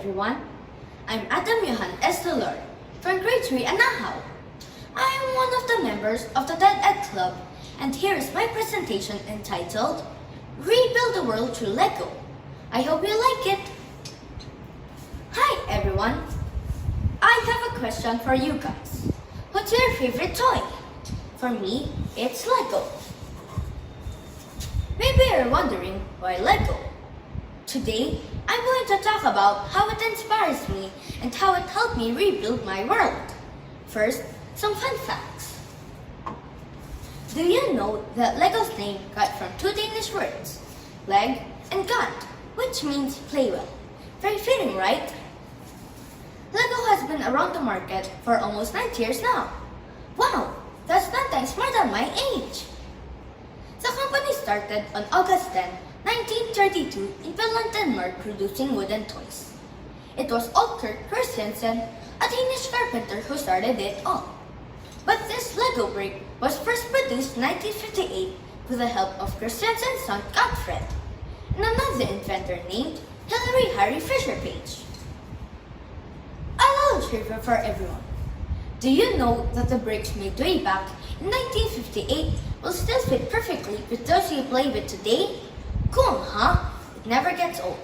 everyone. I'm Adam Johan Estelar from grade 3 Anahaw. I am one of the members of the TED Club, and here is my presentation entitled Rebuild the World Through Lego. I hope you like it. Hi everyone. I have a question for you guys. What's your favorite toy? For me, it's Lego. Maybe you're wondering why Lego? Today, I'm going to talk about how it inspires me and how it helped me rebuild my world. First, some fun facts. Do you know that Lego's name got from two Danish words, leg and gun, which means play well? Very fitting, right? Lego has been around the market for almost 9 years now. Wow, that's 9 times more than my age. The company started on August 10, 1932 in Finland, Denmark, producing wooden toys. It was Olker Christensen, a Danish carpenter, who started it all. But this Lego brick was first produced in 1958 with the help of Christensen's son Gottfred and another inventor named Hilary Harry Fisher Page. A little trivia for everyone. Do you know that the bricks made way back in 1958 will still fit perfectly with those you play with today? Cool, huh? It never gets old.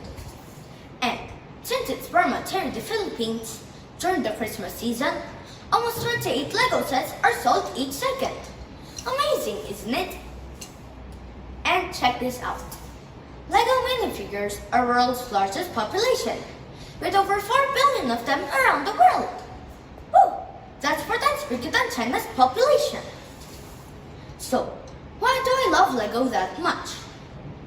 And since its birth here in the Philippines, during the Christmas season, almost 28 Lego sets are sold each second. Amazing, isn't it? And check this out. Lego minifigures are the world's largest population, with over 4 billion of them around the world. Woo! That's 4 times bigger than China's population. So, why do I love Lego that much?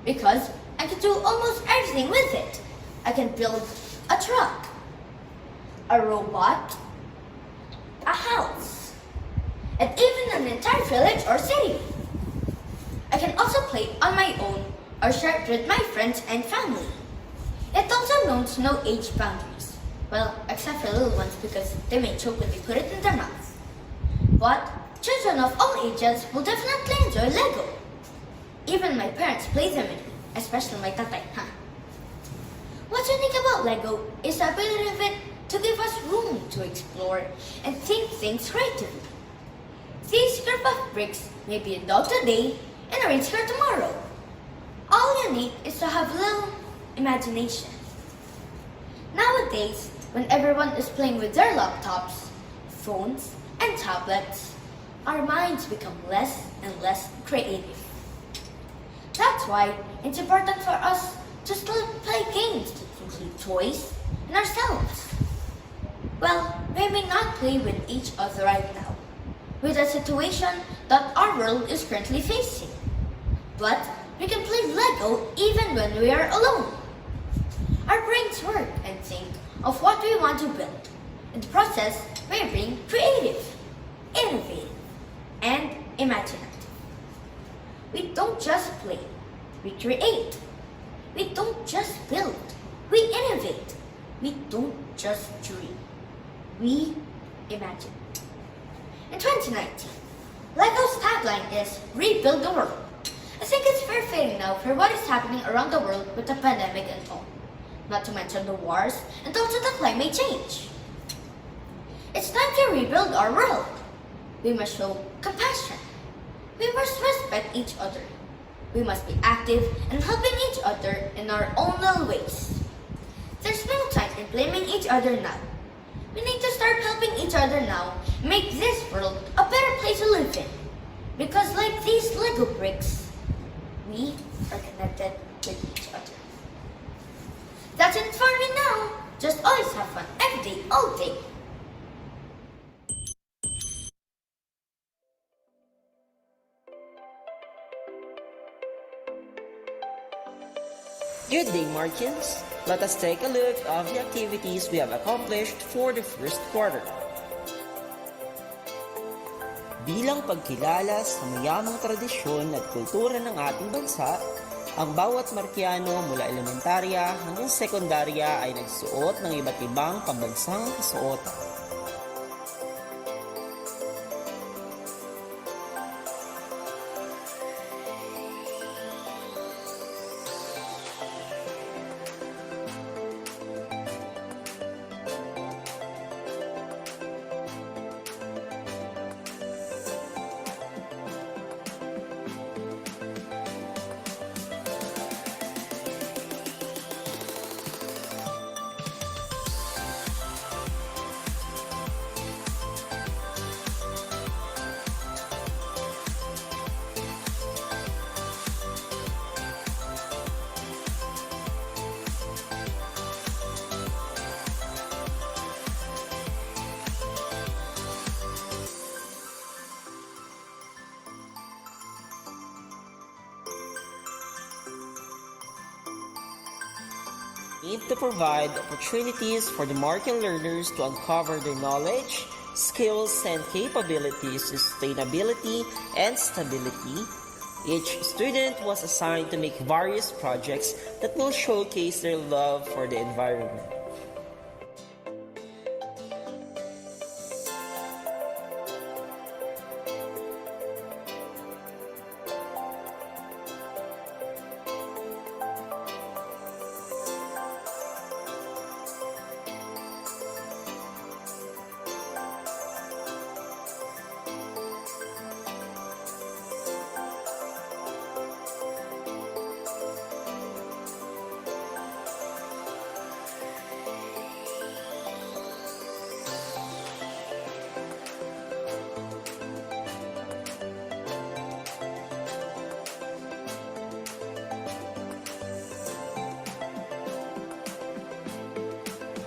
Because I can do almost everything with it. I can build a truck, a robot, a house, and even an entire village or city. I can also play on my own or share it with my friends and family. It also knows no age boundaries. Well, except for little ones because they may choke when they put it in their mouth. But children of all ages will definitely enjoy Lego. Even my parents play them with me, especially my tatay, huh? What's unique about Lego is the ability of it to give us room to explore and think things creatively. These group of bricks may be a doll today and a race car tomorrow. All you need is to have a little imagination. Nowadays, when everyone is playing with their laptops, phones, and tablets, our minds become less and less creative. That's why it's important for us to still play games that include toys and ourselves. Well, we may not play with each other right now, with the situation that our world is currently facing. But we can play Lego even when we are alone. Our brains work and think of what we want to build. In the process, we're being creative, innovative, and imaginative. We don't just play, we create. We don't just build, we innovate. We don't just dream, we imagine. In 2019, Lego's tagline is Rebuild the World. I think it's very fitting now for what is happening around the world with the pandemic and all. Not to mention the wars and also the climate change. It's time to rebuild our world. We must show compassion. We must respect each other. We must be active and helping each other in our own little ways. There's no time in blaming each other now. We need to start helping each other now and make this world a better place to live in. Because like these Lego bricks, we are connected with each other. That's it for me now. Just always have fun every day, all day. Good day, Markians! Let us take a look of the activities we have accomplished for the first quarter. Bilang pagkilala sa mayamang tradisyon at kultura ng ating bansa, ang bawat Markiano mula elementarya hanggang sekundarya ay nagsuot ng iba't ibang pambansang kasuotan. need to provide opportunities for the Markian learners to uncover their knowledge, skills, and capabilities, sustainability, and stability. Each student was assigned to make various projects that will showcase their love for the environment.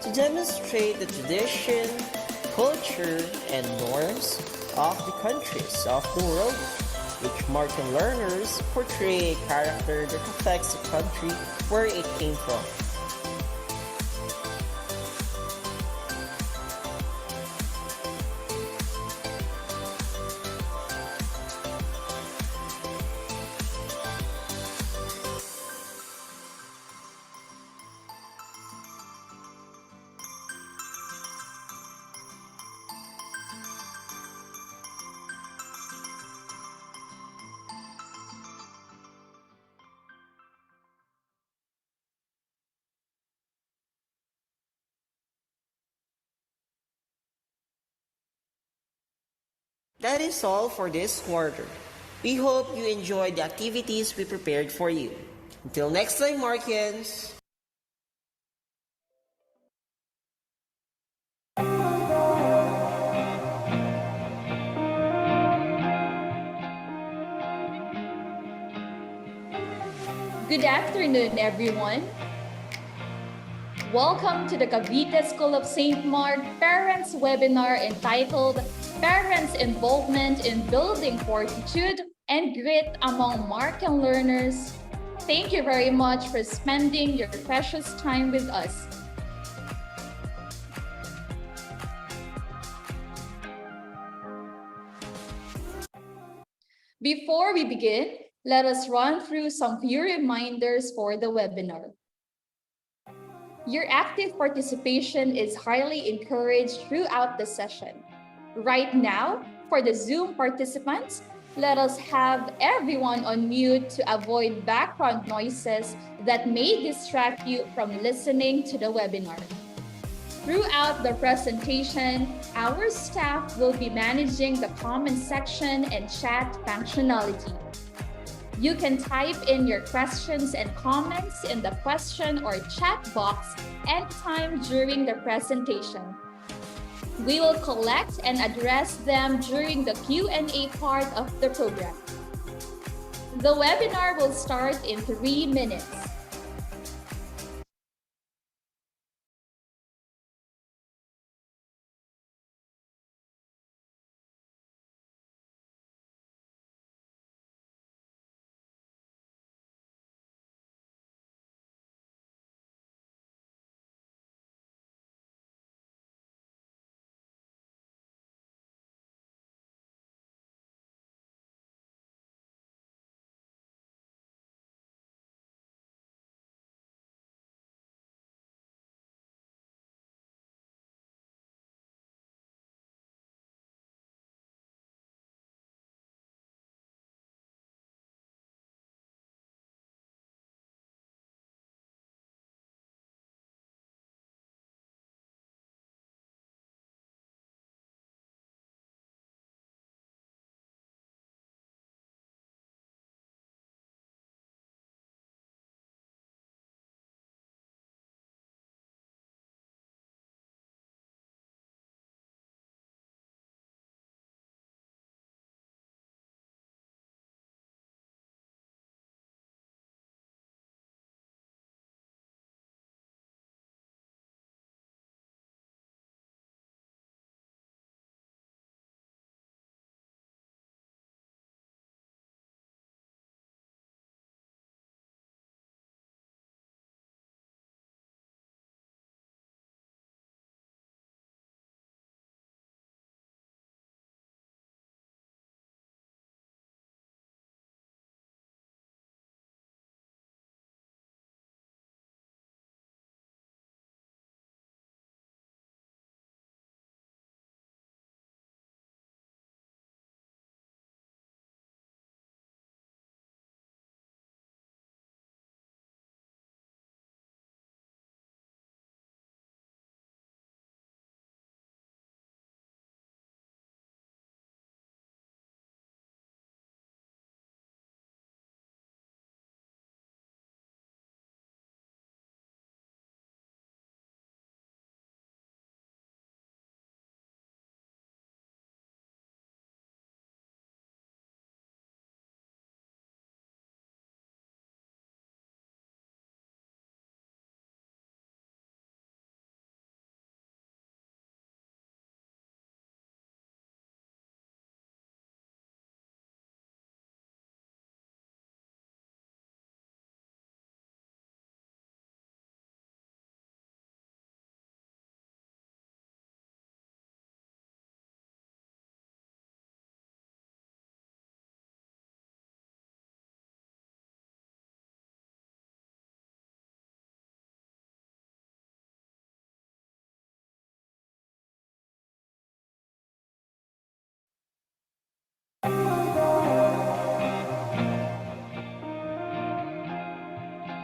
To demonstrate the tradition, culture, and norms of the countries of the world, each Martian learners portray a character that reflects the country where it came from. That is all for this quarter. We hope you enjoyed the activities we prepared for you. Until next time, Markians! Good afternoon, everyone. Welcome to the Cavite School of St. Mark Parents Webinar entitled Parents' Involvement in Building Fortitude and Grit Among Markian Learners. Thank you very much for spending your precious time with us. Before we begin, let us run through some few reminders for the webinar. Your active participation is highly encouraged throughout the session. Right now, for the Zoom participants, let us have everyone on mute to avoid background noises that may distract you from listening to the webinar. Throughout the presentation, our staff will be managing the comment section and chat functionality. You can type in your questions and comments in the question or chat box anytime during the presentation. We will collect and address them during the Q&A part of the program. The webinar will start in 3 minutes.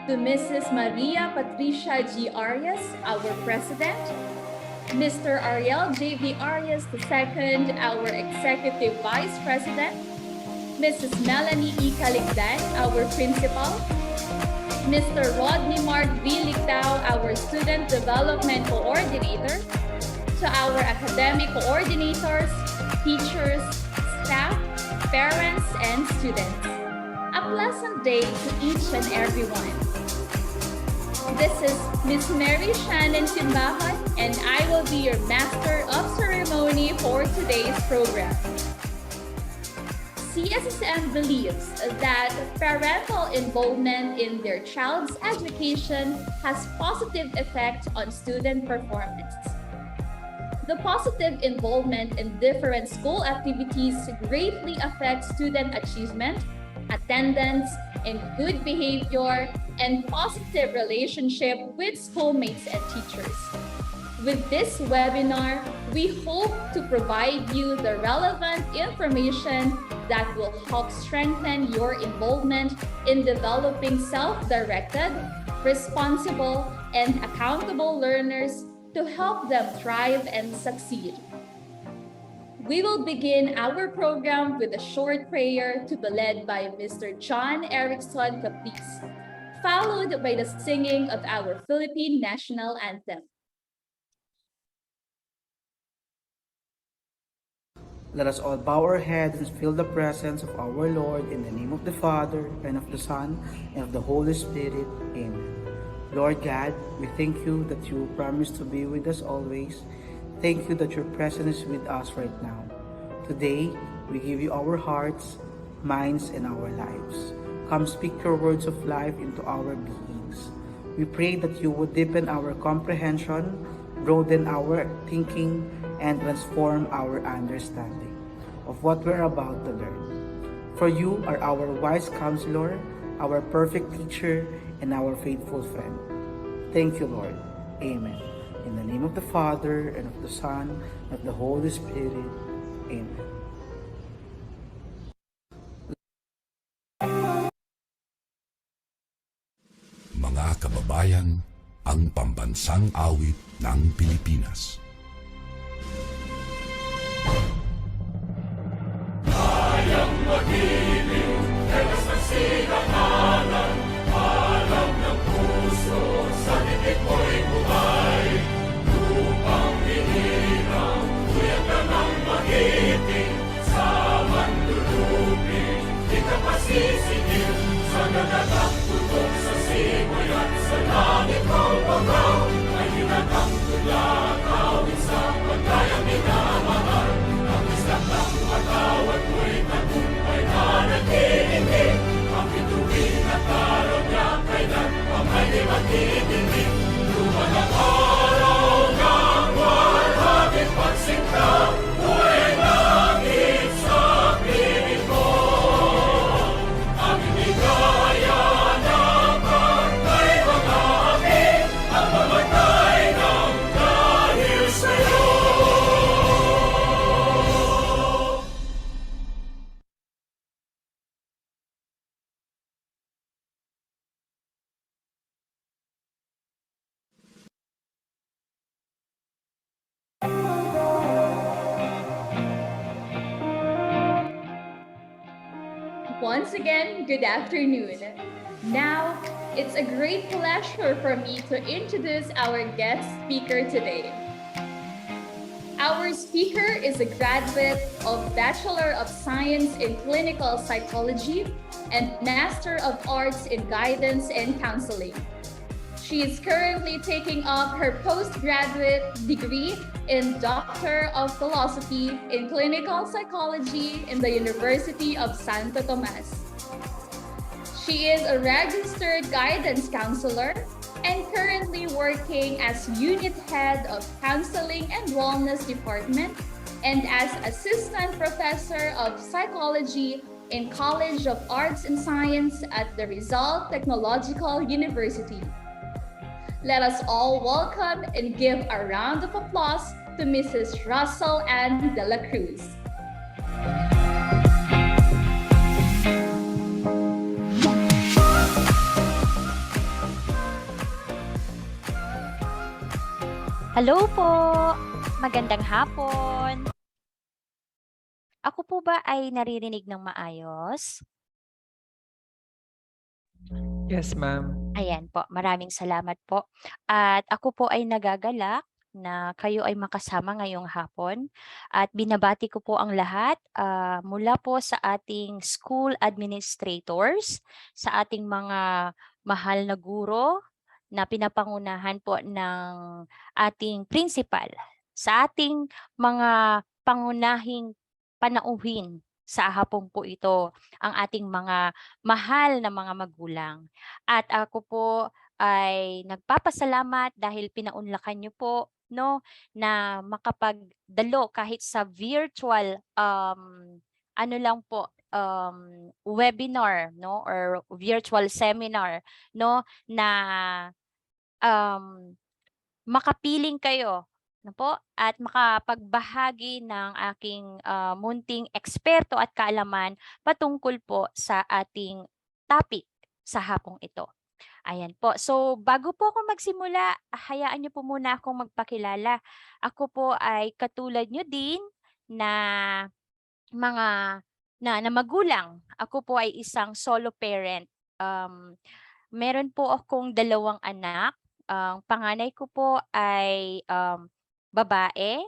to Mrs. Maria Patricia G. Arias, our President, Mr. Ariel J.V. Arias II, our Executive Vice President, Mrs. Melanie E. Caligdan, our Principal, Mr. Rodney Mark V. Lictao, our Student Development Coordinator, to our academic coordinators, teachers, staff, parents, and students. A pleasant day to each and every one. This is Miss Mary Shannon Timbahan, and I will be your Master of Ceremony for today's program. CSSM believes that parental involvement in their child's education has positive effect on student performance. The positive involvement in different school activities greatly affects student achievement, attendance, and good behavior, and positive relationship with schoolmates and teachers. With this webinar, we hope to provide you the relevant information that will help strengthen your involvement in developing self-directed, responsible, and accountable learners to help them thrive and succeed. We will begin our program with a short prayer to be led by Mr. John Erickson Caprice, followed by the singing of our Philippine National Anthem. Let us all bow our heads and feel the presence of our Lord in the name of the Father, and of the Son, and of the Holy Spirit. Amen. Lord God, we thank you that you promise to be with us always. Thank you that your presence is with us right now. Today, we give you our hearts, minds, and our lives. Come speak your words of life into our beings. We pray that you would deepen our comprehension, broaden our thinking, and transform our understanding of what we're about to learn. For you are our wise counselor, our perfect teacher, and our faithful friend. Thank you, Lord. Amen. In the name of the Father, and of the Son, and of the Holy Spirit. Amen. Mga kababayan, ang pambansang awit ng Pilipinas. Kayang magiliw, helas ng silanganan, alam ng puso, sa titik mo'y buhay. Lupang hinirang, tuyag ka ng magiting, sa mandulupin, di ka pasisigil, sa nagagang tutok sa simoy at sa langit kong bangaw, ay hinatang tulad, awit sa pagkayang minamahal. Ang islang ng patawad mo'y tagumpay na nag-iindig, ang bituin at araw niya kailan pamay di magdidinig. Lupa ng araw ng walhagit pagsinta, buhay langit sa piling mo. Ang inigaya ng pagkay mga amin, ang mamatay ng dahil sa'yo. Once again, good afternoon. Now, it's a great pleasure for me to introduce our guest speaker today. Our speaker is a graduate of Bachelor of Science in Clinical Psychology and Master of Arts in Guidance and Counseling. She is currently taking up her postgraduate degree in Doctor of Philosophy in Clinical Psychology in the University of Santo Tomas. She is a registered guidance counselor and currently working as Unit Head of Counseling and Wellness Department and as Assistant Professor of Psychology in College of Arts and Science at the Rizal Technological University. Let us all welcome and give a round of applause to Mrs. Russell Ann de la Cruz. Hello po! Magandang hapon! Ako po ba ay naririnig ng maayos? Yes, ma'am. Ayan po, maraming salamat po. At ako po ay nagagalak na kayo ay makasama ngayong hapon at binabati ko po ang lahat mula po sa ating school administrators, sa ating mga mahal na guro na pinapangunahan po ng ating principal, sa ating mga pangunahing panauhin sa hapon po ito, ang ating mga mahal na mga magulang. At ako po ay nagpapasalamat dahil pinaunlakan niyo po, no, na makapagdalo kahit sa virtual ano lang po, webinar, no, or virtual seminar, no, na um, makapiling kayo, no po, at makapagbahagi ng aking munting eksperto at kaalaman patungkol po sa ating topic sa hapong ito. Ayan po. So, bago po ako magsimula, hayaan niyo po muna akong magpakilala. Ako po ay katulad niyo din na mga na magulang. Ako po ay isang solo parent. Meron po akong 2 anak. Ang panganay ko po ay babae.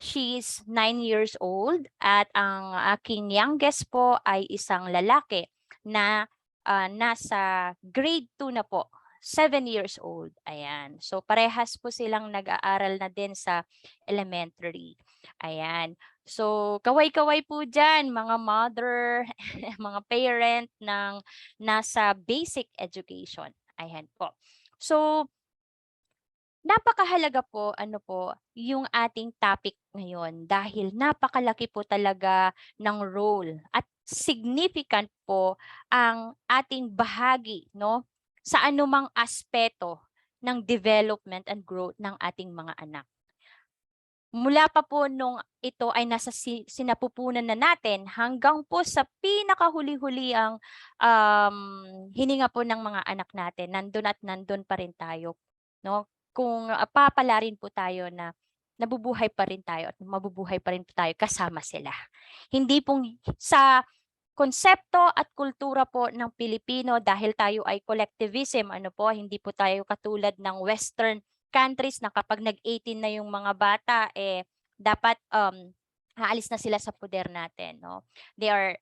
She's 9 years old at ang aking youngest po ay isang lalaki na nasa grade 2 na po, 7 years old. Ayan. So parehas po silang nag-aaral na din sa elementary. Ayan. So kaway-kaway po dyan, mga mother, mga parent ng nasa basic education. Ayan po. So napakahalaga po yung ating topic ngayon dahil napakalaki po talaga ng role at significant po ang ating bahagi, no, sa anumang aspeto ng development and growth ng ating mga anak. Mula pa po nung ito ay nasa sinapupunan na natin hanggang po sa pinakahuli-huli ang hininga po ng mga anak natin, nandun at nandun pa rin tayo, no? Kung papalarin po tayo na nabubuhay pa rin tayo at mabubuhay pa rin po tayo kasama sila. Hindi pong sa konsepto at kultura po ng Pilipino dahil tayo ay collectivism, hindi po tayo katulad ng Western countries na kapag nag-18 na yung mga bata, dapat aalis na sila sa poder natin. No? They are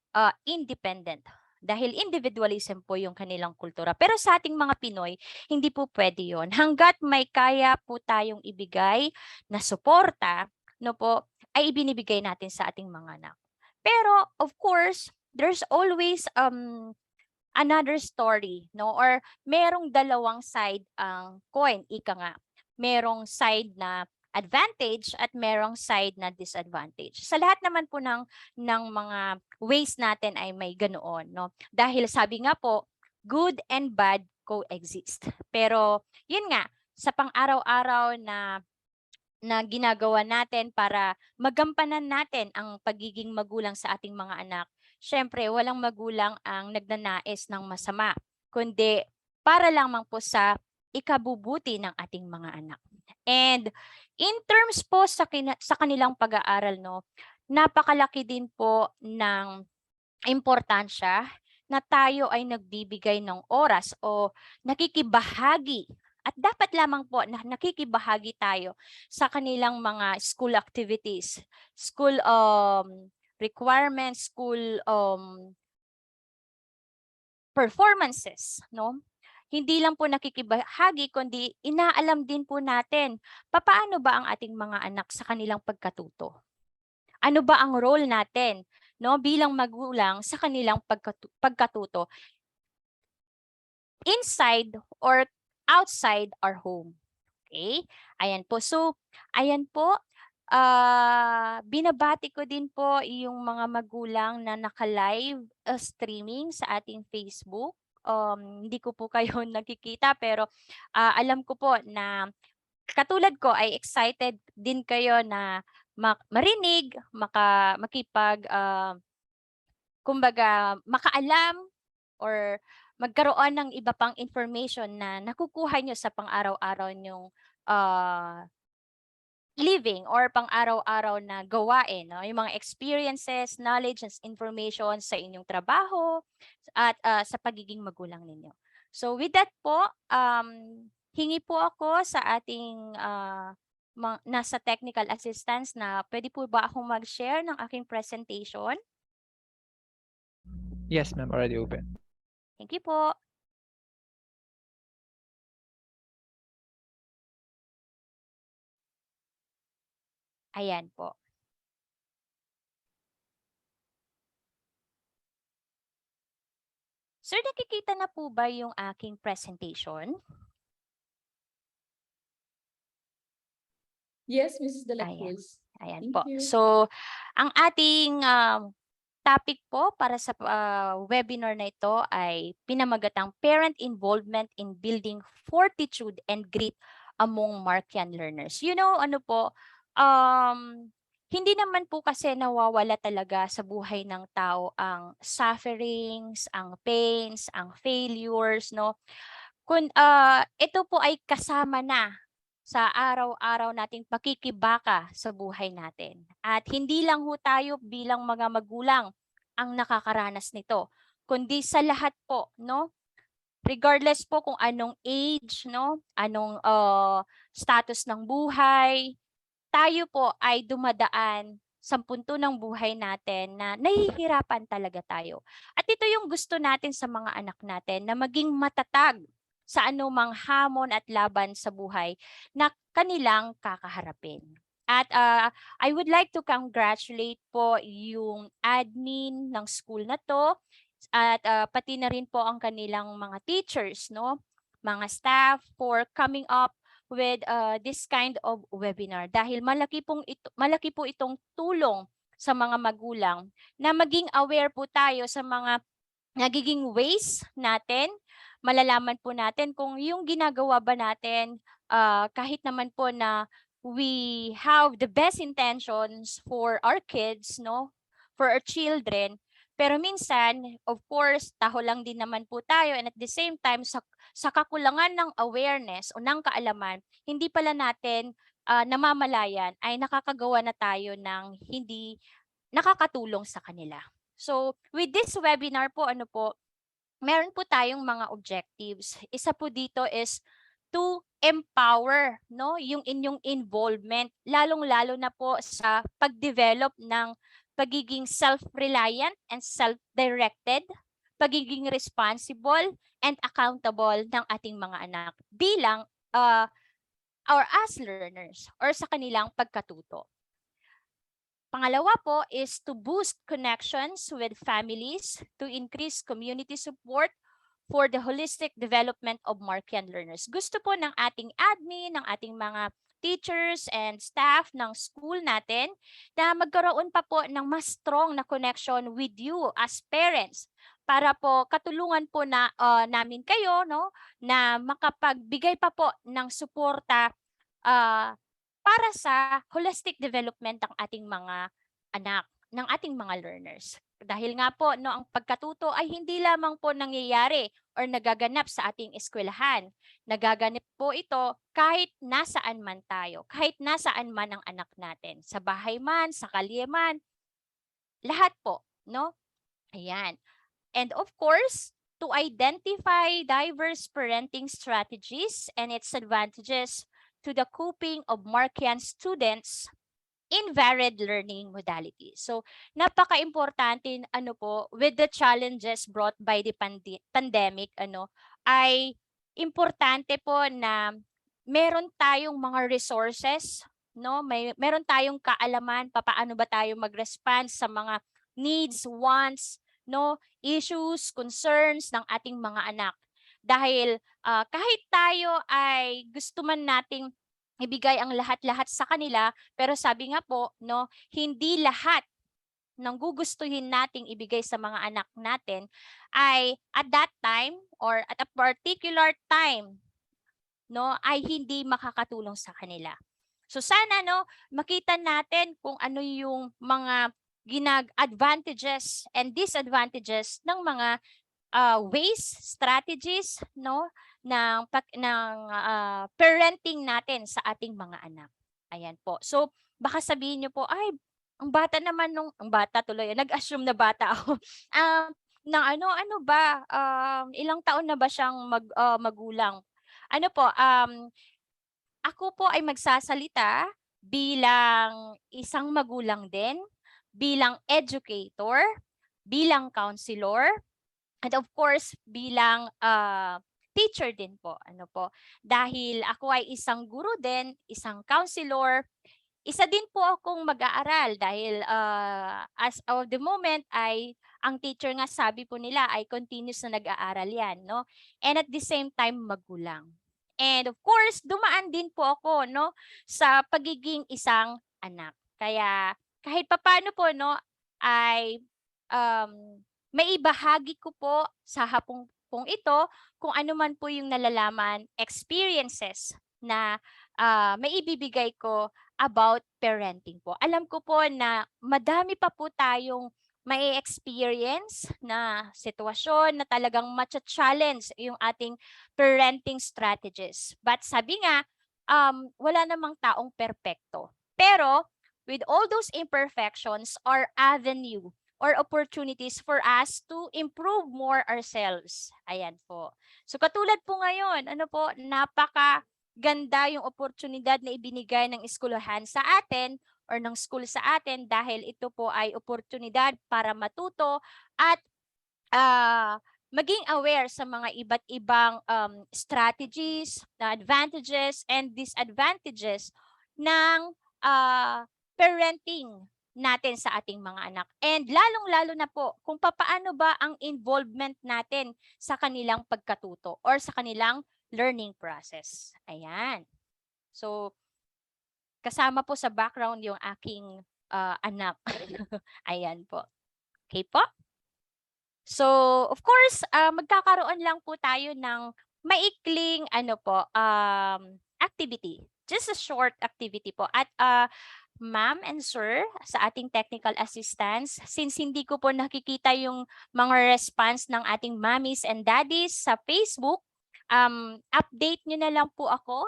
independent dahil individualism po yung kanilang kultura. Pero sa ating mga Pinoy, hindi po pwede yon. Hanggat may kaya po tayong ibigay na suporta, no po, ay ibinibigay natin sa ating mga anak. Pero of course, there's always another story, no? Or merong dalawang side ang coin, ika nga. Merong side na advantage at merong side na disadvantage. Sa lahat naman po ng mga ways natin ay may ganoon, no? Dahil sabi nga po, good and bad coexist. Pero yun nga, sa pang-araw-araw na ginagawa natin para magampanan natin ang pagiging magulang sa ating mga anak. Siyempre, walang magulang ang nagnanais ng masama, kundi para lamang po sa ikabubuti ng ating mga anak. And in terms po sa kanilang pag-aaral, no, napakalaki din po ng importansya na tayo ay nagbibigay ng oras o nakikibahagi at dapat lamang po na nakikibahagi tayo sa kanilang mga school activities, school requirements, school performances, no? Hindi lang po nakikibahagi kundi inaalam din po natin papaano ba ang ating mga anak sa kanilang pagkatuto. Ano ba ang role natin, no, bilang magulang sa kanilang pagkatuto inside or outside our home. Okay? Ayan po. So, ayan po. Binabati ko din po yung mga magulang na naka-live streaming sa ating Facebook. Hindi ko po kayo nakikita pero alam ko po na katulad ko ay excited din kayo na marinig, kumbaga makaalam or magkaroon ng iba pang information na nakukuha nyo sa pang-araw-araw nyong living or pang-araw-araw na gawain, no? Yung mga experiences, knowledge, and information sa inyong trabaho at sa pagiging magulang ninyo. So with that po, hingi po ako sa ating nasa technical assistance na pwede po ba akong mag-share ng aking presentation? Yes, ma'am. Already open. Thank you po. Ayan po. Sir, nakikita na po ba yung aking presentation? Yes, Mrs. De La Ayan. Cruz. Ayan Thank po. you. So, ang ating topic po para sa webinar na ito ay pinamagatang Parent Involvement in Building Fortitude and Grit Among Markian Learners. You know, ano po, hindi naman po kasi nawawala talaga sa buhay ng tao ang sufferings, ang pains, ang failures, no? Ito po ay kasama na sa araw-araw nating pakikibaka sa buhay natin. At hindi lang ho tayo bilang mga magulang ang nakakaranas nito, kundi sa lahat po, no? Regardless po kung anong age, no? Anong status ng buhay, tayo po ay dumadaan sa punto ng buhay natin na nahihirapan talaga tayo. At ito yung gusto natin sa mga anak natin na maging matatag sa anumang hamon at laban sa buhay na kanilang kakaharapin. At I would like to congratulate po yung admin ng school na to at pati na rin po ang kanilang mga teachers, no? Mga staff for coming up with this kind of webinar dahil malaki po itong tulong sa mga magulang na maging aware po tayo sa mga nagiging ways natin, malalaman po natin kung yung ginagawa ba natin kahit naman po na we have the best intentions for our kids, no? For our children. Pero minsan, of course, taho lang din naman po tayo and at the same time, sa kakulangan ng awareness o ng kaalaman, hindi pala natin namamalayan ay nakakagawa na tayo ng hindi nakakatulong sa kanila. So, with this webinar po, meron po tayong mga objectives. Isa po dito is to empower, no, yung inyong involvement, lalong-lalo na po sa pag-develop ng pagiging self-reliant and self-directed, pagiging responsible and accountable ng ating mga anak bilang or as learners or sa kanilang pagkatuto. Pangalawa po is to boost connections with families to increase community support for the holistic development of Markian learners. Gusto po ng ating admin, ng ating mga teachers and staff ng school natin na magkaroon pa po ng mas strong na connection with you as parents para po katulungan po na namin kayo, no, na makapagbigay pa po ng suporta para sa holistic development ng ating mga anak, ng ating mga learners. Dahil nga po, no, ang pagkatuto ay hindi lamang po nangyayari or nagaganap sa ating eskwelahan. Nagaganap po ito kahit nasaan man tayo, kahit nasaan man ang anak natin. Sa bahay man, sa kalye man, lahat po, no? Ayan. And of course, to identify diverse parenting strategies and its advantages to the coping of Markian students in varied learning modalities. So, napaka-importante with the challenges brought by the pandemic ay importante po na meron tayong mga resources, no? Meron tayong kaalaman paano ba tayo mag-respond sa mga needs, wants, no, issues, concerns ng ating mga anak. Dahil kahit tayo ay gusto man nating ibigay ang lahat-lahat sa kanila, pero sabi nga po, no, hindi lahat ng gugustuhin nating ibigay sa mga anak natin ay at that time or at a particular time, no, ay hindi makakatulong sa kanila. So sana, no, makita natin kung ano yung mga advantages and disadvantages ng mga ways, strategies, no, ng parenting natin sa ating mga anak. Ayan po. So, baka sabihin niyo po, ay, ang bata naman ang bata tuloy, nag-assume na bata ako. Ng ano ba, ilang taon na ba siyang magulang? Ano po, ako po ay magsasalita bilang isang magulang din, bilang educator, bilang counselor, and of course, bilang teacher din po. Ano po? Dahil ako ay isang guro din, isang counselor, isa din po akong mag-aaral dahil as of the moment ay ang teacher nga sabi po nila ay continuous na nag-aaral yan, no? And at the same time magulang. And of course, dumaan din po ako, no, sa pagiging isang anak. Kaya kahit papaano po, no, ay maibahagi ko po sa hapong pong ito kung ano man po yung nalalaman, experiences na maibibigay ko about parenting po. Alam ko po na madami pa po tayong may experience na sitwasyon na talagang matcha-challenge yung ating parenting strategies. But sabi nga, wala namang taong perpekto. Pero with all those imperfections are avenue or opportunities for us to improve more ourselves. Ayan po. So katulad po ngayon, ano po, napaka-ganda yung oportunidad na ibinigay ng eskwelahan sa atin or ng school sa atin dahil ito po ay oportunidad para matuto at maging aware sa mga iba't ibang strategies, advantages, and disadvantages ng parenting natin sa ating mga anak. And lalong-lalo na po kung papaano ba ang involvement natin sa kanilang pagkatuto or sa kanilang learning process. Ayan. So, kasama po sa background yung aking anak. Ayan po. Okay po? So, of course, magkakaroon lang po tayo ng maikling activity. Just a short activity po. At ma'am and sir, sa ating technical assistants, since hindi ko po nakikita yung mga response ng ating mommies and daddies sa Facebook, update nyo na lang po ako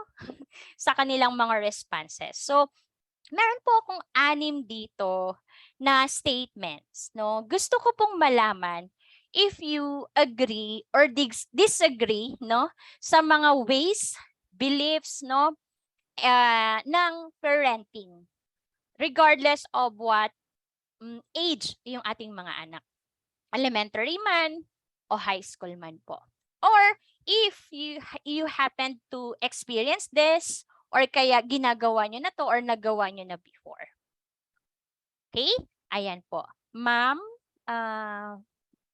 sa kanilang mga responses. So, meron po akong 6 dito na statements. No? Gusto ko pong malaman if you agree or disagree, no, sa mga ways, beliefs, no, ng parenting regardless of what age yung ating mga anak. Elementary man o high school man po. Or if you happen to experience this or kaya ginagawa nyo na to or nagawa nyo na before. Okay? Ayan po. Ma'am,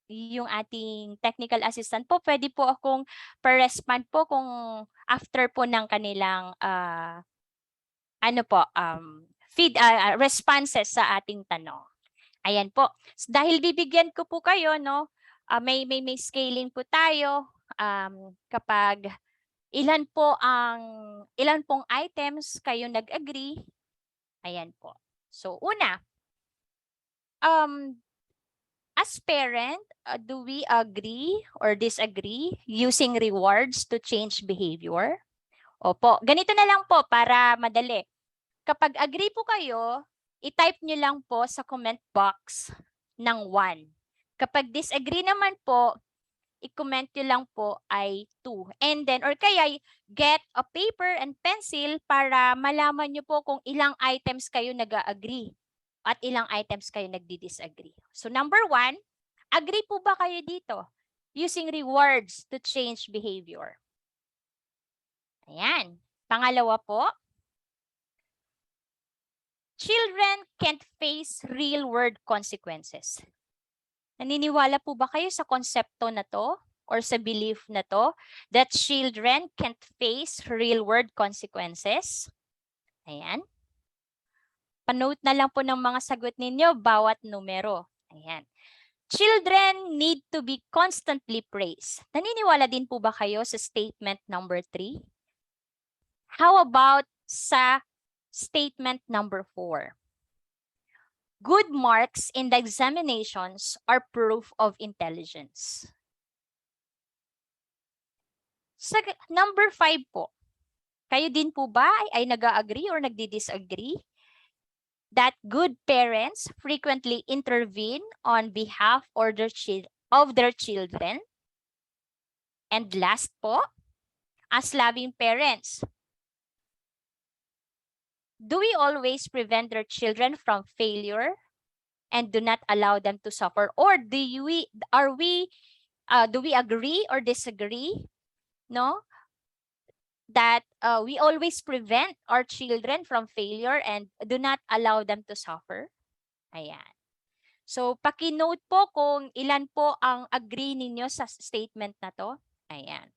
yung ating technical assistant po, pwede po akong pa-respond po kung after po ng kanilang responses sa ating tanong. Ayan po. Dahil bibigyan ko po kayo, no, may scaling po tayo kapag ilan pong items kayo nag-agree. Ayan po. So una, as parent, do we agree or disagree using rewards to change behavior? Opo, ganito na lang po para madali. Kapag agree po kayo, i-type nyo lang po sa comment box ng 1. Kapag disagree naman po, i-comment nyo lang po ay 2. And then, or kaya get a paper and pencil para malaman nyo po kung ilang items kayo nag-agree at ilang items kayo nagdi-disagree. So number 1, agree po ba kayo dito? Using rewards to change behavior. Ayan. Pangalawa po, children can't face real-world consequences. Naniniwala po ba kayo sa konsepto na to or sa belief na to that children can't face real-world consequences? Ayan. Panote na lang po ng mga sagot ninyo bawat numero. Ayan. Children need to be constantly praised. Naniniwala din po ba kayo sa statement number 3? How about sa statement number 4? Good marks in the examinations are proof of intelligence. Sa number 5 po, kayo din po ba ay nag-agree or nagdi-disagree that good parents frequently intervene on behalf of their children? And last po, as loving parents, do we always prevent their children from failure and do not allow them to suffer? Or do we agree or disagree, no? That we always prevent our children from failure and do not allow them to suffer? Ayan. So, paki-note po kung ilan po ang agree ninyo sa statement na to. Ayan.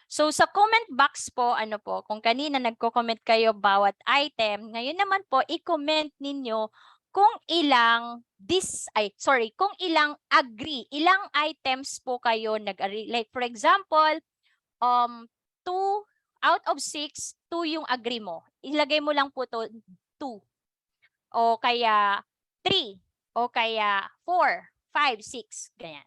So, sa comment box po, ano po, kung kanina nagko-comment kayo bawat item, ngayon naman po, i-comment ninyo kung ilang kung ilang agree, ilang items po kayo nag-agree. Like, for example, 2 out of 6, 2 yung agree mo. Ilagay mo lang po to 2. O kaya 3. O kaya 4, 5, 6. Ganyan.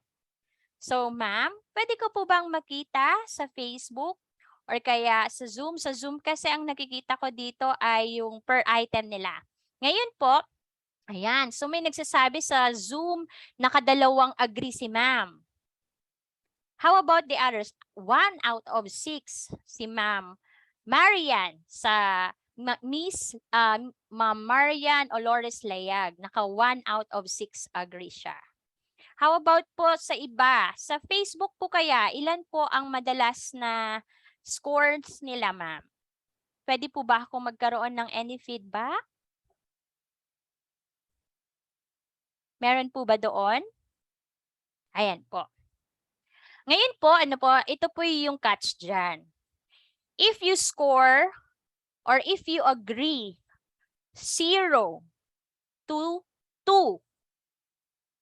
So, ma'am, pwede ko po bang makita sa Facebook or kaya sa Zoom? Sa Zoom kasi ang nakikita ko dito ay yung per item nila. Ngayon po, ayan. So, may nagsasabi sa Zoom na kadalawang agree si ma'am. How about the others? 1 out of 6 si ma'am Marian sa Miss Ma'am Marian Olores Layag. Naka 1 out of 6 agree siya. How about po sa iba? Sa Facebook po kaya, ilan po ang madalas na scores nila, ma'am? Pwede po ba ako magkaroon ng any feedback? Meron po ba doon? Ayan po. Ngayon po, ito po yung catch dyan. If you score or if you agree 0 to 2,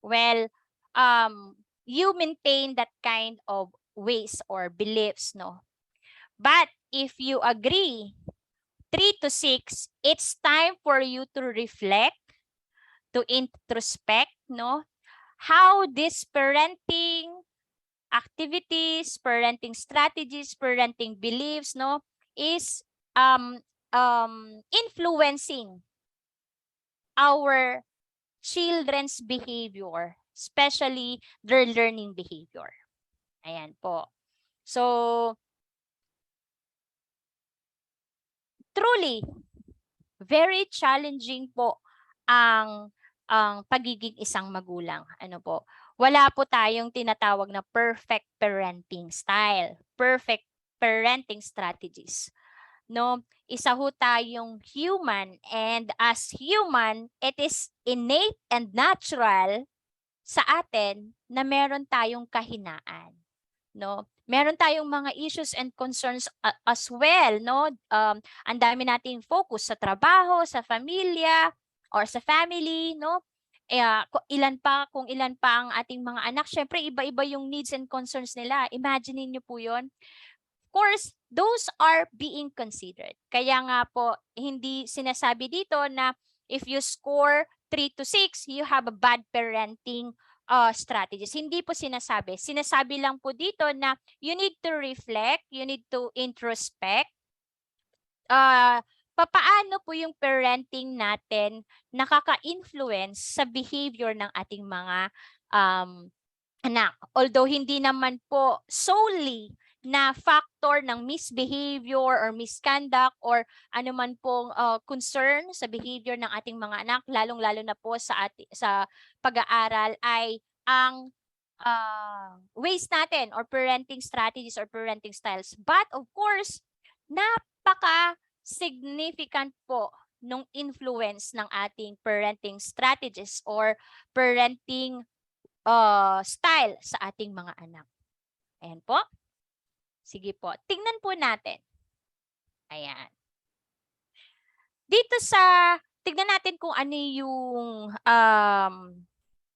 well, you maintain that kind of ways or beliefs, no? But if you agree 3 to 6, it's time for you to reflect, to introspect, no? How this parenting activities, parenting strategies, parenting beliefs, no, is influencing our children's behavior, especially their learning behavior. Ayan po. So, truly, very challenging po ang pagiging isang magulang. Ano po? Wala po tayong tinatawag na perfect parenting style, perfect parenting strategies. No, isa ho tayong human, and as human, it is innate and natural sa atin na meron tayong kahinaan. No, meron tayong mga issues and concerns as well, no? Ang dami nating focus sa trabaho, sa pamilya, or sa family, no? Kung ilan pa ang ating mga anak, syempre iba-iba yung needs and concerns nila. Imagine niyo po 'yon. Of course, those are being considered. Kaya nga po, hindi sinasabi dito na if you score 3 to 6, you have a bad parenting strategies. Hindi po sinasabi. Sinasabi lang po dito na you need to reflect, you need to introspect. Papaano po yung parenting natin nakaka-influence sa behavior ng ating mga anak. Although hindi naman po solely na factor ng misbehavior or misconduct or anuman pong concern sa behavior ng ating mga anak, lalong-lalo na po sa pag-aaral, ay ang ways natin or parenting strategies or parenting styles. But of course, napaka-significant po nung influence ng ating parenting strategies or parenting style sa ating mga anak. Ayan po. Sige po. Tingnan po natin. Ayan. Tignan natin kung ano yung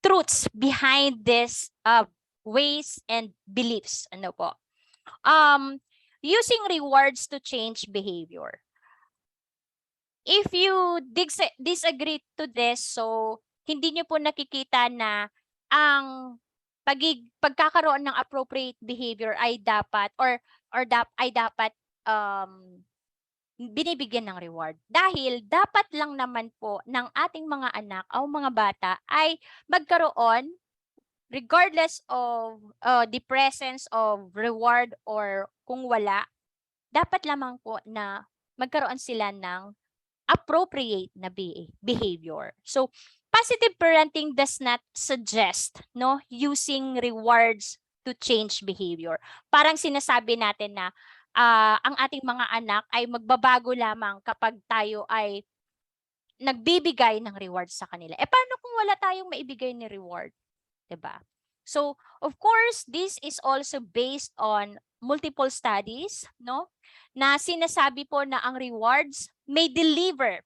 truths behind this ways and beliefs. Ano po? Using rewards to change behavior. If you disagree to this, so hindi nyo po nakikita na ang pagkakaroon ng appropriate behavior ay dapat ay dapat binibigyan ng reward. Dahil dapat lang naman po ng ating mga anak o mga bata ay magkaroon regardless of the presence of reward or kung wala, dapat lamang po na magkaroon sila ng appropriate na behavior. So, positive parenting does not suggest using rewards to change behavior. Parang sinasabi natin na ang ating mga anak ay magbabago lamang kapag tayo ay nagbibigay ng rewards sa kanila. Paano kung wala tayong maibigay ni reward? 'Di ba? So, of course, this is also based on multiple studies, na sinasabi po na ang rewards may deliver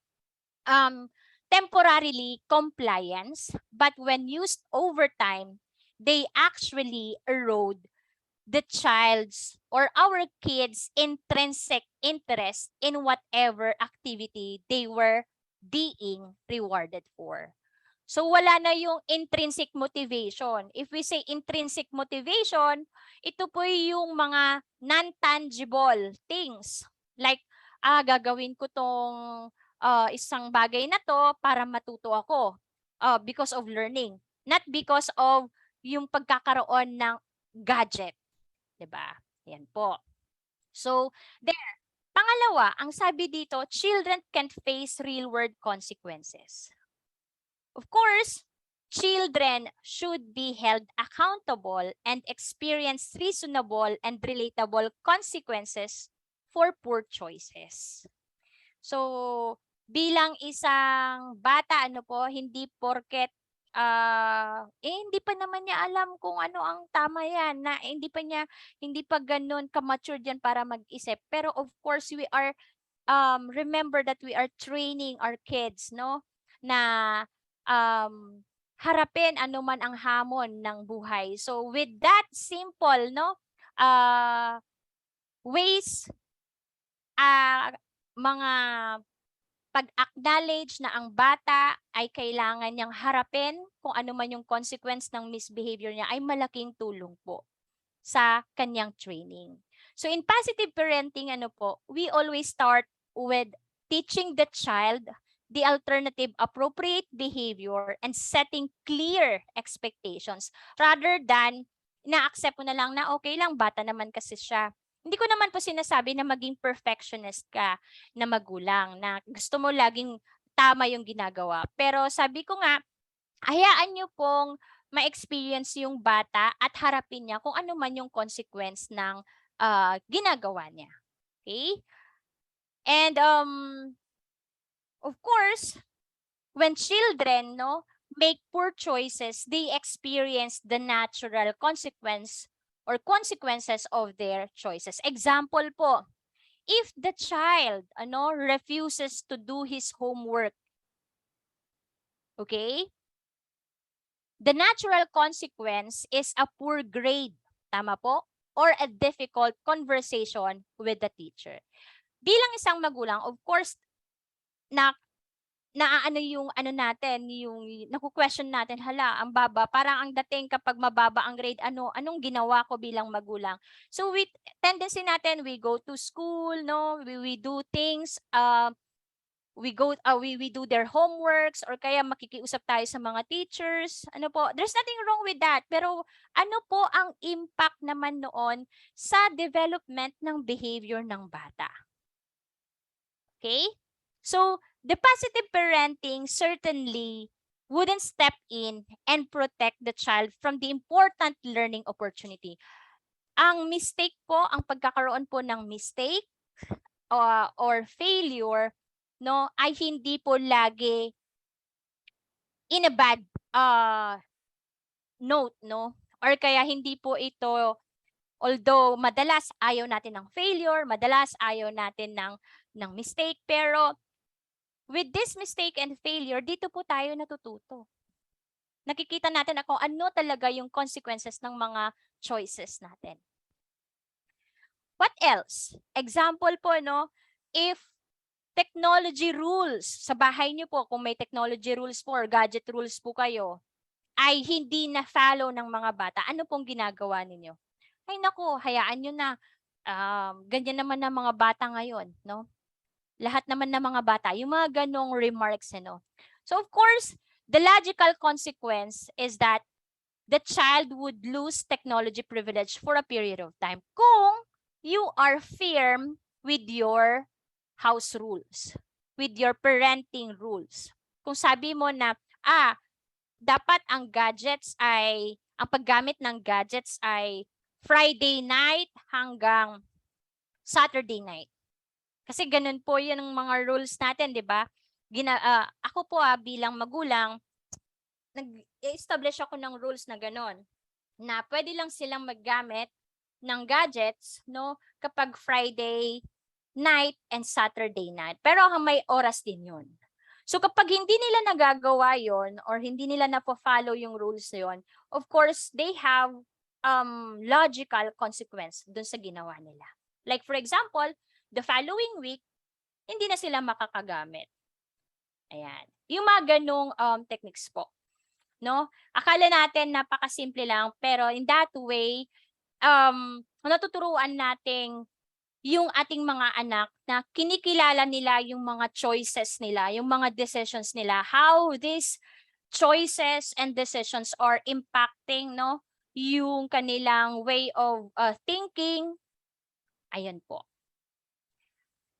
temporarily compliance, but when used over time, they actually erode the child's or our kids' intrinsic interest in whatever activity they were being rewarded for. So wala na yung intrinsic motivation. If we say intrinsic motivation, ito po yung mga non-tangible things. Like, gagawin ko tong isang bagay na to para matuto ako because of learning. Not because of yung pagkakaroon ng gadget. 'Di ba? Yan po. So, there. Pangalawa, ang sabi dito, children can face real-world consequences. Of course, children should be held accountable and experience reasonable and relatable consequences for poor choices. So, bilang isang bata, hindi porket hindi pa naman niya alam kung ano ang tama yan, na hindi pa ganun ka-mature yan para mag-isip. Pero of course, we are remember that we are training our kids, na harapin anuman ang hamon ng buhay. So with that simple ways, mga pag-acknowledge na ang bata ay kailangan niyang harapin kung ano man yung consequence ng misbehavior niya, ay malaking tulong po sa kanyang training. So in positive parenting, we always start with teaching the child the alternative appropriate behavior and setting clear expectations rather than na-accept mo na lang na okay lang, bata naman kasi siya. Hindi ko naman po sinasabi na maging perfectionist ka na magulang, na gusto mo laging tama yung ginagawa. Pero sabi ko nga, hayaan nyo pong ma-experience yung bata at harapin niya kung ano man yung consequence ng ginagawa niya. Okay? And of course, when children make poor choices, they experience the natural consequences of their choices. Example po, if the child refuses to do his homework, okay? The natural consequence is a poor grade, tama po? Or a difficult conversation with the teacher. Bilang isang magulang, of course, yung naku-question natin, hala, ang baba, parang ang dating kapag mababa ang grade, anong ginawa ko bilang magulang? So with tendency natin, we go to school, we do things, we do their homeworks, or kaya makikiusap tayo sa mga teachers. There's nothing wrong with that. Pero ano po ang impact naman noon sa development ng behavior ng bata? Okay? So, the positive parenting certainly wouldn't step in and protect the child from the important learning opportunity. Ang mistake po, ang pagkakaroon po ng mistake or failure, ay hindi po lagi in a bad note, or kaya hindi po ito, although madalas ayaw natin ng failure, madalas ayaw natin ng mistake, pero with this mistake and failure, dito po tayo natututo. Nakikita natin kung ano talaga yung consequences ng mga choices natin. What else? Example po, if technology rules, sa bahay niyo po, kung may technology rules po or gadget rules po kayo, ay hindi na follow ng mga bata, ano pong ginagawa ninyo? Ay naku, hayaan nyo na. Ganyan naman ng mga bata ngayon, no? Lahat naman ng mga bata, yung mga ganong remarks, no? So of course, the logical consequence is that the child would lose technology privilege for a period of time kung you are firm with your house rules, with your parenting rules. Kung sabi mo na, dapat ang paggamit ng gadgets ay Friday night hanggang Saturday night. Kasi ganun po yun ang mga rules natin, di ba? Ako po bilang magulang, nag-establish ako ng rules na ganun, na pwede lang silang maggamit ng gadgets, no, kapag Friday night and Saturday night. Pero may oras din yun. So kapag hindi nila nagagawa yon or hindi nila na-follow yung rules na yun, of course, they have logical consequence dun sa ginawa nila. Like for example, the following week, hindi na sila makakagamit. Ayan. Yung mga ganong techniques po. No? Akala natin napakasimple lang, pero in that way, natuturuan nating yung ating mga anak na kinikilala nila yung mga choices nila, yung mga decisions nila, how these choices and decisions are impacting, no, yung kanilang way of thinking. Ayan po.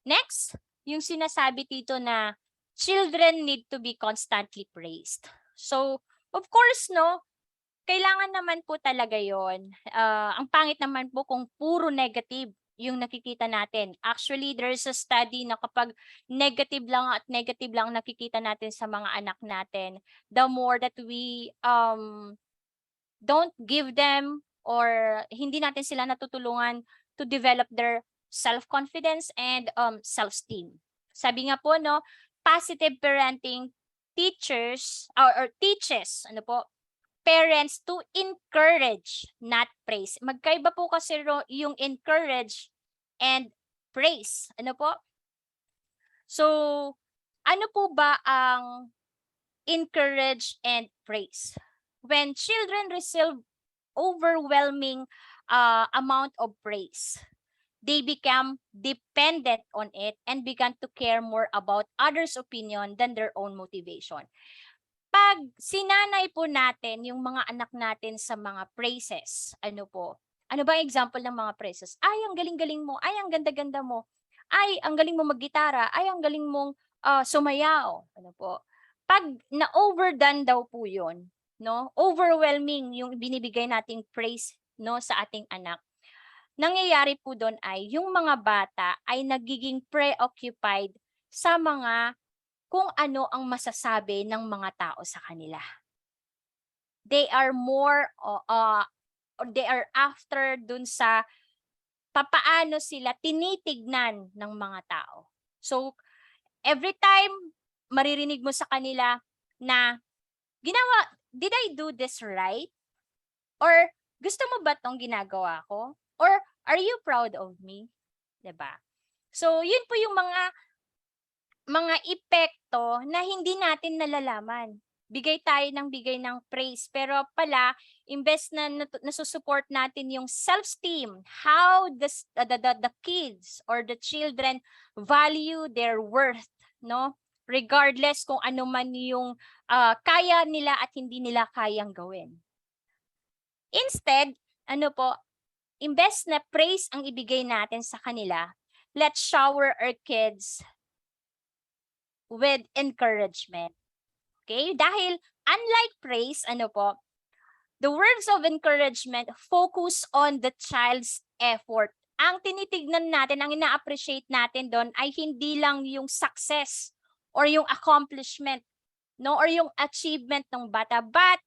Next, yung sinasabi dito na children need to be constantly praised. So, of course, no, kailangan naman po talaga yon. Ang pangit naman po kung puro negative yung nakikita natin. Actually, there is a study na kapag negative lang at negative lang nakikita natin sa mga anak natin, the more that we don't give them or hindi natin sila natutulungan to develop their self-confidence and self-esteem. Sabi nga po, no, positive parenting teachers or teaches, parents to encourage, not praise. Magkaiba po kasi yung encourage and praise. So, ano po ba ang encourage and praise? When children receive overwhelming amount of praise, they become dependent on it and began to care more about others' opinion than their own motivation. Pag sinanay po natin yung mga anak natin sa mga praises, ano ba example ng mga praises? Ay, ang galing-galing mo. Ay, ang ganda-ganda mo. Ay, ang galing mo maggitara. Ay, ang galing mong sumayaw. Pag na-overdone daw po yun, no? Overwhelming yung binibigay nating praise, no, sa ating anak. Nangyayari po doon ay yung mga bata ay nagiging preoccupied sa mga kung ano ang masasabi ng mga tao sa kanila. They are they are after dun sa papaano sila tinitignan ng mga tao. So, every time maririnig mo sa kanila na did I do this right? Or gusto mo ba tong ginagawa ko? Or are you proud of me? 'Di ba? So, yun po yung mga epekto na hindi natin nalalaman. Bigay tayo ng bigay ng praise, pero pala imbes na nasusupport natin yung self-esteem, how the kids or the children value their worth, no? Regardless kung ano man yung kaya nila at hindi nila kayang gawin. Instead, imbes na praise ang ibigay natin sa kanila, let's shower our kids with encouragement. Okay? Dahil unlike praise, the words of encouragement focus on the child's effort. Ang tinitignan natin, ang ina-appreciate natin doon ay hindi lang yung success or yung accomplishment, no, or yung achievement ng bata, but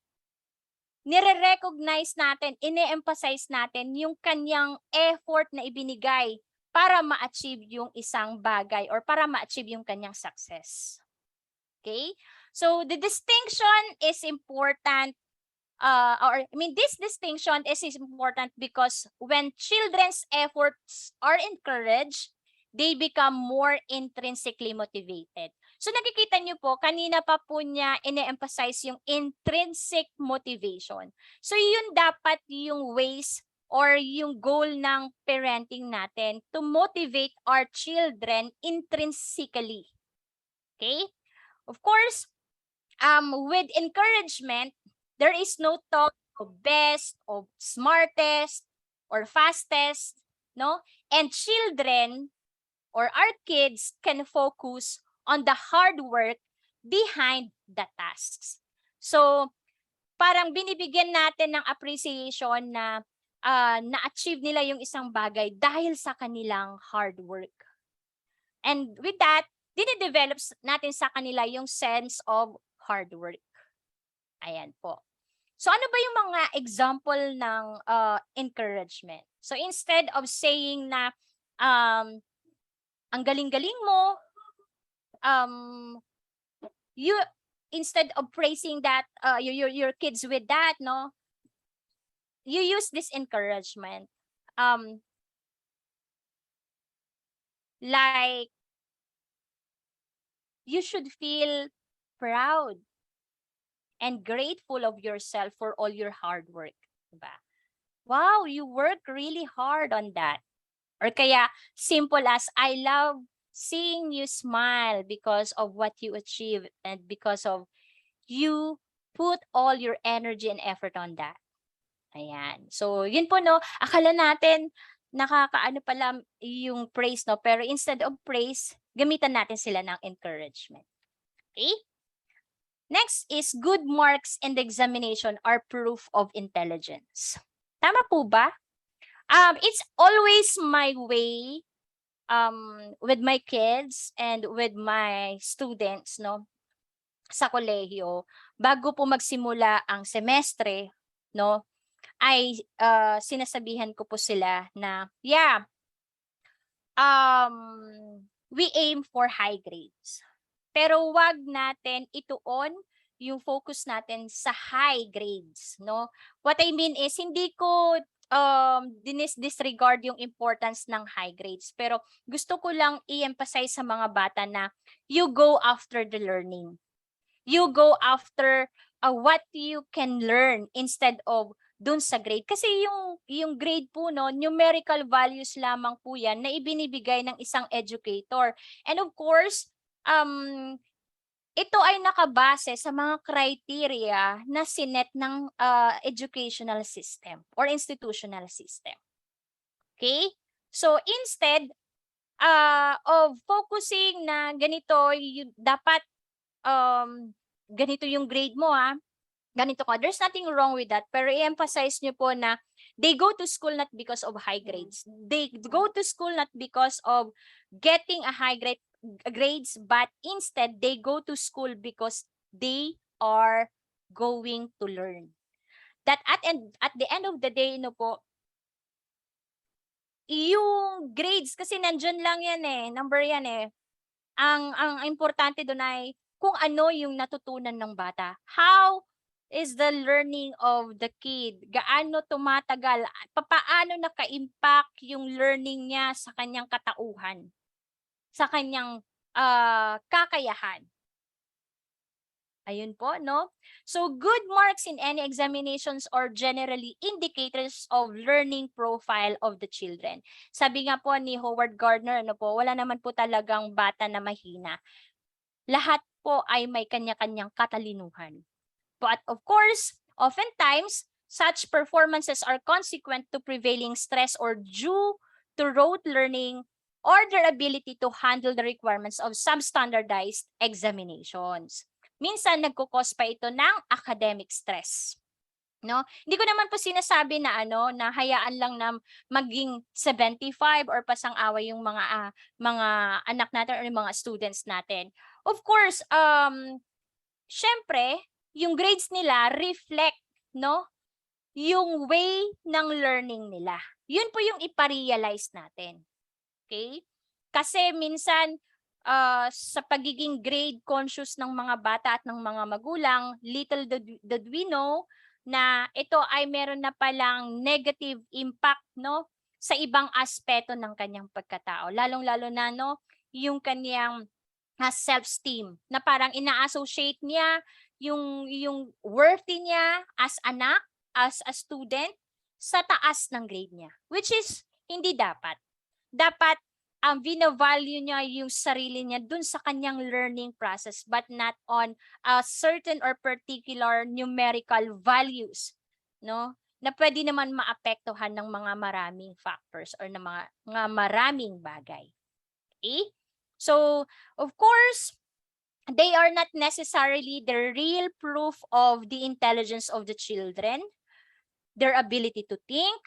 nire-recognize natin, ine-emphasize natin yung kanyang effort na ibinigay para ma-achieve yung isang bagay or para ma-achieve yung kanyang success. Okay? So, the distinction is important, this distinction is important because when children's efforts are encouraged, they become more intrinsically motivated. So nakikita niyo po, kanina pa po niya ine-emphasize yung intrinsic motivation. So yun dapat yung ways or yung goal ng parenting natin to motivate our children intrinsically. Okay? Of course, with encouragement, there is no talk of best, of smartest, or fastest, no? And children or our kids can focus on the hard work behind the tasks. So, parang binibigyan natin ng appreciation na na-achieve nila yung isang bagay dahil sa kanilang hard work. And with that, dinidevelop natin sa kanila yung sense of hard work. Ayan po. So ano ba yung mga example ng encouragement? So instead of saying na ang galing-galing mo, you instead of praising that your kids with that, no, you use this encouragement, like you should feel proud and grateful of yourself for all your hard work, diba? Wow, you work really hard on that. Or kaya simple as, I love seeing you smile because of what you achieve and because of you put all your energy and effort on that. Ayan. So, yun po, no, akala natin nakakaano pala yung praise, no, pero instead of praise, gamitan natin sila ng encouragement. Okay? Next is good marks in the examination are proof of intelligence. Tama po ba? It's always my way with my kids and with my students, no, sa kolehiyo, bago po magsimula ang semestre, no, ay sinasabihan ko po sila na, yeah, we aim for high grades. Pero wag natin ituon yung focus natin sa high grades, no? What I mean is, hindi ko disregard yung importance ng high grades. Pero gusto ko lang i-emphasize sa mga bata na you go after the learning. You go after what you can learn instead of dun sa grade. Kasi yung grade po, no, numerical values lamang po yan na ibinibigay ng isang educator. And of course, ito ay nakabase sa mga criteria na sinet ng educational system or institutional system. Okay? So instead of focusing na ganito, dapat ganito yung grade mo, ganito ka. There's nothing wrong with that. Pero i-emphasize nyo po na they go to school not because of high grades. They go to school not because of getting a high grades, but instead they go to school because they are going to learn. That at the end of the day, no po, yung grades kasi nandyan lang yan number yan Ang importante doon ay kung ano yung natutunan ng bata. How is the learning of the kid? Gaano tumatagal? Paano naka-impact yung learning niya sa kanyang katauhan? Sa kanyang kakayahan. Ayun po, no? So, good marks in any examinations are generally indicators of learning profile of the children. Sabi nga po ni Howard Gardner, ano po, wala naman po talagang bata na mahina. Lahat po ay may kanya-kanyang katalinuhan. But of course, oftentimes, such performances are consequent to prevailing stress or due to rote learning or their ability to handle the requirements of substandardized examinations. Minsan nagkukos pa ito ng academic stress. No? Hindi ko naman po sinasabi na na hayaan lang na maging 75 or pasang-away yung mga anak natin or yung mga students natin. Of course, syempre, yung grades nila reflect, no, yung way ng learning nila. Yun po yung ipa-realize natin. Okay? Kasi minsan sa pagiging grade conscious ng mga bata at ng mga magulang, little did we know na ito ay meron na palang negative impact, no, sa ibang aspeto ng kanyang pagkatao. Lalong-lalo na, no, yung kanyang self-esteem, na parang ina-associate niya yung worthy niya as anak, as a student, sa taas ng grade niya. Which is, hindi dapat. Dapat, bina-value niya yung sarili niya dun sa kanyang learning process, but not on a certain or particular numerical values, no? Na pwede naman maapektuhan ng mga maraming factors or ng mga maraming bagay. Okay? So, of course, they are not necessarily the real proof of the intelligence of the children, their ability to think,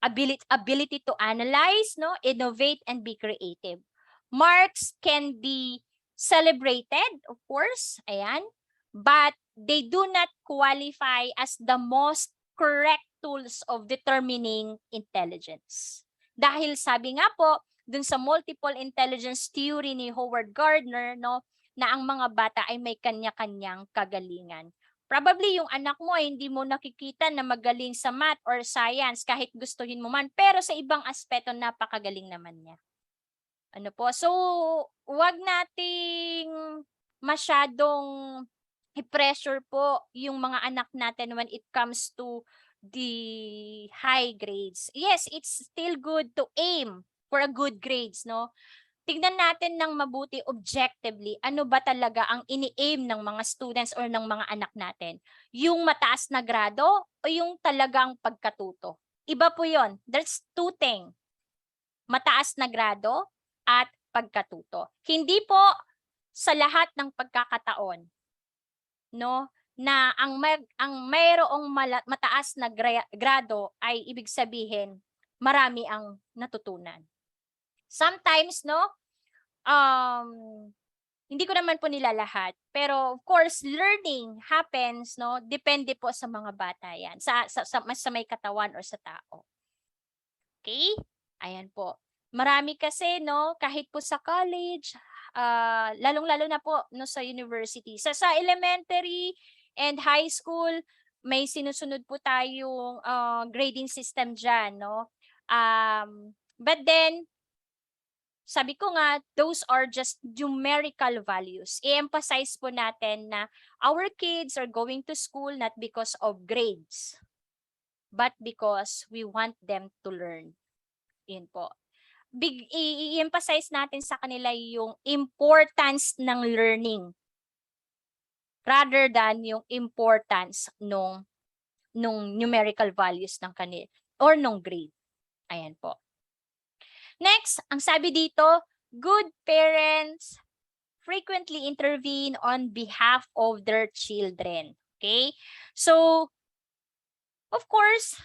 ability to analyze, no, innovate, and be creative. Marks can be celebrated, of course, ayan, but they do not qualify as the most correct tools of determining intelligence. Dahil sabi nga po, dun sa multiple intelligence theory ni Howard Gardner, no, na ang mga bata ay may kanya-kanyang kagalingan. Probably yung anak mo ay hindi mo nakikita na magaling sa math or science kahit gustuhin mo man, pero sa ibang aspeto napakagaling naman niya. Ano po? So, wag nating masyadong i-pressure po yung mga anak natin when it comes to the high grades. Yes, it's still good to aim for a good grades, no? Tignan natin ng mabuti objectively, ano ba talaga ang ini-aim ng mga students or ng mga anak natin? Yung mataas na grado o yung talagang pagkatuto? Iba po yon. There's two things. Mataas na grado at pagkatuto. Hindi po sa lahat ng pagkakataon, no, na ang mayroong mataas na grado ay ibig sabihin marami ang natutunan. Sometimes, no, hindi ko naman po nila lahat, pero of course, learning happens, no, depende po sa mga bata yan, sa may katawan or sa tao. Okay? Ayan po. Marami kasi, no, kahit po sa college, lalong-lalo na po, no, sa university. Sa elementary and high school, may sinusunod po tayong grading system dyan, no? But then, sabi ko nga, those are just numerical values. I-emphasize po natin na our kids are going to school not because of grades, but because we want them to learn. Yun po. I-emphasize natin sa kanila yung importance ng learning rather than yung importance nung numerical values ng kanila or nung grade. Ayan po. Next, ang sabi dito, good parents frequently intervene on behalf of their children. Okay? So, of course,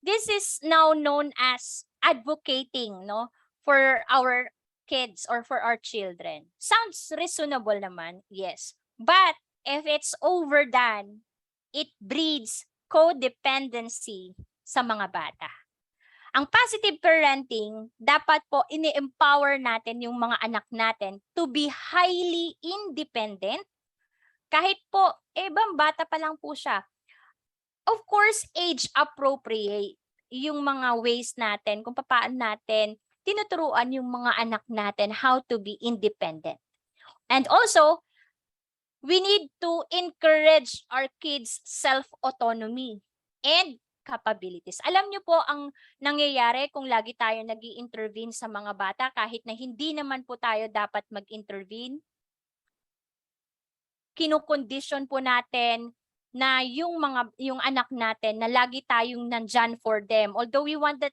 this is now known as advocating, no, for our kids or for our children. Sounds reasonable naman, yes. But if it's overdone, it breeds codependency sa mga bata. Ang positive parenting, dapat po ini-empower natin yung mga anak natin to be highly independent. Kahit po, bata pa lang po siya. Of course, age appropriate yung mga ways natin, kung paano natin tinuturuan yung mga anak natin how to be independent. And also, we need to encourage our kids' self-autonomy and capabilities. Alam niyo po ang nangyayari kung lagi tayo nag-i-intervene sa mga bata kahit na hindi naman po tayo dapat mag-intervene. Kinukondisyon po natin na yung anak natin na lagi tayong nandyan for them. Although we wanted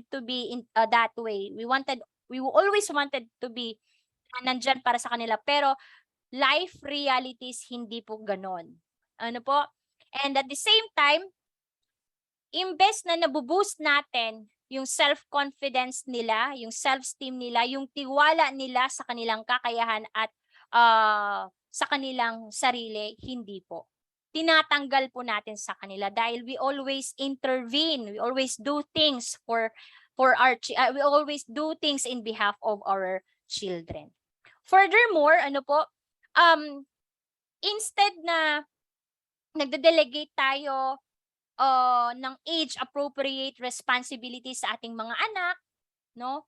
to be in that way. We always wanted to be nandyan para sa kanila, pero life realities hindi po ganon. Ano po? And at the same time, imbes na nabuboost natin yung self-confidence nila, yung self-esteem nila, yung tiwala nila sa kanilang kakayahan at sa kanilang sarili, hindi po. Tinatanggal po natin sa kanila dahil we always intervene, we always do things we always do things in behalf of our children. Furthermore, instead na nagde-delegate tayo ng age-appropriate responsibilities sa ating mga anak, no?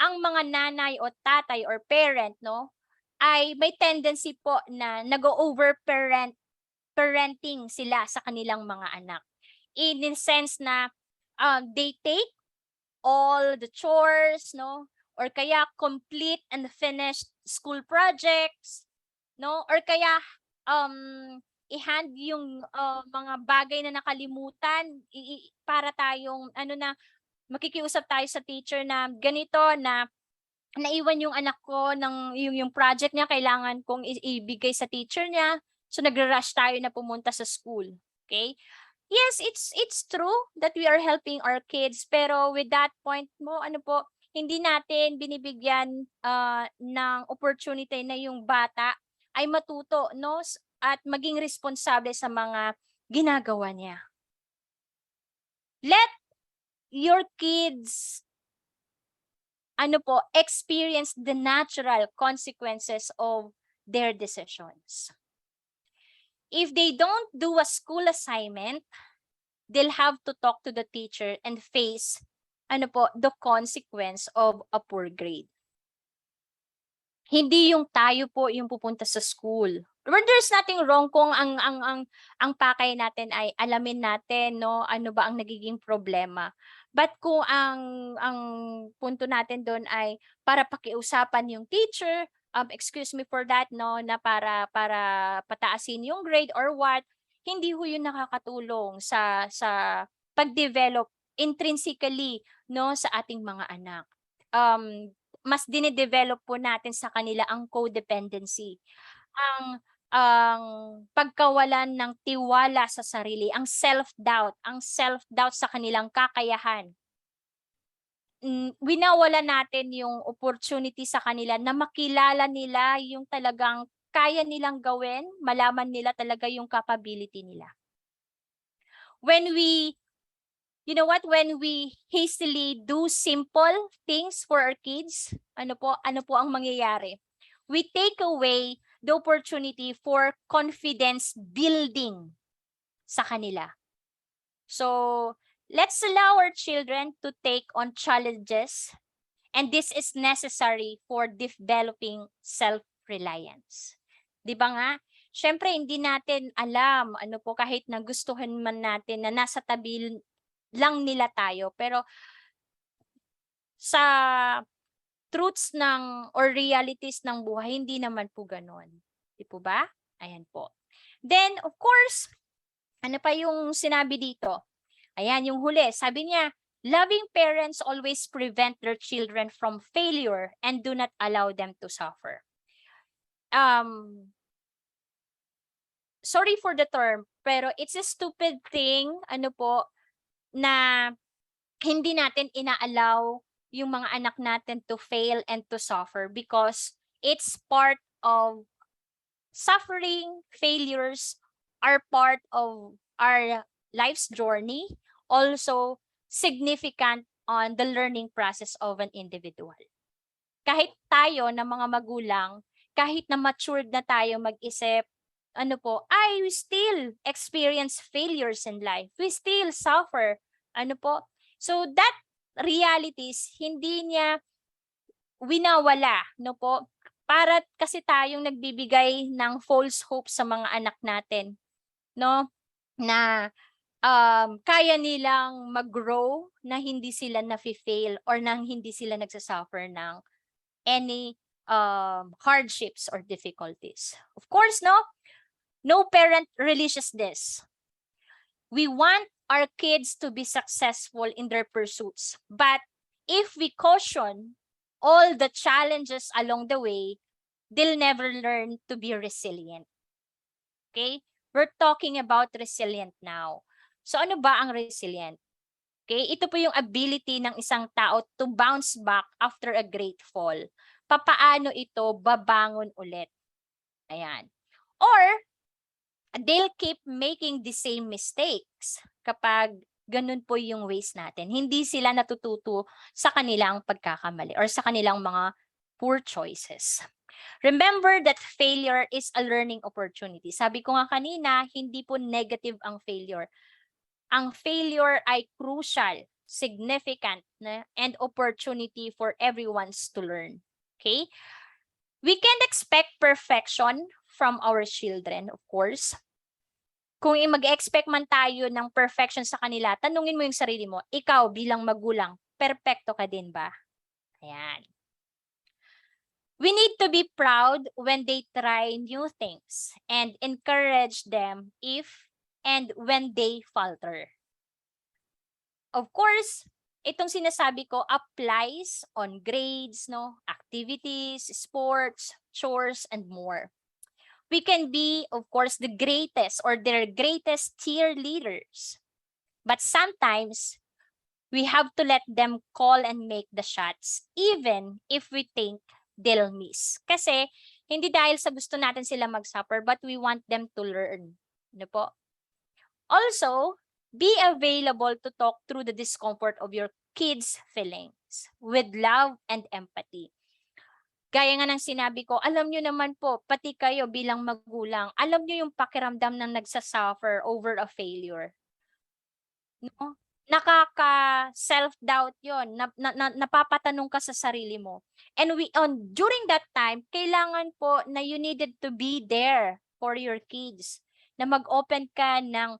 ang mga nanay o tatay or parent, no, ay may tendency po na parenting sila sa kanilang mga anak. In the sense na they take all the chores, no, or kaya complete and finished school projects, no, or kaya i-hand yung mga bagay na nakalimutan para tayong ano na makikiusap tayo sa teacher na ganito na naiwan yung anak ko ng yung project niya kailangan kong ibigay sa teacher niya. So nagre-rush tayo na pumunta sa school. Okay? Yes, it's true that we are helping our kids pero with that point mo ano po hindi natin binibigyan ng opportunity na yung bata ay matuto no at maging responsable sa mga ginagawa niya. Let your kids experience the natural consequences of their decisions. If they don't do a school assignment, they'll have to talk to the teacher and face the consequence of a poor grade. Hindi yung tayo po yung pupunta sa school. There's nothing wrong kung ang pakay natin ay alamin natin no ano ba ang nagiging problema. But kung ang punto natin doon ay para pakiusapan yung teacher, excuse me for that no na para pataasin yung grade or what, hindi ho yun nakakatulong sa pag-develop intrinsically no sa ating mga anak. Mas dine-develop po natin sa kanila ang codependency, ang pagkawalan ng tiwala sa sarili, ang self-doubt sa kanilang kakayahan. Winawala natin yung opportunity sa kanila na makilala nila yung talagang kaya nilang gawin, malaman nila talaga yung capability nila. When we hastily do simple things for our kids, ano po ang mangyayari? We take away the opportunity for confidence building sa kanila. So, let's allow our children to take on challenges, and this is necessary for developing self-reliance. Di ba nga? Siyempre, hindi natin alam, kahit na gustuhin man natin na nasa tabi lang nila tayo, pero sa truths or realities ng buhay, hindi naman po ganon. Di po ba? Ayan po. Then, of course, ano pa yung sinabi dito? Ayan, yung huli. Sabi niya, loving parents always prevent their children from failure and do not allow them to suffer. Sorry for the term, pero it's a stupid thing, na hindi natin inaalaw yung mga anak natin to fail and to suffer because it's part of suffering, failures are part of our life's journey, also significant on the learning process of an individual. Kahit tayo na mga magulang, kahit na matured na tayo mag-isip, we still experience failures in life. We still suffer. So that realities, hindi niya winawala, para kasi tayong nagbibigay ng false hope sa mga anak natin, no? Na kaya nilang mag-grow na hindi sila nafi-fail or nang hindi sila nagsasuffer ng any hardships or difficulties. Of course, no parent relishes this. We want our kids to be successful in their pursuits. But if we caution all the challenges along the way, they'll never learn to be resilient. Okay? We're talking about resilient now. So ano ba ang resilient? Okay? Ito po yung ability ng isang tao to bounce back after a great fall. Papaano ito babangon ulit? Ayan. Or, they'll keep making the same mistakes kapag ganun po yung ways natin. Hindi sila natututo sa kanilang pagkakamali or sa kanilang mga poor choices. Remember that failure is a learning opportunity. Sabi ko nga kanina, hindi po negative ang failure. Ang failure ay crucial significant and opportunity for everyone's to learn. Okay? We can't expect perfection from our children, of course. Kung mag-expect man tayo ng perfection sa kanila, tanungin mo yung sarili mo, ikaw bilang magulang, perpekto ka din ba? Ayan. We need to be proud when they try new things and encourage them if and when they falter. Of course, itong sinasabi ko applies on grades, activities, sports, chores, and more. We can be, of course, the greatest or their greatest cheerleaders. But sometimes, we have to let them call and make the shots even if we think they'll miss. Kasi hindi dahil sa gusto natin sila mag-suffer but we want them to learn. Ano po? Also, be available to talk through the discomfort of your kids' feelings with love and empathy. Gaya nga ng sinabi ko, alam nyo naman po, pati kayo bilang magulang, alam nyo yung pakiramdam ng nagsasuffer over a failure. No? Nakaka-self-doubt yon, napapatanong ka sa sarili mo. And during that time, kailangan po na you needed to be there for your kids, na mag-open ka ng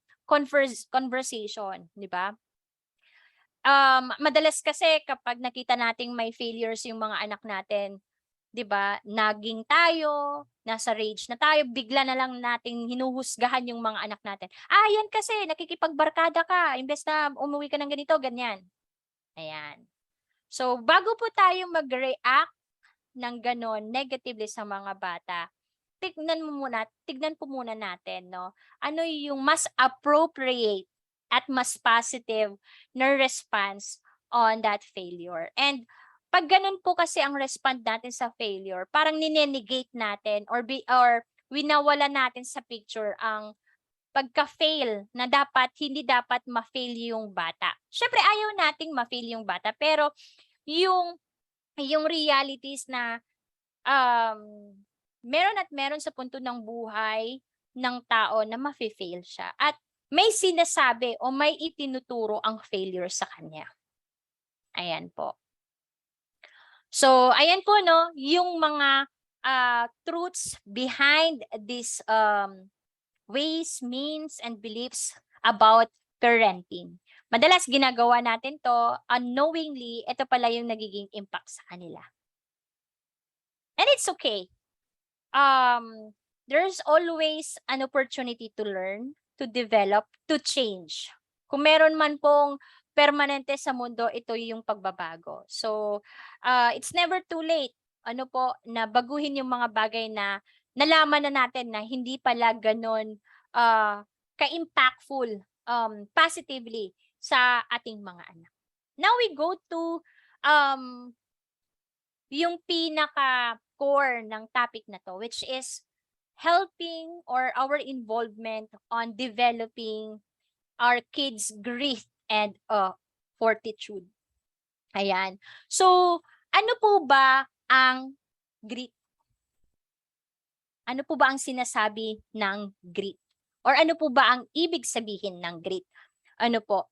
conversation, di ba? Madalas kasi kapag nakita nating may failures yung mga anak natin, 'di ba? Naging tayo, nasa rage na tayo, bigla na lang nating hinuhusgahan yung mga anak natin. Yan kasi nakikipagbarkada ka, imbes na umuwi ka ng ganito, ganyan. Ayan. So, bago po tayo mag-react ng ganon negatively sa mga bata, tignan po muna natin, ano yung mas appropriate at mas positive na response on that failure. And pag ganun po kasi ang respond natin sa failure, parang ninenegate natin or winawala natin sa picture ang pagka-fail na hindi dapat ma-fail yung bata. Syempre ayaw nating ma-fail yung bata, pero yung realities na meron sa punto ng buhay ng tao na ma-fail siya at may sinasabi o may itinuturo ang failure sa kanya. Ayan po. So, ayan po, yung mga truths behind these ways, means, and beliefs about parenting. Madalas ginagawa natin to unknowingly, ito pala yung nagiging impact sa kanila. And it's okay. There's always an opportunity to learn, to develop, to change. Kung meron man pong permanente sa mundo, ito yung pagbabago. So, it's never too late, na baguhin yung mga bagay na nalaman na natin na hindi pala ganon ka-impactful positively sa ating mga anak. Now we go to yung pinaka-core ng topic na to, which is helping or our involvement on developing our kids' grit and fortitude. Ayan. So, ano po ba ang grit? Ano po ba ang sinasabi ng grit? Or ano po ba ang ibig sabihin ng grit? Ano po?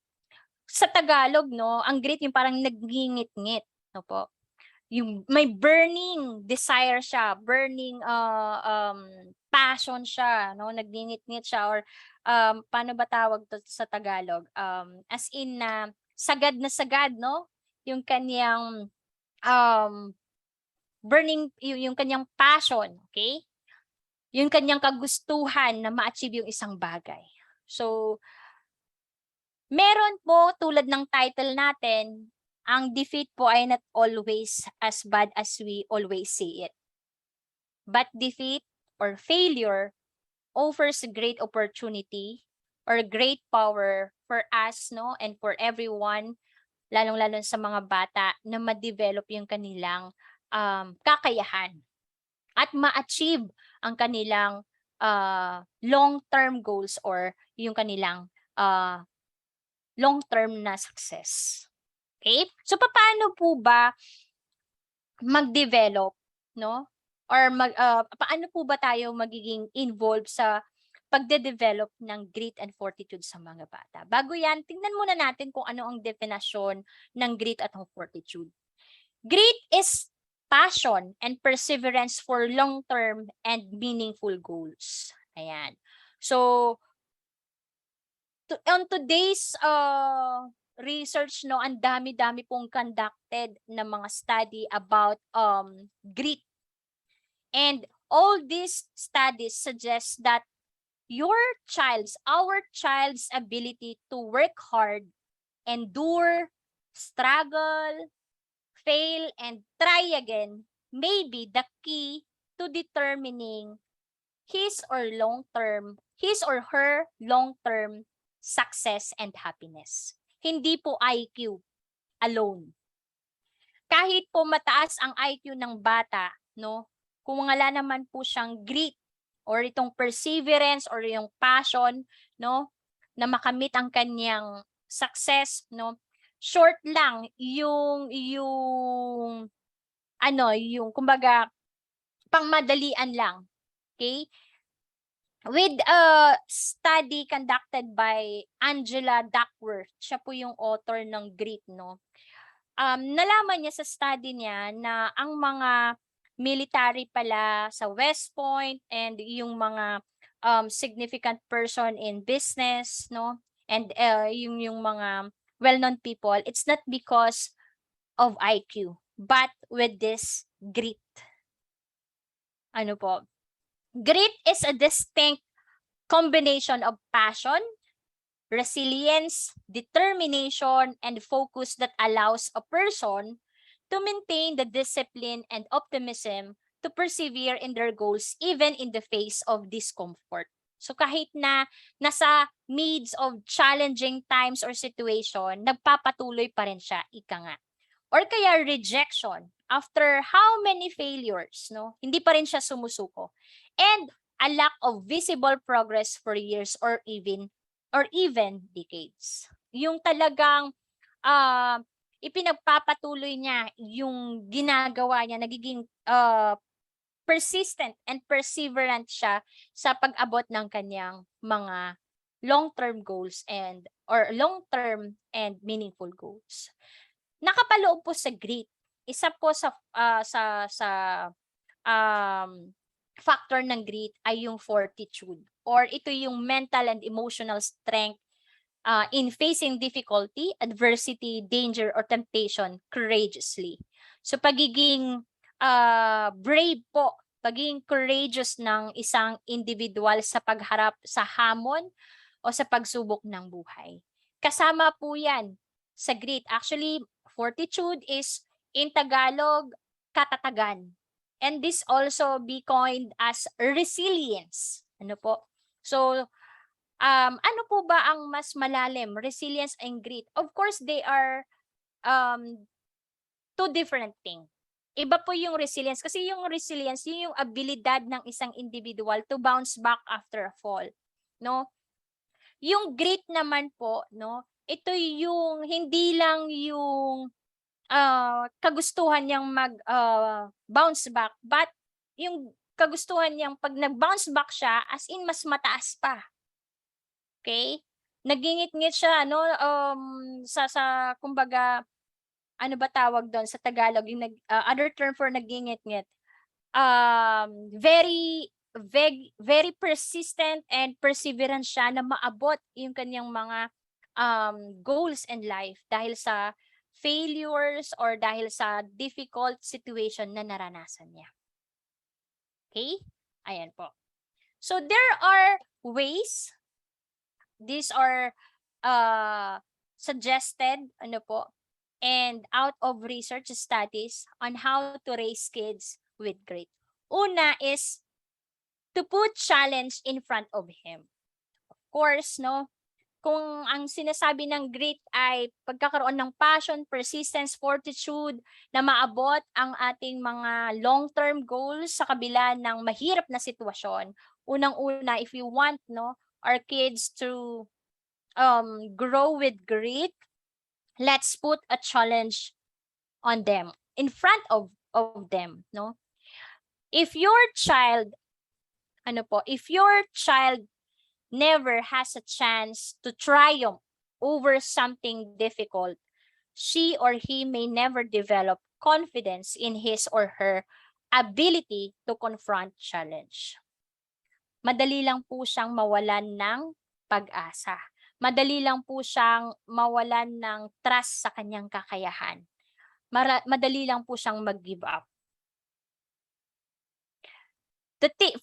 Sa Tagalog, ang grit yung parang nagngingit-ngit, po. Yung may burning desire siya, burning passion siya, nagngingit-ngit siya, or paano ba tawag to sa Tagalog? As in sagad na sagad, yung kanyang burning, yung kanyang passion, okay? Yung kanyang kagustuhan na ma-achieve yung isang bagay. So, meron po, tulad ng title natin, ang defeat po ay not always as bad as we always see it. But defeat or failure offers a great opportunity or great power for us, and for everyone, lalong-lalo sa mga bata, na ma-develop yung kanilang kakayahan at ma-achieve ang kanilang long-term goals or yung kanilang long-term na success. Okay? So, paano po ba mag-develop, Or paano po ba tayo magiging involved sa pagde-develop ng grit and fortitude sa mga bata. Bago yan, tingnan muna natin kung ano ang definasyon ng grit at ng fortitude. Grit is passion and perseverance for long-term and meaningful goals. Ayan. So, on today's research, no, ang dami-dami pong conducted na mga study about grit. And all these studies suggest that our child's ability to work hard, endure, struggle, fail, and try again may be the key to determining his or her long-term success and happiness. Hindi po IQ alone. Kahit po mataas ang IQ ng bata, no, kung wala naman po siyang grit or itong perseverance or yung passion, no, na makamit ang kanyang success, no, short lang yung kumbaga pangmadalian lang. Okay? With a study conducted by Angela Duckworth, siya po yung author ng Grit, no. Nalaman niya sa study niya na ang mga military pala sa West Point and yung mga significant person in business, no, and yung mga well-known people, it's not because of IQ, but with this grit. Ano po? Grit is a distinct combination of passion, resilience, determination, and focus that allows a person to maintain the discipline and optimism to persevere in their goals even in the face of discomfort. So kahit na nasa midst of challenging times or situation, nagpapatuloy pa rin siya, ika nga. Or kaya rejection, after how many failures, no? Hindi pa rin siya sumusuko. And a lack of visible progress for years or even decades. Yung talagang ipinagpapatuloy niya yung ginagawa niya, nagiging persistent and perseverant siya sa pag-abot ng kanyang mga long-term goals or long-term and meaningful goals. Nakapaloob po sa grit, isa po sa factor ng grit ay yung fortitude, or ito yung mental and emotional strength in facing difficulty, adversity, danger, or temptation courageously. So pagiging brave po, pagiging courageous ng isang individual sa pagharap sa hamon o sa pagsubok ng buhay. Kasama po yan sa grit. Actually, fortitude is in Tagalog, katatagan. And this also be coined as resilience. Ano po? So, ano po ba ang mas malalim? Resilience and grit. Of course, they are two different things. Iba po yung resilience. Kasi yung resilience, yun yung abilidad ng isang individual to bounce back after a fall. No? Yung grit naman po, no? Ito yung hindi lang yung kagustuhan niyang bounce back, but yung kagustuhan niyang pag nag-bounce back siya, as in mas mataas pa. Okay? Nagingit-ngit siya, no, sa kumbaga, ano ba tawag doon sa Tagalog, yung other term for nagingit-ngit, very very persistent and perseverant siya na maabot yung kanyang mga goals in life dahil sa failures or dahil sa difficult situation na naranasan niya. Okay? Ayan po. So there are ways, these are suggested, ano po, and out of research studies on how to raise kids with grit. Una is to put challenge in front of him. Of course, no, kung ang sinasabi ng grit ay pagkakaroon ng passion, persistence, fortitude na maabot ang ating mga long-term goals sa kabila ng mahirap na sitwasyon. Unang-una, if you want, no, our kids to grow with grit, let's put a challenge on them, in front of them, no? If your child never has a chance to triumph over something difficult, she or he may never develop confidence in his or her ability to confront challenge. Madali lang po siyang mawalan ng pag-asa. Madali lang po siyang mawalan ng trust sa kanyang kakayahan. Madali lang po siyang mag-give up.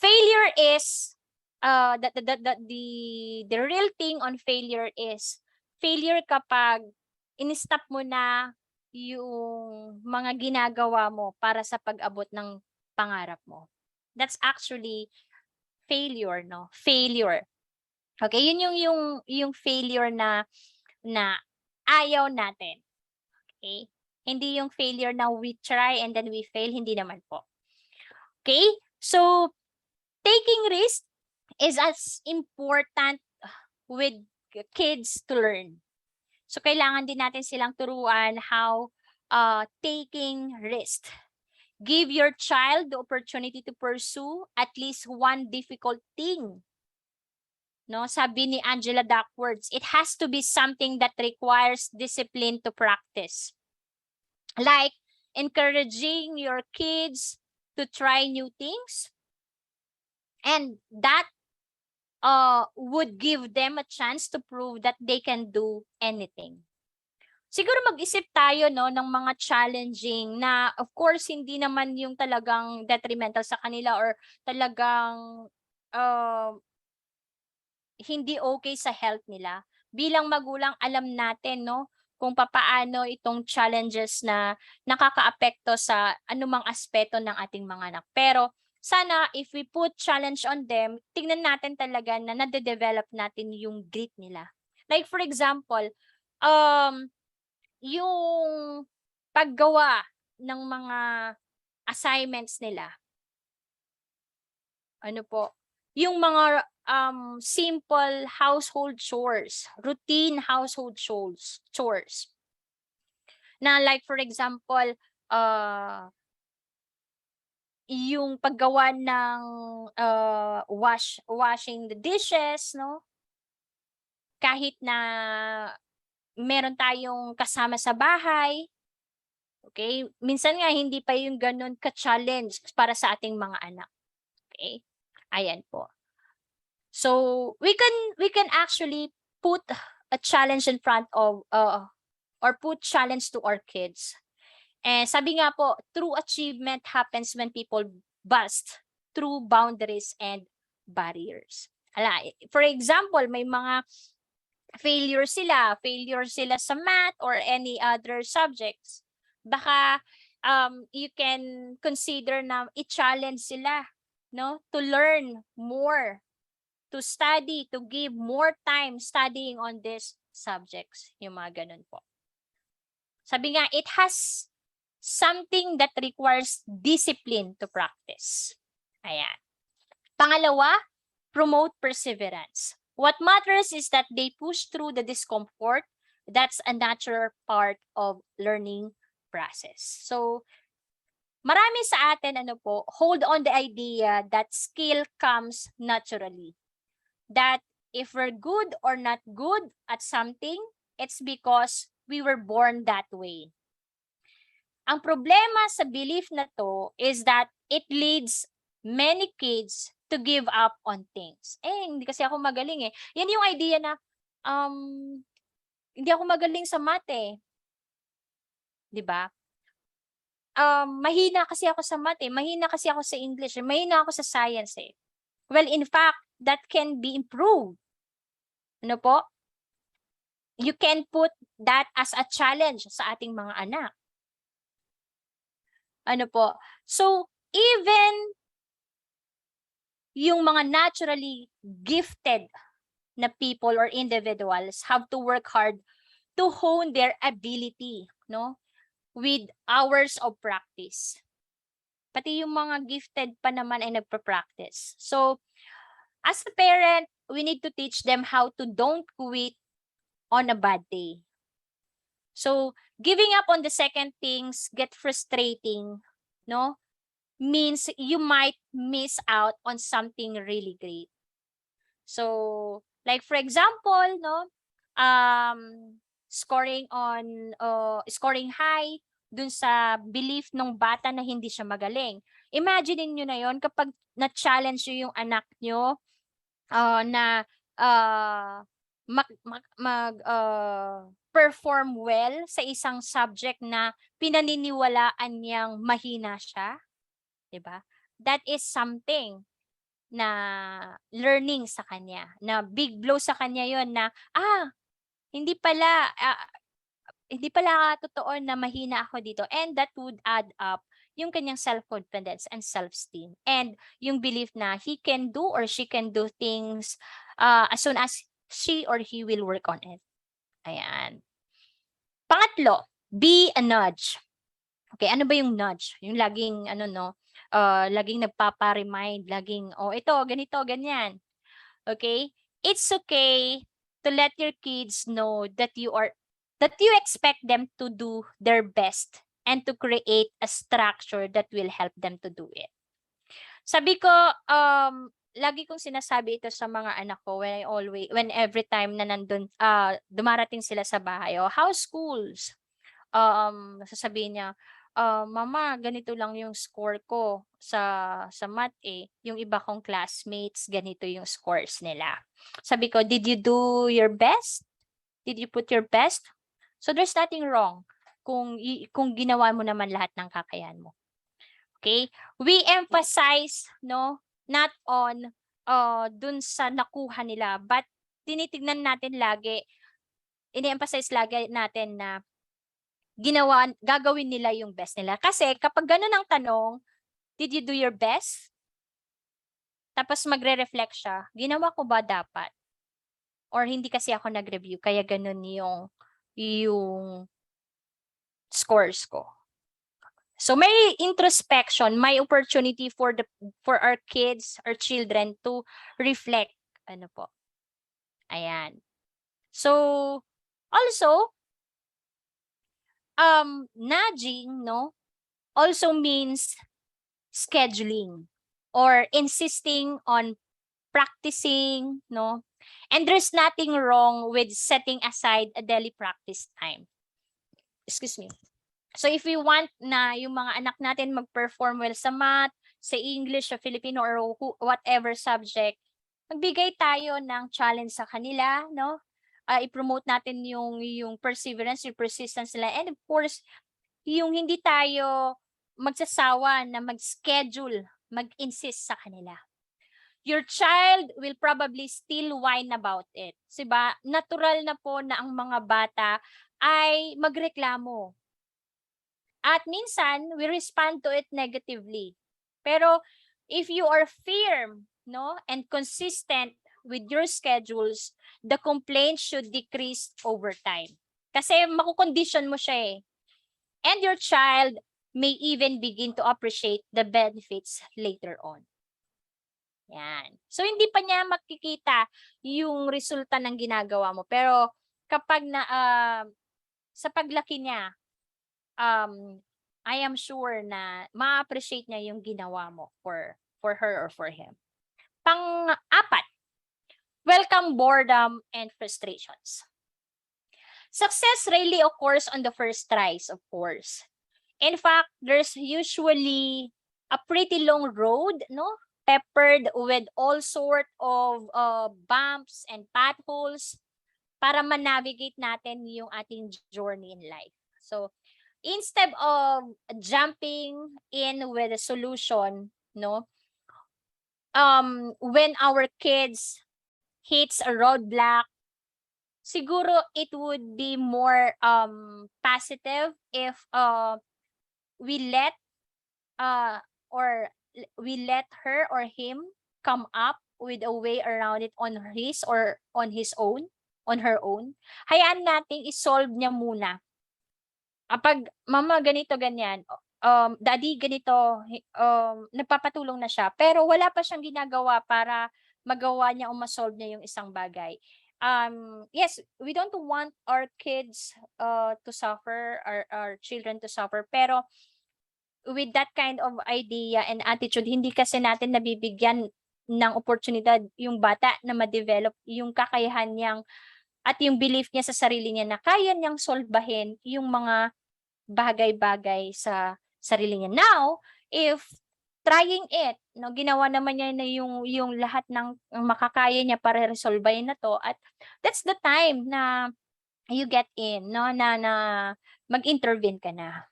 Failure is the real thing on failure is failure kapag in-stop mo na yung mga ginagawa mo para sa pag-abot ng pangarap mo. That's actually failure, no? Failure. Okay, yun yung failure na ayaw natin. Okay? Hindi yung failure na we try and then we fail, hindi naman po. Okay? So, taking risk is as important with kids to learn. So, kailangan din natin silang turuan how taking risk. Give your child the opportunity to pursue at least one difficult thing. No, sabi ni Angela Duckworth, it has to be something that requires discipline to practice. Like encouraging your kids to try new things. And that would give them a chance to prove that they can do anything. Siguro mag-isip tayo no ng mga challenging na of course hindi naman yung talagang detrimental sa kanila or talagang hindi okay sa health nila. Bilang magulang alam natin no kung papaano itong challenges na nakakaapekto sa anumang aspeto ng ating mga anak. Pero sana if we put challenge on them, tingnan natin talaga na nade-develop natin yung grit nila. Like for example, yung paggawa ng mga assignments nila. Ano po? Yung mga simple household chores, routine household chores. Na like for example, yung paggawa ng washing the dishes, no? Kahit na meron tayong kasama sa bahay, okay? Minsan nga hindi pa yung ganun ka-challenge para sa ating mga anak. Okay? Ayan po. So, we can actually put a challenge in front of or put challenge to our kids. And sabi nga po, true achievement happens when people bust through boundaries and barriers. For example, may mga failure sila sa math or any other subjects. Baka you can consider na i-challenge sila, no, to learn more, to study, to give more time studying on these subjects, yung mga ganun po. Sabi nga, it has something that requires discipline to practice. Ayan. Pangalawa, promote perseverance. What matters is that they push through the discomfort. That's a natural part of learning process. So, marami sa atin, hold on the idea that skill comes naturally. That if we're good or not good at something, it's because we were born that way. Ang problema sa belief na to is that it leads many kids to give up on things. Hindi kasi ako magaling eh. Yan yung idea na, hindi ako magaling sa math eh. Diba? Mahina kasi ako sa math eh. Mahina kasi ako sa English eh. Mahina ako sa science eh. Well, in fact, that can be improved. Ano po? You can put that as a challenge sa ating mga anak. Ano po? So, even yung mga naturally gifted na people or individuals have to work hard to hone their ability, no? With hours of practice. Pati yung mga gifted pa naman ay nagpa-practice. So, as a parent, we need to teach them how to don't quit on a bad day. So, giving up on the second things get frustrating, no? Means you might miss out on something really great. So, like for example, no, scoring high dun sa belief ng bata na hindi siya magaling. Imagine niyo na yon kapag na-challenge niyo yung anak niyo na perform well sa isang subject na pinaniniwalaan niyang mahina siya, 'di ba? That is something na learning sa kanya, na big blow sa kanya 'yon na hindi pala hindi pala totoo na mahina ako dito, and that would add up yung kanyang self-confidence and self-esteem and yung belief na he can do or she can do things as soon as she or he will work on it. Ayan. Pangatlo, be a nudge. Okay, ano ba yung nudge? Yung laging laging nagpapa-remind, laging ito ganito, ganyan. Okay? It's okay to let your kids know that you expect them to do their best and to create a structure that will help them to do it. Sabi ko, lagi kong sinasabi ito sa mga anak ko when every time na dumarating sila sa bahay, how's schools? Sasabihin niya, mama, ganito lang yung score ko sa math Yung iba kong classmates, ganito yung scores nila. Sabi ko, did you do your best? Did you put your best? So there's nothing wrong kung ginawa mo naman lahat ng kakayahan mo. Okay? We emphasize not on dun sa nakuha nila, but tinitignan natin lagi, ini-emphasize lagi natin na gagawin nila yung best nila. Kasi kapag ganun ang tanong, did you do your best? Tapos magre-reflect siya, ginawa ko ba dapat? Or hindi kasi ako nag-review, kaya ganun yung scores ko. So may introspection, may opportunity for our kids, our children to reflect. Ano po? Ayan. So also, nudging, also means scheduling or insisting on practicing, and there's nothing wrong with setting aside a daily practice time. Excuse me. So if we want na yung mga anak natin mag-perform well sa math, sa English, sa Filipino, or whatever subject, magbigay tayo ng challenge sa kanila, i-promote natin yung perseverance, yung persistence nila, and of course, yung hindi tayo magsasawa na mag-schedule, mag-insist sa kanila. Your child will probably still whine about it. Diba? Natural na po na ang mga bata ay magreklamo. At minsan, we respond to it negatively. Pero if you are firm, and consistent with your schedules, the complaints should decrease over time. Kasi makukondition mo siya And your child may even begin to appreciate the benefits later on. Yan. So hindi pa niya makikita yung resulta ng ginagawa mo. Pero kapag sa paglaki niya, I am sure na ma-appreciate niya yung ginawa mo for her or for him. Pang-apat, welcome boredom and frustrations. Success rarely occurs on the first tries, of course. In fact, there's usually a pretty long road, peppered with all sort of bumps and potholes para ma-navigate natin yung ating journey in life. So, instead of jumping in with a solution, when our kids hits a roadblock, siguro it would be more positive if we let her or him come up with a way around it on his or on her own. Hayaan nating i-solve niya muna. Kapag mama ganito ganyan, daddy ganito, nagpapatulong na siya pero wala pa siyang ginagawa para magawa niya o ma-solve niya yung isang bagay. Yes, we don't want our kids to suffer, our children to suffer, pero with that kind of idea and attitude, hindi kasi natin nabibigyan ng oportunidad yung bata na ma-develop yung kakayahan niyang at yung belief niya sa sarili niya na kaya niyang solbahin yung mga bagay-bagay sa sarili niya. Now, if trying it, no, ginawa naman niya na yung lahat ng makakaya niya para resolbahin na to, at that's the time na you get in, no, na mag-intervene ka na.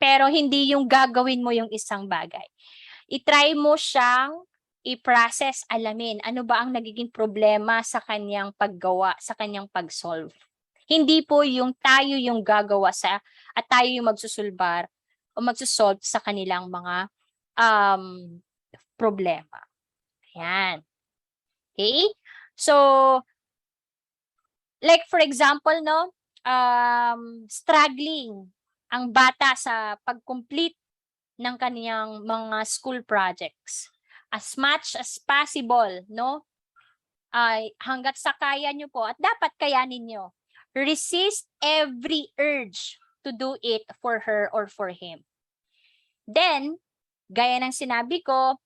Pero hindi yung gagawin mo yung isang bagay. I-try mo siyang i-process, alamin ano ba ang nagiging problema sa kanyang paggawa, sa kanyang pag-solve. Hindi po yung tayo yung gagawa at tayo yung magsusulbar o magsusolve sa kanilang mga problema. Ayan. Okay? So, like for example, no, struggling ang bata sa pag-complete ng kaniyang mga school projects. As much as possible, no? Ay hangga't sa kaya nyo po at dapat kayanin nyo. Resist every urge to do it for her or for him. Then, gaya ng sinabi ko,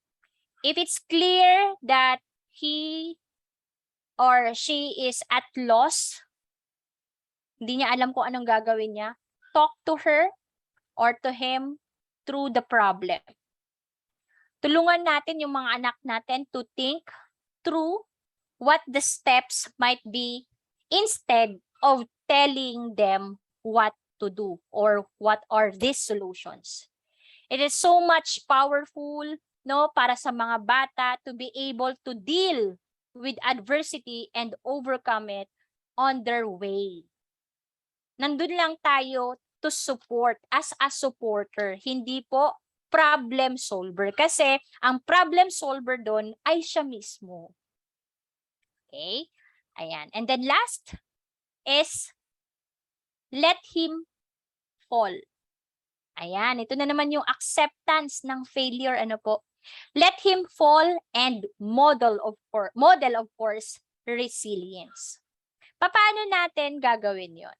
if it's clear that he or she is at loss, hindi niya alam kung anong gagawin niya, talk to her or to him through the problem. Tulungan natin yung mga anak natin to think through what the steps might be instead of telling them what to do or what are these solutions. It is so much powerful, no, para sa mga bata to be able to deal with adversity and overcome it on their way. Nandun lang tayo to support as a supporter, hindi po problem solver. Kasi ang problem solver doon ay siya mismo. Okay? Ayan. And then last is let him fall. Ayan. Ito na naman yung acceptance ng failure. Ano po? Let him fall and model of course resilience. Paano natin gagawin yon?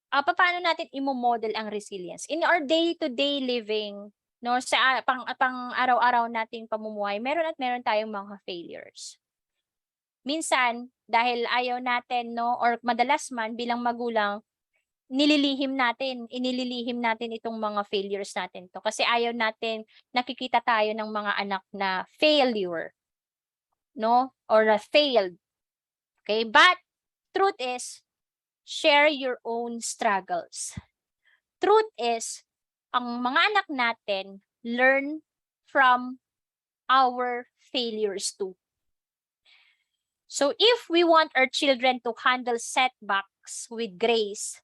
Paano natin imo-model ang resilience? In our day-to-day living, no, sa pang araw-araw nating pamumuhay, meron tayong mga failures. Minsan, dahil ayaw natin, no, or madalas man bilang magulang, inililihim natin itong mga failures natin to. Kasi ayaw natin, nakikita tayo ng mga anak na failure, no, or failed. Okay, but truth is, share your own struggles. Truth is, ang mga anak natin learn from our failures too. So if we want our children to handle setbacks with grace,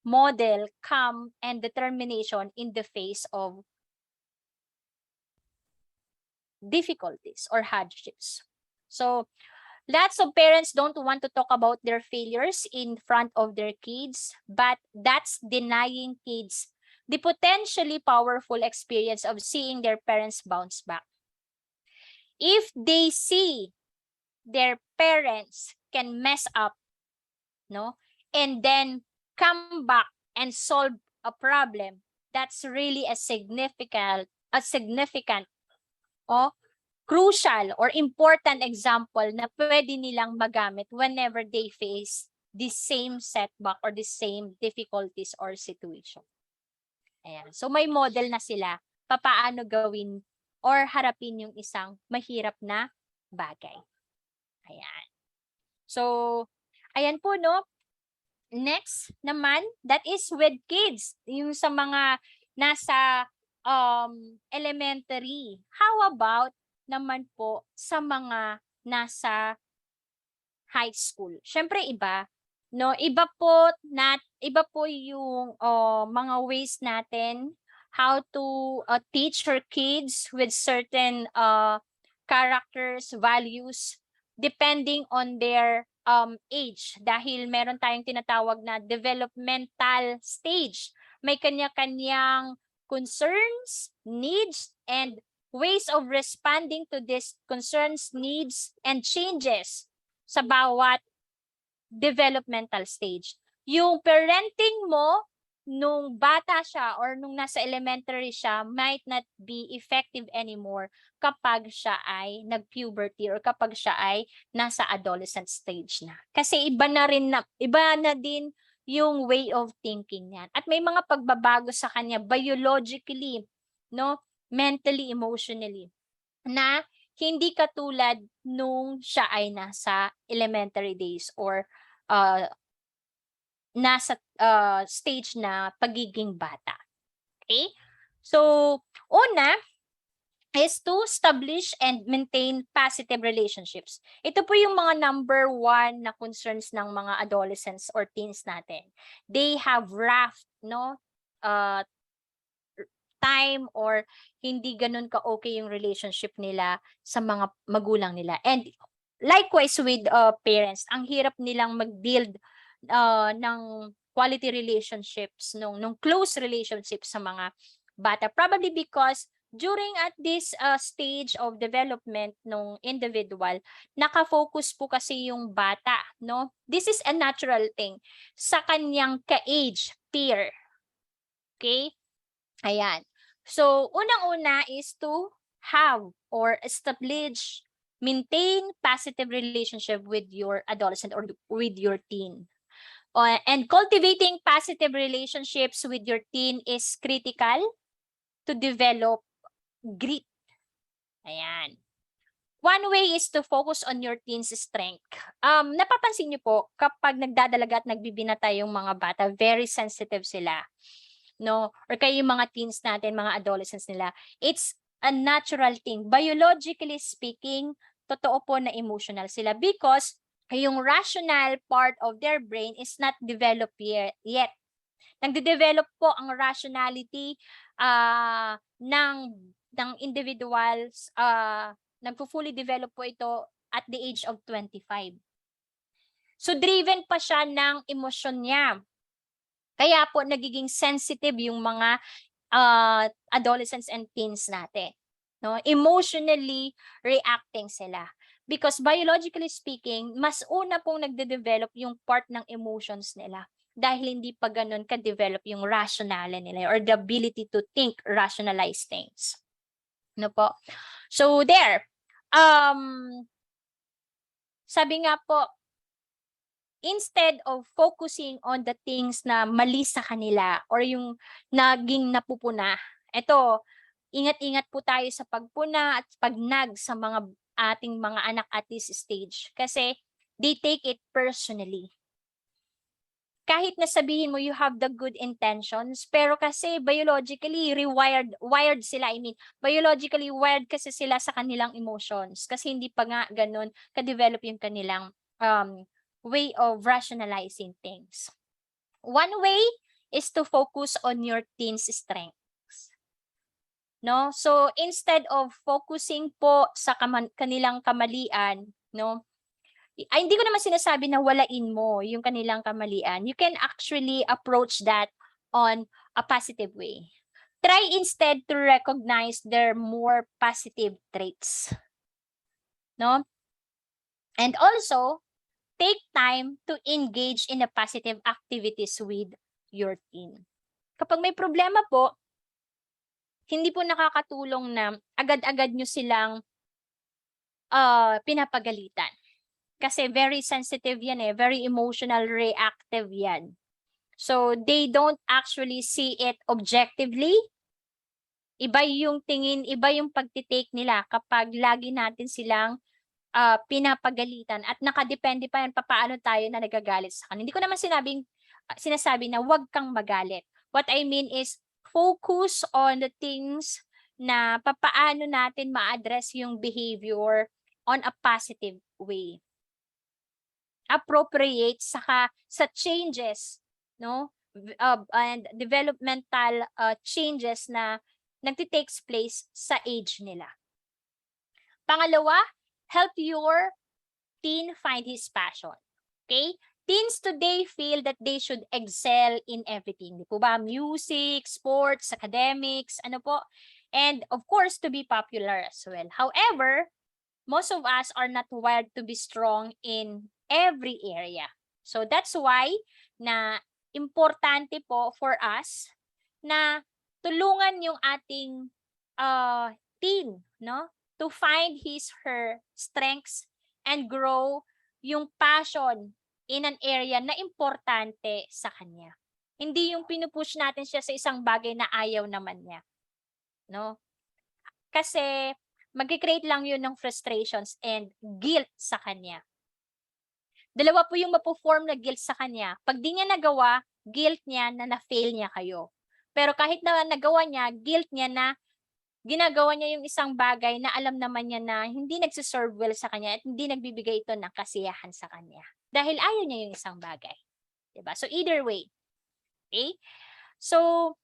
model calm and determination in the face of difficulties or hardships. So lots of parents don't want to talk about their failures in front of their kids, but that's denying kids the potentially powerful experience of seeing their parents bounce back. If they see their parents can mess up, no, and then come back and solve a problem, that's really a significant crucial or important example na pwede nilang magamit whenever they face the same setback or the same difficulties or situation. Ayan. So may model na sila paano gawin or harapin yung isang mahirap na bagay. Ayan. So, ayan po, no? Next naman, that is with kids. Yung sa mga nasa elementary. How about naman po sa mga nasa high school? Syempre iba, no? Iba po yung mga ways natin how to teach our kids with certain characters, values, depending on their age. Dahil meron tayong tinatawag na developmental stage. May kanya-kanyang concerns, needs, and ways of responding to these concerns, needs, and changes sa bawat developmental stage. Yung parenting mo nung bata siya or nung nasa elementary siya might not be effective anymore kapag siya ay nag-puberty or kapag siya ay nasa adolescent stage na. Kasi iba na din yung way of thinking niyan. At may mga pagbabago sa kanya biologically, no, mentally, emotionally, na hindi katulad nung siya ay nasa elementary days or uh, nasa stage na pagiging bata. Okay? So, una is to establish and maintain positive relationships. Ito po yung mga number one na concerns ng mga adolescents or teens natin. They have rough, no, uh, time or hindi ganun ka-okay yung relationship nila sa mga magulang nila. And likewise with parents, ang hirap nilang mag-build ng quality relationships, nung close relationships sa mga bata. Probably because during at this stage of development ng individual, nakafocus po kasi yung bata, no? This is a natural thing sa kanyang ka-age, peer. Okay? Ayan. So, unang-una is to have or establish, maintain positive relationship with your adolescent or with your teen. And cultivating positive relationships with your teen is critical to develop grit. Ayan. One way is to focus on your teen's strength. Napapansin niyo po, kapag nagdadalaga at nagbibinata yung mga bata, very sensitive sila. No? Or kaya yung mga teens natin, mga adolescents nila, it's a natural thing. Biologically speaking, totoo po na emotional sila because yung rational part of their brain is not developed yet. Nagde-develop po ang rationality ng individuals, nagpo-fully develop po ito at the age of 25. So driven pa siya ng emosyon niya. Kaya po nagiging sensitive yung mga adolescents and teens natin. No? Emotionally reacting sila. Because biologically speaking, mas una pong nagde-develop yung part ng emotions nila. Dahil hindi pa ganun ka-develop yung rationale nila or the ability to think, rationalize things. No po? So there. Sabi nga po, instead of focusing on the things na mali sa kanila or yung naging napupuna, ito, ingat-ingat po tayo sa pagpuna at pagnag sa mga ating mga anak at this stage kasi they take it personally. Kahit na sabihin mo you have the good intentions, pero kasi biologically wired sila. Biologically wired kasi sila sa kanilang emotions kasi hindi pa nga ganun ka-develop yung kanilang way of rationalizing things. One way is to focus on your teen's strengths. No? So instead of focusing po sa kanilang kamalian, no? Hindi ko naman sinasabi na walain mo yung kanilang kamalian. You can actually approach that on a positive way. Try instead to recognize their more positive traits. No? And also, take time to engage in the positive activities with your teen. Kapag may problema po, hindi po nakakatulong na agad-agad nyo silang pinapagalitan. Kasi very sensitive yan very emotional, reactive yan. So, they don't actually see it objectively. Iba yung tingin, iba yung pagtitake nila kapag lagi natin silang pinapagalitan at nakadepende pa yan paano tayo na nagagalit sa kanila. Hindi ko naman sinasabi na wag kang magalit. What I mean is focus on the things na paano natin ma-address yung behavior on a positive way. Appropriate sa changes, no? And developmental changes na nagti-takes place sa age nila. Pangalawa, help your teen find his passion. Okay? Teens today feel that they should excel in everything. Di po ba? Music, sports, academics, ano po? And of course, to be popular as well. However, most of us are not wired to be strong in every area. So that's why na importante po for us na tulungan yung ating teen, no? To find her strengths and grow yung passion in an area na importante sa kanya. Hindi yung pinupush natin siya sa isang bagay na ayaw naman niya. No? Kasi mag-create lang yun ng frustrations and guilt sa kanya. Dalawa po yung mapo-form na guilt sa kanya. Pag di niya nagawa, guilt niya na na-fail niya kayo. Pero kahit na nagawa niya, guilt niya na ginagawa niya yung isang bagay na alam naman niya na hindi nagsiserve well sa kanya at hindi nagbibigay ito ng kasiyahan sa kanya. Dahil ayaw niya yung isang bagay. Diba? So either way. Okay? So,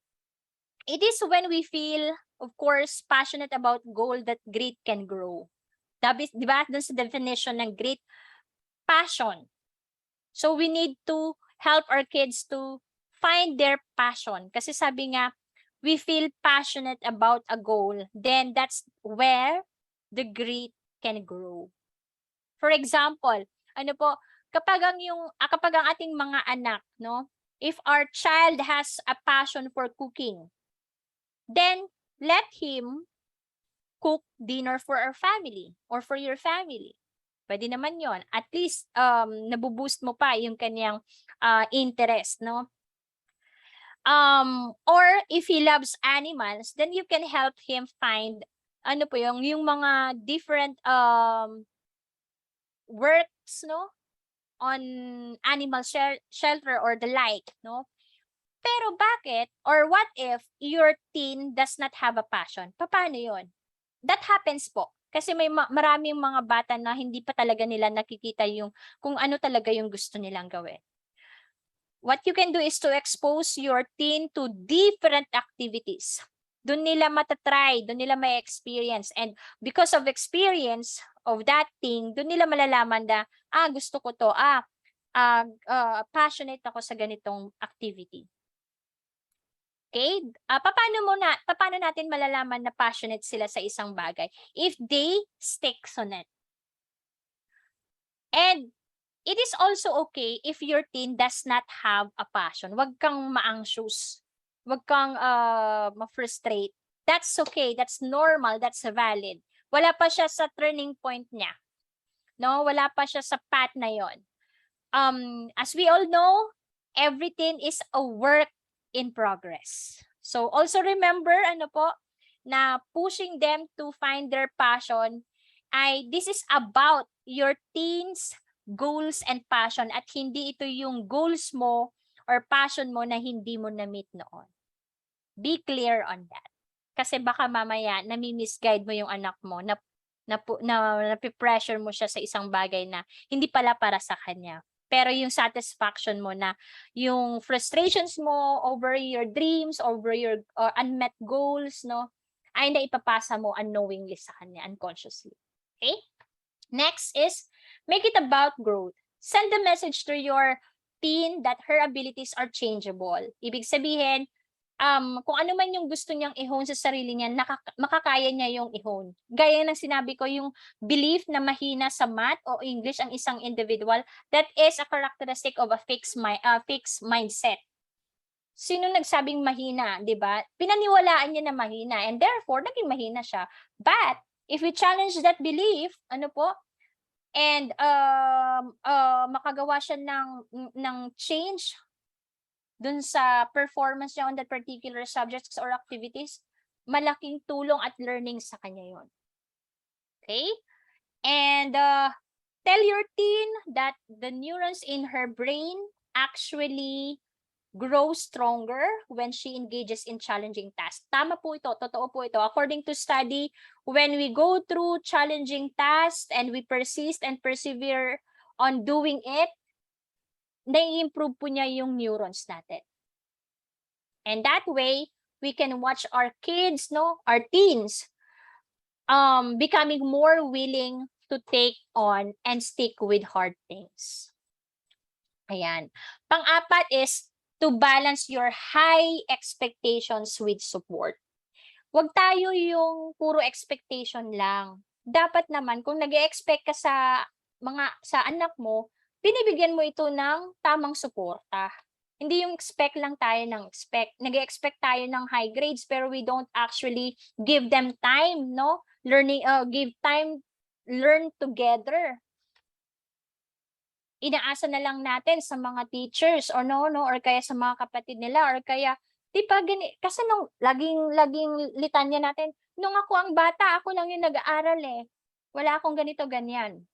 it is when we feel, of course, passionate about goal that grit can grow. Diba? Doon sa definition ng grit, passion. So we need to help our kids to find their passion. Kasi sabi nga, we feel passionate about a goal, then that's where the grit can grow. For example, ano po, kapag ang ating mga anak, no, if our child has a passion for cooking, then let him cook dinner for our family or for your family. Pwede naman yon. At least, nabuboost mo pa yung kanyang interest, no? Or if he loves animals, then you can help him find, ano po yung mga different works, no? On animal shelter or the like, no? Pero bakit, or what if your teen does not have a passion? Paano yon? That happens po. Kasi may maraming mga bata na hindi pa talaga nila nakikita yung kung ano talaga yung gusto nilang gawin. What you can do is to expose your teen to different activities. Doon nila matatry, doon nila may experience. And because of experience of that thing, doon nila malalaman na, gusto ko to, passionate ako sa ganitong activity. Okay? Paano natin malalaman na passionate sila sa isang bagay? If they stick on it. And it is also okay if your teen does not have a passion. Huwag kang ma-anxious. Huwag kang ma-frustrate. That's okay. That's normal. That's valid. Wala pa siya sa turning point niya. No? Wala pa siya sa path na yon. As we all know, everything is a work in progress. So also remember, na pushing them to find their passion this is about your teens' goals and passion at hindi ito yung goals mo or passion mo na hindi mo na-meet noon. Be clear on that. Kasi baka mamaya nami-misguide mo yung anak mo na napipressure mo siya sa isang bagay na hindi pala para sa kanya. Pero yung satisfaction mo na yung frustrations mo over your dreams, over your unmet goals, no, ay naipapasa mo unknowingly sa kanya, unconsciously. Okay? Next is, make it about growth. Send the message to your teen that her abilities are changeable. Ibig sabihin, kung ano man yung gusto niyang i-hone sa sarili niya, makakaya niya yung i-hone. Gaya ng sinabi ko, yung belief na mahina sa math o English ang isang individual, that is a characteristic of a fixed mindset. Sino nagsabing mahina, di ba? Pinaniwalaan niya na mahina and therefore, naging mahina siya. But, if we challenge that belief, and makagawa siya ng change dun sa performance niya on that particular subjects or activities, malaking tulong at learning sa kanya yon. Okay? And tell your teen that the neurons in her brain actually grow stronger when she engages in challenging tasks. Tama po ito, totoo po ito. According to study, when we go through challenging tasks and we persist and persevere on doing it, nai-improve po niya yung neurons natin. And that way, we can watch our kids, our teens, becoming more willing to take on and stick with hard things. Ayan. Pang-apat is to balance your high expectations with support. Huwag tayo yung puro expectation lang. Dapat naman, kung nag-expect ka sa anak mo, binibigyan mo ito ng tamang suporta. Hindi yung expect lang tayo ng expect. Nag-expect tayo ng high grades pero we don't actually give them time, no? Learning, give time, learn together. Inaasa na lang natin sa mga teachers or no, or kaya sa mga kapatid nila or kaya, di ba, kasi nung laging litanya natin, nung ako ang bata, ako lang yung nag-aaral eh. Wala akong ganito, ganyan.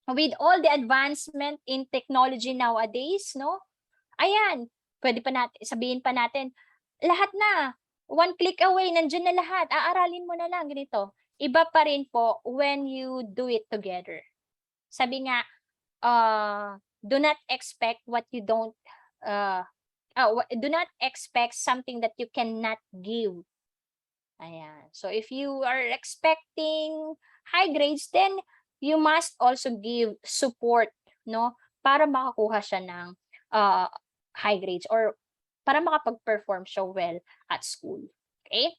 With all the advancement in technology nowadays, no? Ayan, pwede pa natin, sabihin pa natin, lahat na, one click away, nandiyan na lahat, aaralin mo na lang, ganito. Iba pa rin po when you do it together. Sabi nga, do not expect what you don't, do not expect something that you cannot give. Ayan. So if you are expecting high grades, then you must also give support, no? Para makakuha siya ng high grades or para makapag-perform siya well at school. Okay?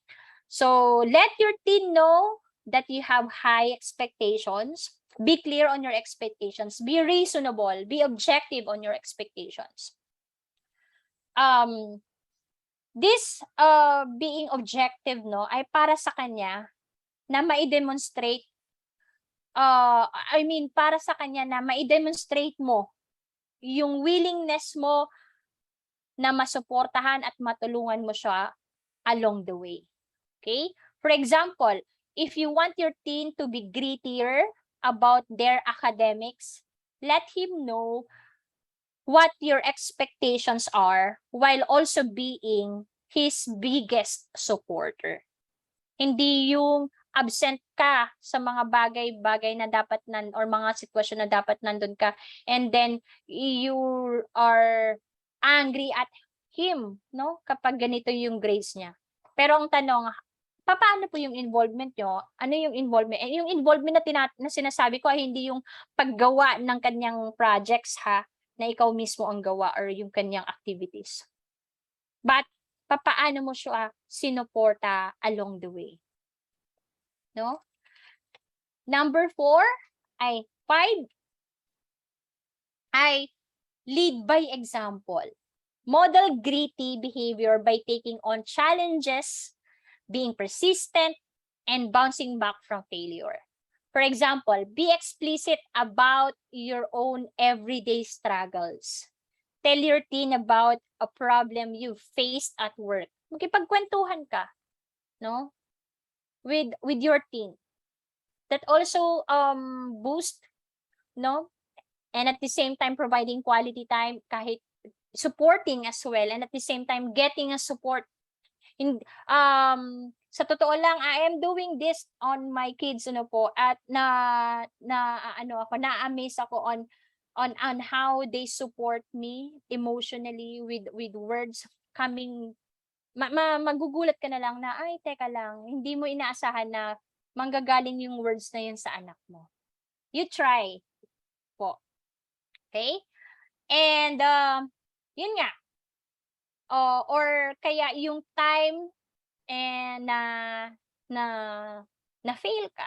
So let your teen know that you have high expectations. Be clear on your expectations. Be reasonable. Be objective on your expectations. This being objective, no, ay para sa kanya na mai-demonstrate, para sa kanya na mai-demonstrate mo yung willingness mo na masuportahan at matulungan mo siya along the way. Okay? For example, if you want your teen to be grittier about their academics, let him know what your expectations are while also being his biggest supporter. Hindi yung absent ka sa mga bagay-bagay na dapat or mga sitwasyon na dapat nandun ka and then you are angry at him, no? Kapag ganito yung grades niya. Pero ang tanong, paano po yung involvement nyo? Ano yung involvement? Yung involvement na sinasabi ko ay hindi yung paggawa ng kanyang projects ha, na ikaw mismo ang gawa or yung kanyang activities. But paano mo siya sinuporta along the way? No? Number 4 ay 5 ay lead by example. Model gritty behavior by taking on challenges, being persistent, and bouncing back from failure. For example, be explicit about your own everyday struggles. Tell your teen about a problem you faced at work. Magkipagkwentuhan ka, no? With your teen. That also boost, no? And at the same time providing quality time, kahit supporting as well, and at the same time getting a support. Sa totoo lang, I am doing this on my kids, ano po, at na-amaze ako on how they support me emotionally with words coming. Magugulat ka na lang na, ay, teka lang, hindi mo inaasahan na manggagaling yung words na yun sa anak mo. You try po. Okay? And, yun nga. Or kaya yung time and na fail ka.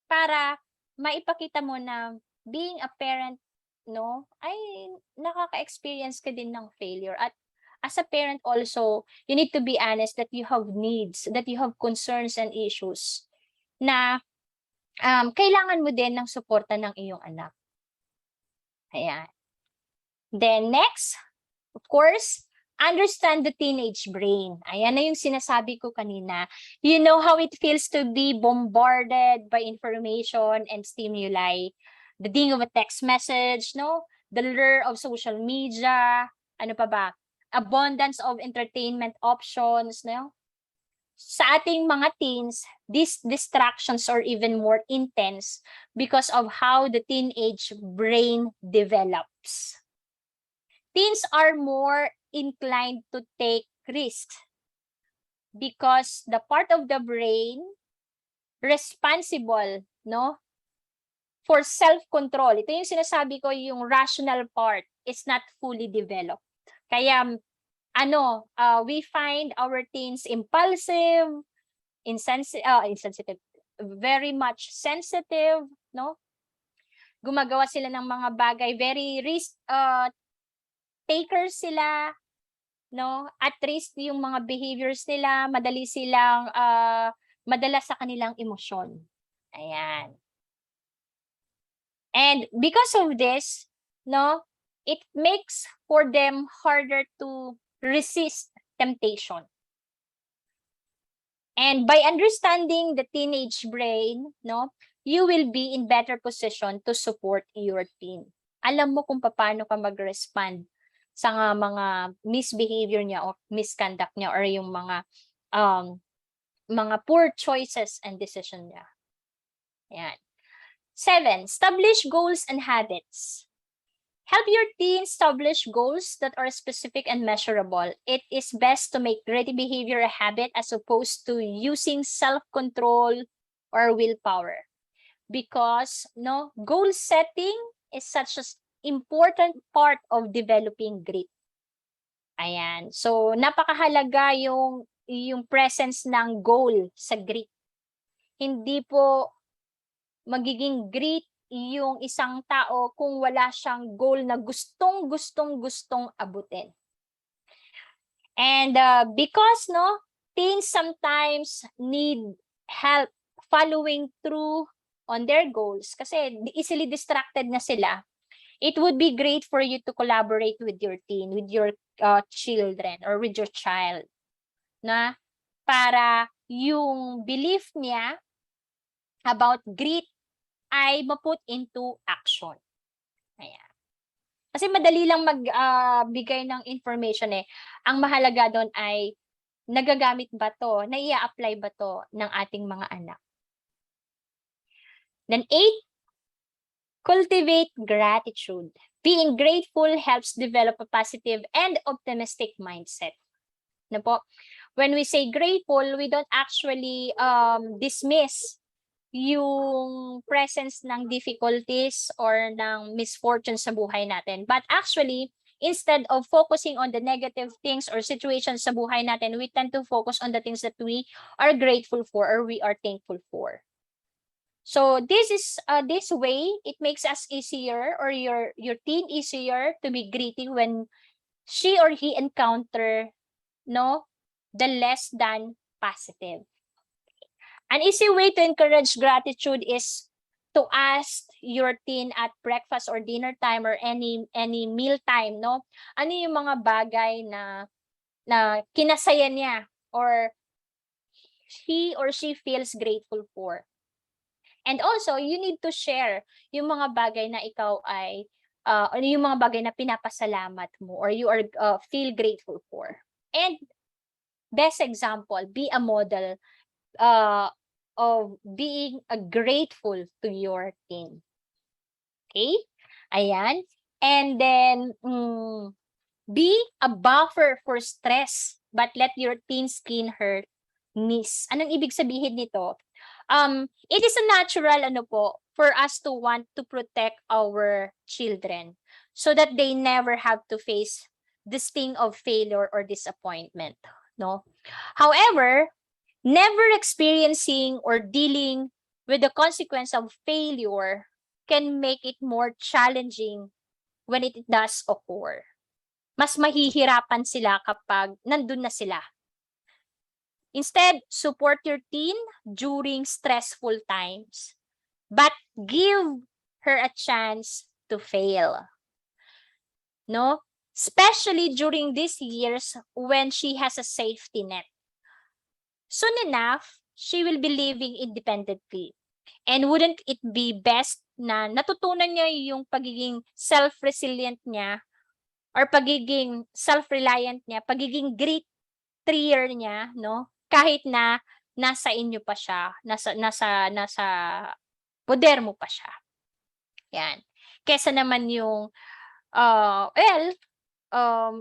Para maipakita mo na being a parent, no, ay nakaka-experience ka din ng failure. At as a parent also, you need to be honest that you have needs, that you have concerns and issues na kailangan mo din ng suporta ng iyong anak. Ayan. Then next, of course, understand the teenage brain. Ayan na yung sinasabi ko kanina. You know how it feels to be bombarded by information and stimuli. The ding of a text message, no? The lure of social media. Ano pa ba? Abundance of entertainment options, no? Sa ating mga teens, these distractions are even more intense because of how the teenage brain develops. Teens are more inclined to take risks because the part of the brain responsible, no, for self-control. Ito yung sinasabi ko, yung rational part is not fully developed. Kaya we find our teens impulsive, insensitive, very much sensitive, no? Gumagawa sila ng mga bagay very takers sila, no? At risk yung mga behaviors nila, madali silang madala sa kanilang emosyon. Ayan. And because of this, no, it makes for them harder to resist temptation. And by understanding the teenage brain, no, you will be in better position to support your teen. Alam mo kung paano ka mag-respond sa mga misbehavior niya o misconduct niya or yung mga poor choices and decision niya. Yan. 7, establish goals and habits. Help your teen establish goals that are specific and measurable. It is best to make gritty behavior a habit as opposed to using self-control or willpower. Because goal setting is such an important part of developing grit. Ayan. So, napakahalaga yung presence ng goal sa grit. Hindi po magiging grit yung isang tao kung wala siyang goal na gustong abutin. And because teens sometimes need help following through on their goals kasi easily distracted na sila, it would be great for you to collaborate with your teen, with your children or with your child na para yung belief niya about grit ay ma-put into action. Ayan. Kasi madali lang magbigay ng information eh. Ang mahalaga doon ay nagagamit ba to, naia-apply ba to ng ating mga anak. Then 8, cultivate gratitude. Being grateful helps develop a positive and optimistic mindset. Na po? When we say grateful, we don't actually dismiss yung presence ng difficulties or ng misfortune sa buhay natin. But actually, instead of focusing on the negative things or situations sa buhay natin, we tend to focus on the things that we are grateful for or we are thankful for. So this way, it makes us easier or your teen easier to be gritty when she or he encounter the less than positive. An easy way to encourage gratitude is to ask your teen at breakfast or dinner time or any meal time, ano yung mga bagay na kinasaya niya or he or she feels grateful for. And also, you need to share yung mga bagay na ikaw ay yung mga bagay na pinapasalamat mo or you are feel grateful for. And best example, be a model of being grateful to your teen. Okay? Ayan. And then, be a buffer for stress, but let your teen skin hurt miss. Anong ibig sabihin nito? It is a natural for us to want to protect our children so that they never have to face the sting of failure or disappointment. However, never experiencing or dealing with the consequence of failure can make it more challenging when it does occur. Mas mahihirapan sila kapag nandun na sila. Instead, support your teen during stressful times, but give her a chance to fail. Especially during these years when she has a safety net. Soon enough, she will be living independently. And wouldn't it be best na natutunan niya yung pagiging self-resilient niya or pagiging self-reliant niya, pagiging grit-trier niya, kahit na nasa inyo pa siya, nasa poder mo pa siya. Yan. Kesa naman yung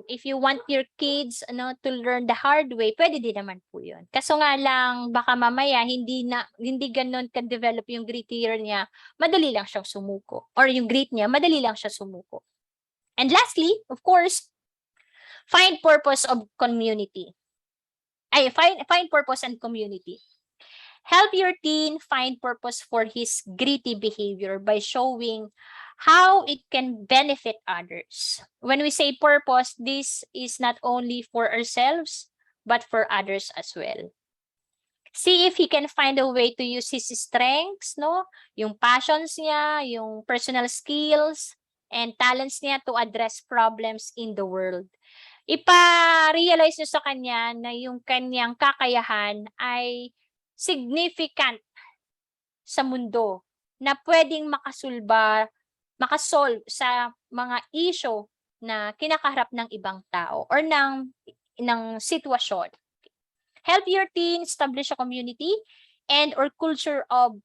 if you want your kids to learn the hard way, pwede din naman po yun. Kaso nga lang, baka mamaya hindi ganun ka-develop yung grittier niya, madali lang siyang sumuko. Or yung grit niya, madali lang siya sumuko. And lastly, of course, find purpose of community. Find purpose and community. Help your teen find purpose for his gritty behavior by showing how it can benefit others. When we say purpose, this is not only for ourselves, but for others as well. See if he can find a way to use his strengths, no? Yung passions niya, yung personal skills, and talents niya to address problems in the world. Ipa-realize niyo sa kanya na yung kanyang kakayahan ay significant sa mundo na pwedeng makasolve sa mga issue na kinakaharap ng ibang tao or ng sitwasyon. Help your teen establish a community and or culture of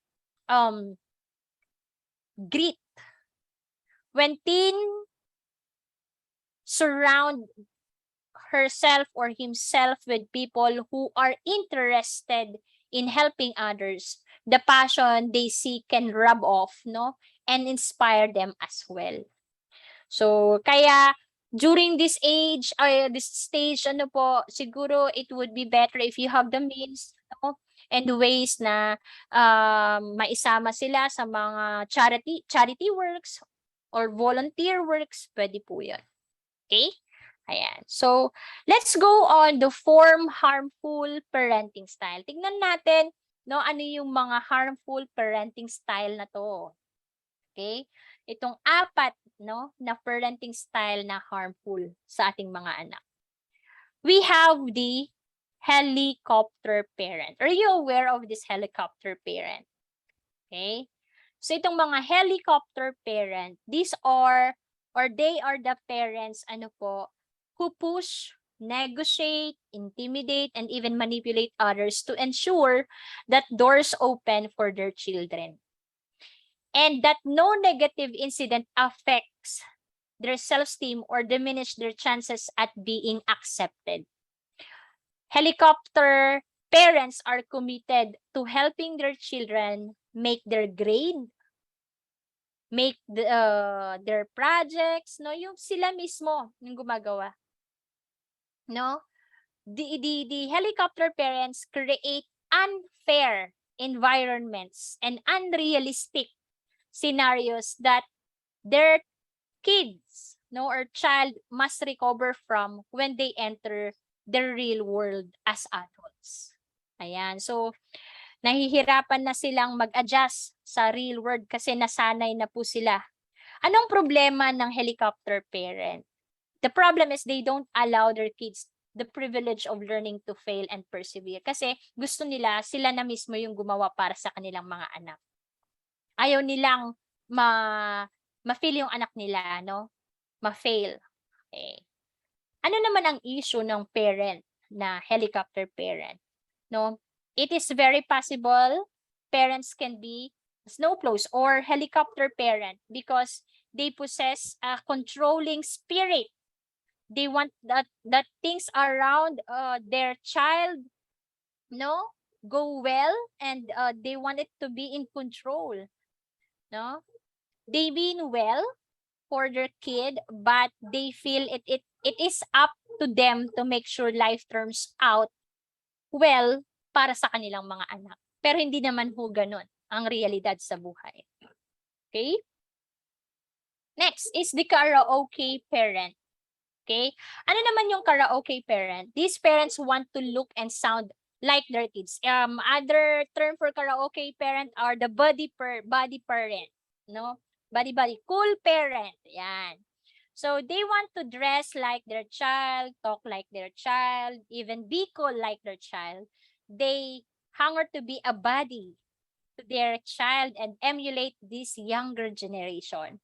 grit. When teen surround herself or himself with people who are interested in helping others, the passion they see can rub off, no, and inspire them as well. So kaya during this age or this stage, ano po, siguro it would be better if you have the means, no, and ways na maisama sila sa mga charity works or volunteer works, pwede po 'yan. Okay? Ayan. So, let's go on the form harmful parenting style. Tingnan natin, no, ano yung mga harmful parenting style na to. Okay? Itong 4, no, na parenting style na harmful sa ating mga anak. We have the helicopter parent. Are you aware of this helicopter parent? Okay? So, itong mga helicopter parent, they are the parents, ano po, who push, negotiate, intimidate, and even manipulate others to ensure that doors open for their children. And that no negative incident affects their self-esteem or diminish their chances at being accepted. Helicopter parents are committed to helping their children make their grade, make their projects, no, yung sila mismo yung gumagawa. No, the helicopter parents create unfair environments and unrealistic scenarios that their kids, no, or child must recover from when they enter the real world as adults. Ayan, so nahihirapan na silang mag-adjust sa real world kasi nasanay na po sila. Anong problema ng helicopter parent? The problem is they don't allow their kids the privilege of learning to fail and persevere. Kasi gusto nila, sila na mismo yung gumawa para sa kanilang mga anak. Ayaw nilang ma-fail yung anak nila, no? Ma-fail. Okay. Ano naman ang issue ng parent na helicopter parent? No? It is very possible parents can be snowplows or helicopter parent because they possess a controlling spirit. They want that things around their child, no, go well, and they want it to be in control. No, they mean well for their kid, but they feel it is up to them to make sure life turns out well para sa kanilang mga anak. Pero hindi naman ho ganun ang realidad sa buhay. Okay? Next is the karaoke parent. Okay? Ano naman yung karaoke parent? These parents want to look and sound like their kids. Other term for karaoke parent are the body parent, no? Body cool parent. Yan. So they want to dress like their child, talk like their child, even be cool like their child. They hunger to be a buddy to their child and emulate this younger generation.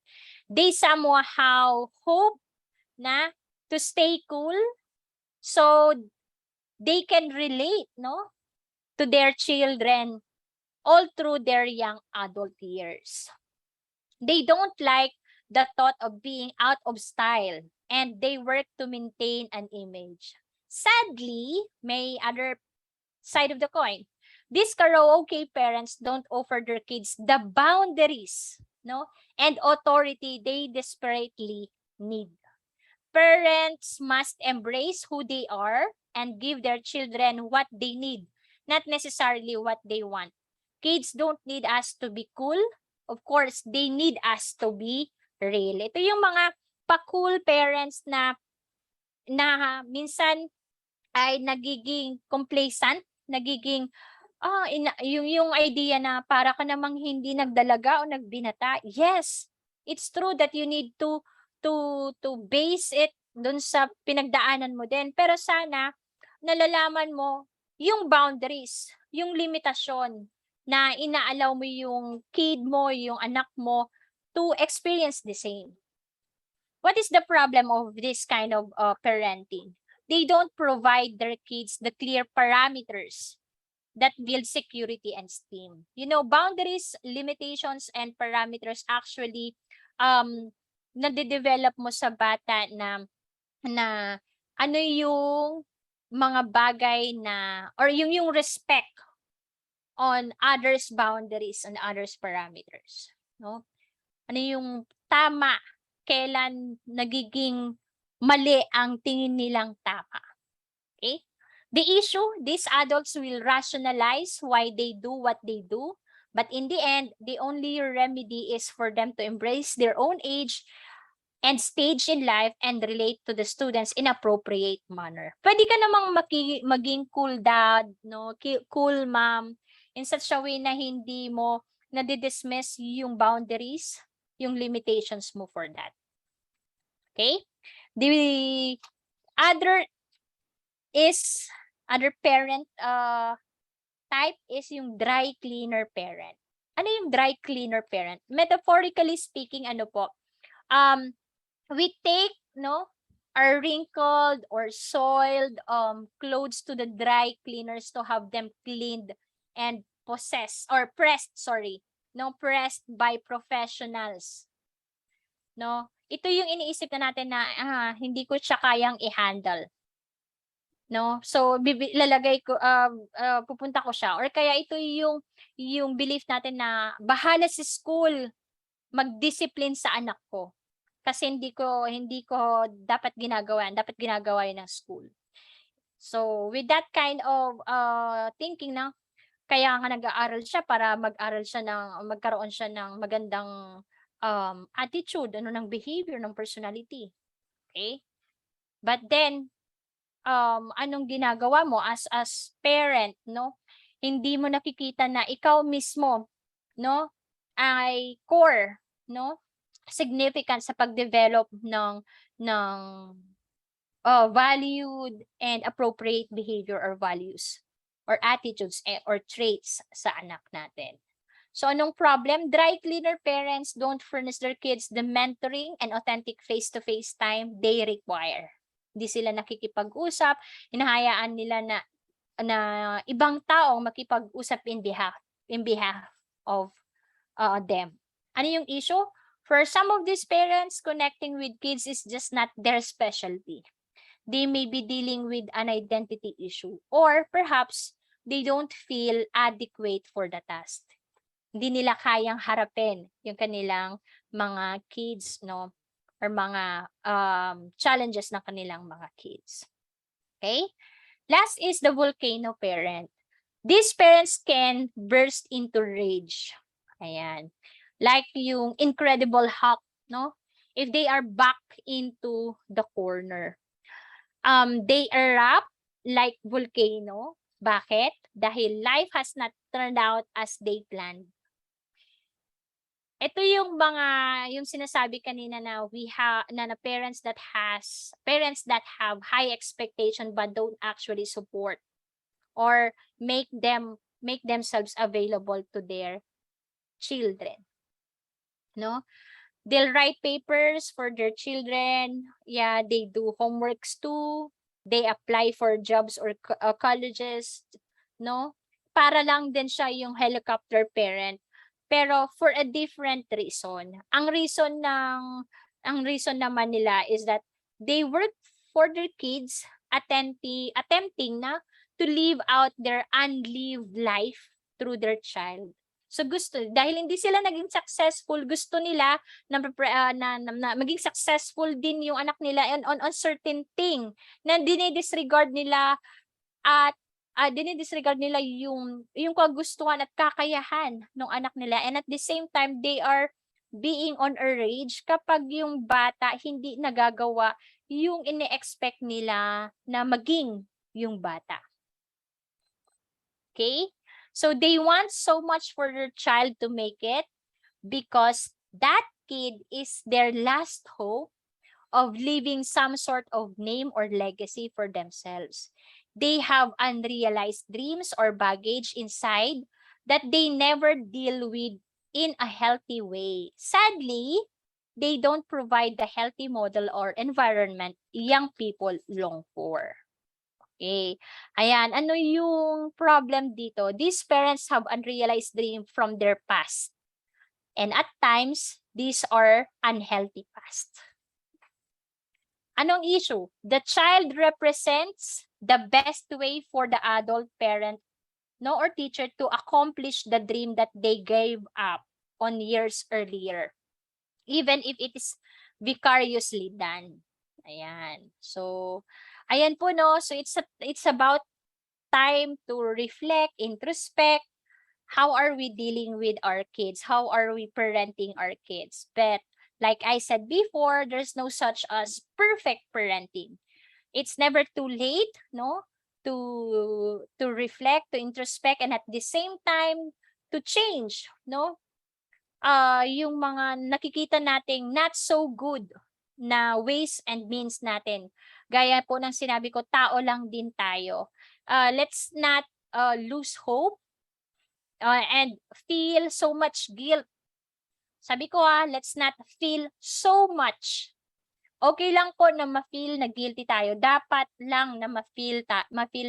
They somehow hope na to stay cool so they can relate, no, to their children all through their young adult years. They don't like the thought of being out of style and they work to maintain an image. Sadly, may other side of the coin. These karaoke parents don't offer their kids the boundaries, no, and authority they desperately need. Parents must embrace who they are and give their children what they need, not necessarily what they want. Kids don't need us to be cool. Of course, they need us to be rail. Ito yung mga pa-cool parents na minsan ay nagiging complacent, nagiging yung idea na para ka namang hindi nagdalaga o nagbinata. Yes, it's true that you need to base it dun sa pinagdaanan mo din. Pero sana nalalaman mo yung boundaries, yung limitasyon na inaalaw mo yung kid mo, yung anak mo to experience the same. What is the problem of this kind of parenting? They don't provide their kids the clear parameters that build security and esteem. You know, boundaries, limitations, and parameters actually nade-develop mo sa bata na ano yung mga bagay na or yung respect on others' boundaries and others' parameters, no? Ano yung tama, kailan nagiging mali ang tingin nilang tama. Okay? The issue, these adults will rationalize why they do what they do, but in the end, the only remedy is for them to embrace their own age and stage in life and relate to the students in appropriate manner. Pwede ka namang maging cool dad, no? Cool mom, in such a way na hindi mo nadidismiss yung boundaries, yung limitations mo for that. Okay? The other parent type is yung dry cleaner parent. Ano yung dry cleaner parent? Metaphorically speaking, ano po? We take our wrinkled or soiled clothes to the dry cleaners to have them cleaned and pressed by professionals. No, ito yung iniisip na natin na hindi ko siya kayang i-handle. No, so lalagay ko pupunta ko siya, or kaya ito yung belief natin na bahala si school mag-discipline sa anak ko. Kasi hindi ko dapat ginagawa ng school. So with that kind of thinking na kaya nga nag-aaral siya para magkaroon siya ng magandang attitude, ng behavior, ng personality. Okay? But then anong ginagawa mo as parent, no? Hindi mo nakikita na ikaw mismo, no, ay core, no, significant sa pag-develop ng valued and appropriate behavior or values or attitudes or traits sa anak natin. So anong problem? Dry cleaner parents don't furnish their kids the mentoring and authentic face-to-face time they require. Hindi sila nakikipag-usap, hinahayaan nila na ibang taong makipag-usap in behalf of them. Ano yung issue? For some of these parents, connecting with kids is just not their specialty. They may be dealing with an identity issue, or perhaps they don't feel adequate for the task. Hindi nila kayang harapin yung kanilang mga kids, no, or mga challenges ng kanilang mga kids. Okay? Last is the volcano parent. These parents can burst into rage. Ayan. Like yung Incredible Hulk, no? If they are back into the corner. They erupt like volcano. Bakit? Dahil life has not turned out as they planned. Ito yung sinasabi kanina na na parents that have high expectation but don't actually support or make themselves available to their children. No? They'll write papers for their children. Yeah, they do homeworks too. They apply for jobs or colleges, no? Para lang din siya yung helicopter parent. Pero for a different reason. Ang reason naman nila is that they work for their kids, attempting na to live out their unlived life through their child. So dahil hindi sila naging successful, gusto nila na maging successful din yung anak nila on certain thing na dinidisregard nila at dinidisregard nila yung kagustuhan at kakayahan ng anak nila, and at the same time they are being on a rage kapag yung bata hindi nagagawa yung ine-expect nila na maging yung bata. Okay? So they want so much for their child to make it because that kid is their last hope of leaving some sort of name or legacy for themselves. They have unrealized dreams or baggage inside that they never deal with in a healthy way. Sadly, they don't provide the healthy model or environment young people long for. Okay. Ayan, ano yung problem dito? These parents have unrealized dream from their past. And at times, these are unhealthy past. Anong issue? The child represents the best way for the adult parent, no, or teacher to accomplish the dream that they gave up on years earlier, even if it is vicariously done. Ayan. So, ayan po, no. So, it's about time to reflect, introspect. How are we dealing with our kids? How are we parenting our kids? But like I said before, there's no such as perfect parenting. It's never too late, no, to reflect, to introspect, and at the same time to change, no, yung mga nakikita nating not so good na ways and means natin. Gaya po ng sinabi ko, tao lang din tayo. Let's not lose hope and feel so much guilt. Sabi ko let's not feel so much. Okay lang po na ma-feel na guilty tayo. Dapat lang na ma-feel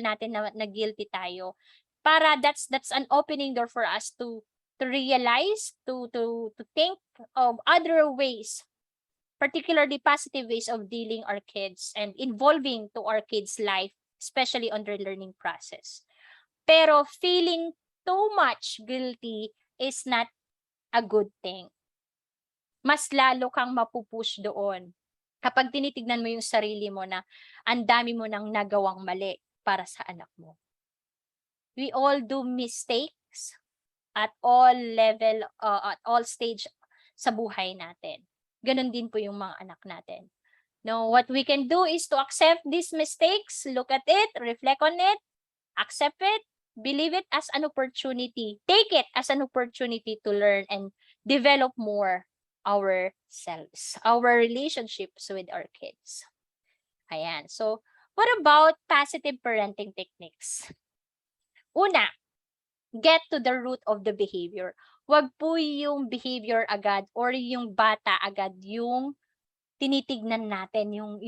natin na guilty tayo. Para that's an opening door for us to realize, to think of other ways, particularly positive ways of dealing our kids and involving to our kids' life, especially on their learning process. Pero feeling too much guilty is not a good thing. Mas lalo kang mapupush doon kapag tinitignan mo yung sarili mo na ang dami mo nang nagawang mali para sa anak mo. We all do mistakes at all level, at all stage sa buhay natin. Ganon din po yung mga anak natin. No, what we can do is to accept these mistakes, look at it, reflect on it, accept it, believe it as an opportunity. Take it as an opportunity to learn and develop more ourselves, our relationships with our kids. Ayan. So, what about positive parenting techniques? Una, get to the root of the behavior. Wag po yung behavior agad or yung bata agad yung tinitignan natin, yung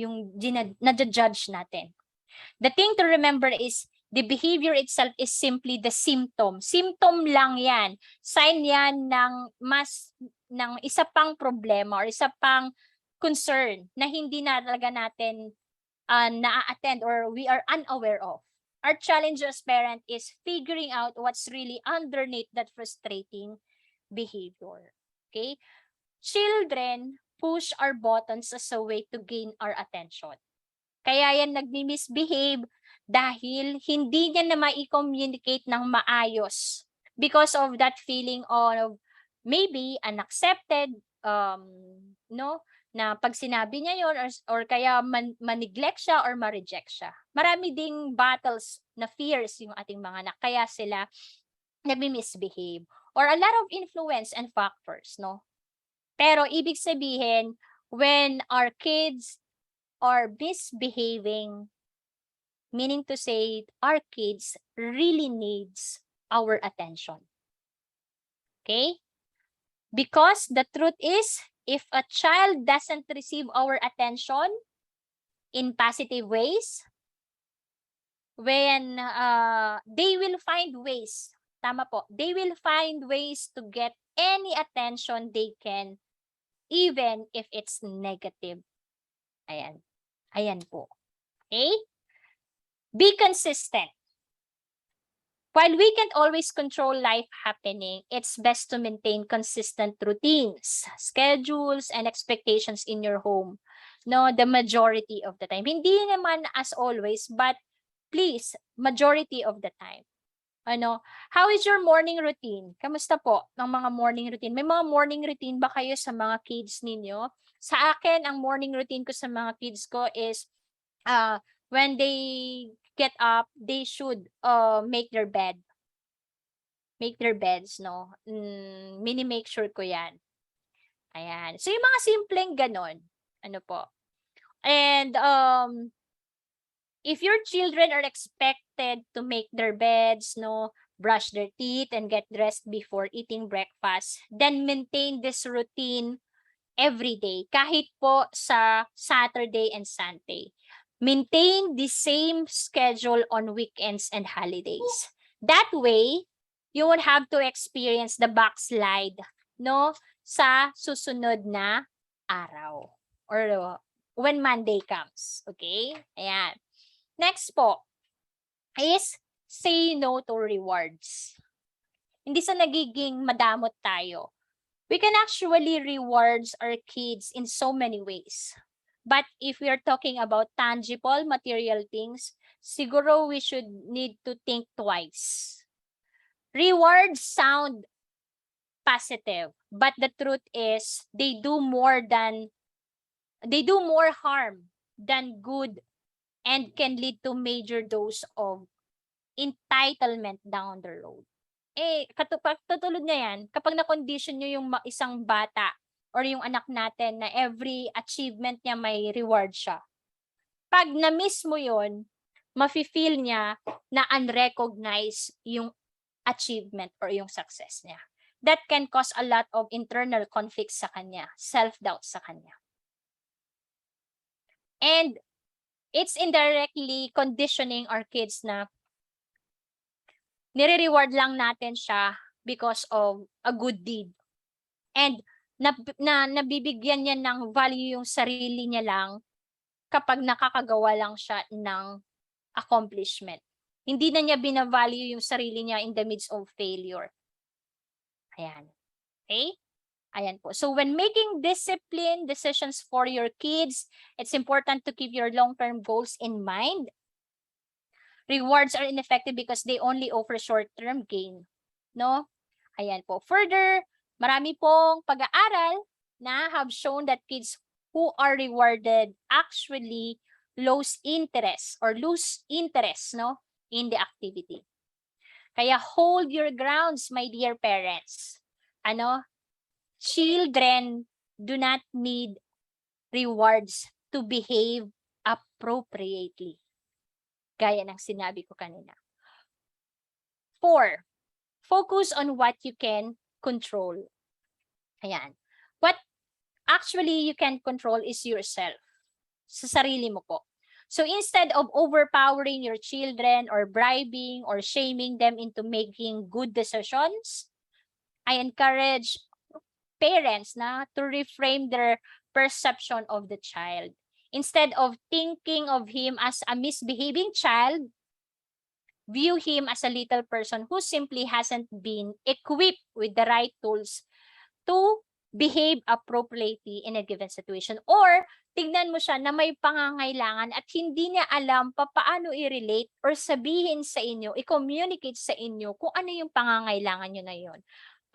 na-judge natin. The thing to remember is the behavior itself is simply the symptom. Symptom lang yan. Sign yan ng isa pang problema or isa pang concern na hindi na talaga natin na-attend or we are unaware of. Our challenge as parent is figuring out what's really underneath that frustrating behavior. Okay? Children push our buttons as a way to gain our attention. Kaya yan nagmi-misbehave dahil hindi niya na mai-communicate ng maayos because of that feeling of maybe unaccepted, no, na pag sinabi niya yon or kaya ma-neglect siya or ma-reject siya. Marami ding battles na fears yung ating mga anak kaya sila nagmi-misbehave or a lot of influence and factors, no. Pero ibig sabihin when our kids are misbehaving, meaning to say our kids really needs our attention. Okay? Because the truth is, if a child doesn't receive our attention in positive ways, when they will find ways, tama po, they will find ways to get any attention they can, even if it's negative. Ayan. Ayan po. Okay? Be consistent. While we can't always control life happening, it's best to maintain consistent routines, schedules, and expectations in your home. No, the majority of the time. Hindi naman as always, but please, majority of the time. How is your morning routine? Kamusta po ng mga morning routine? May mga morning routine ba kayo sa mga kids ninyo? Sa akin, ang morning routine ko sa mga kids ko is when they get up, they should make their bed. Make their beds, no? Mini-make sure ko yan. Ayan. So, yung mga simpleng ganon. Ano po? And if your children are expected to make their beds, no, brush their teeth and get dressed before eating breakfast, then maintain this routine every day, kahit po sa Saturday and Sunday. Maintain the same schedule on weekends and holidays. That way, you won't have to experience the backslide, no, sa susunod na araw or when Monday comes. Okay? Ayan. Next po is say no to rewards. Hindi sa nagiging madamot tayo. We can actually rewards our kids in so many ways. But if we are talking about tangible material things, siguro we should need to think twice. Rewards sound positive, but the truth is they do more harm than good and can lead to major dose of entitlement down the road. Katulad niya yan, kapag na-condition nyo yung isang bata or yung anak natin na every achievement niya may reward siya. Pag na-miss mo yun, mafe-feel niya na unrecognized yung achievement or yung success niya. That can cause a lot of internal conflicts sa kanya, self-doubt sa kanya. And it's indirectly conditioning our kids na nire-reward lang natin siya because of a good deed. And nabibigyan niya ng value yung sarili niya lang kapag nakakagawa lang siya ng accomplishment. Hindi na niya binavalue yung sarili niya in the midst of failure. Ayan. Okay? Ayan po. So when making discipline decisions for your kids, it's important to keep your long-term goals in mind. Rewards are ineffective because they only offer short-term gain. No? Ayan po. Further, marami pong pag-aaral na have shown that kids who are rewarded actually lose interest no, in the activity. Kaya hold your grounds, my dear parents. Children do not need rewards to behave appropriately. Gaya ng sinabi ko kanina. 4, focus on what you can control. Ayan. What actually you can control is yourself. Sa sarili mo po. So instead of overpowering your children or bribing or shaming them into making good decisions, I encourage parents to reframe their perception of the child. Instead of thinking of him as a misbehaving child, view him as a little person who simply hasn't been equipped with the right tools to behave appropriately in a given situation. Or, tignan mo siya na may pangangailangan at hindi niya alam paano i-relate or sabihin sa inyo, i-communicate sa inyo kung ano yung pangangailangan nyo na yun.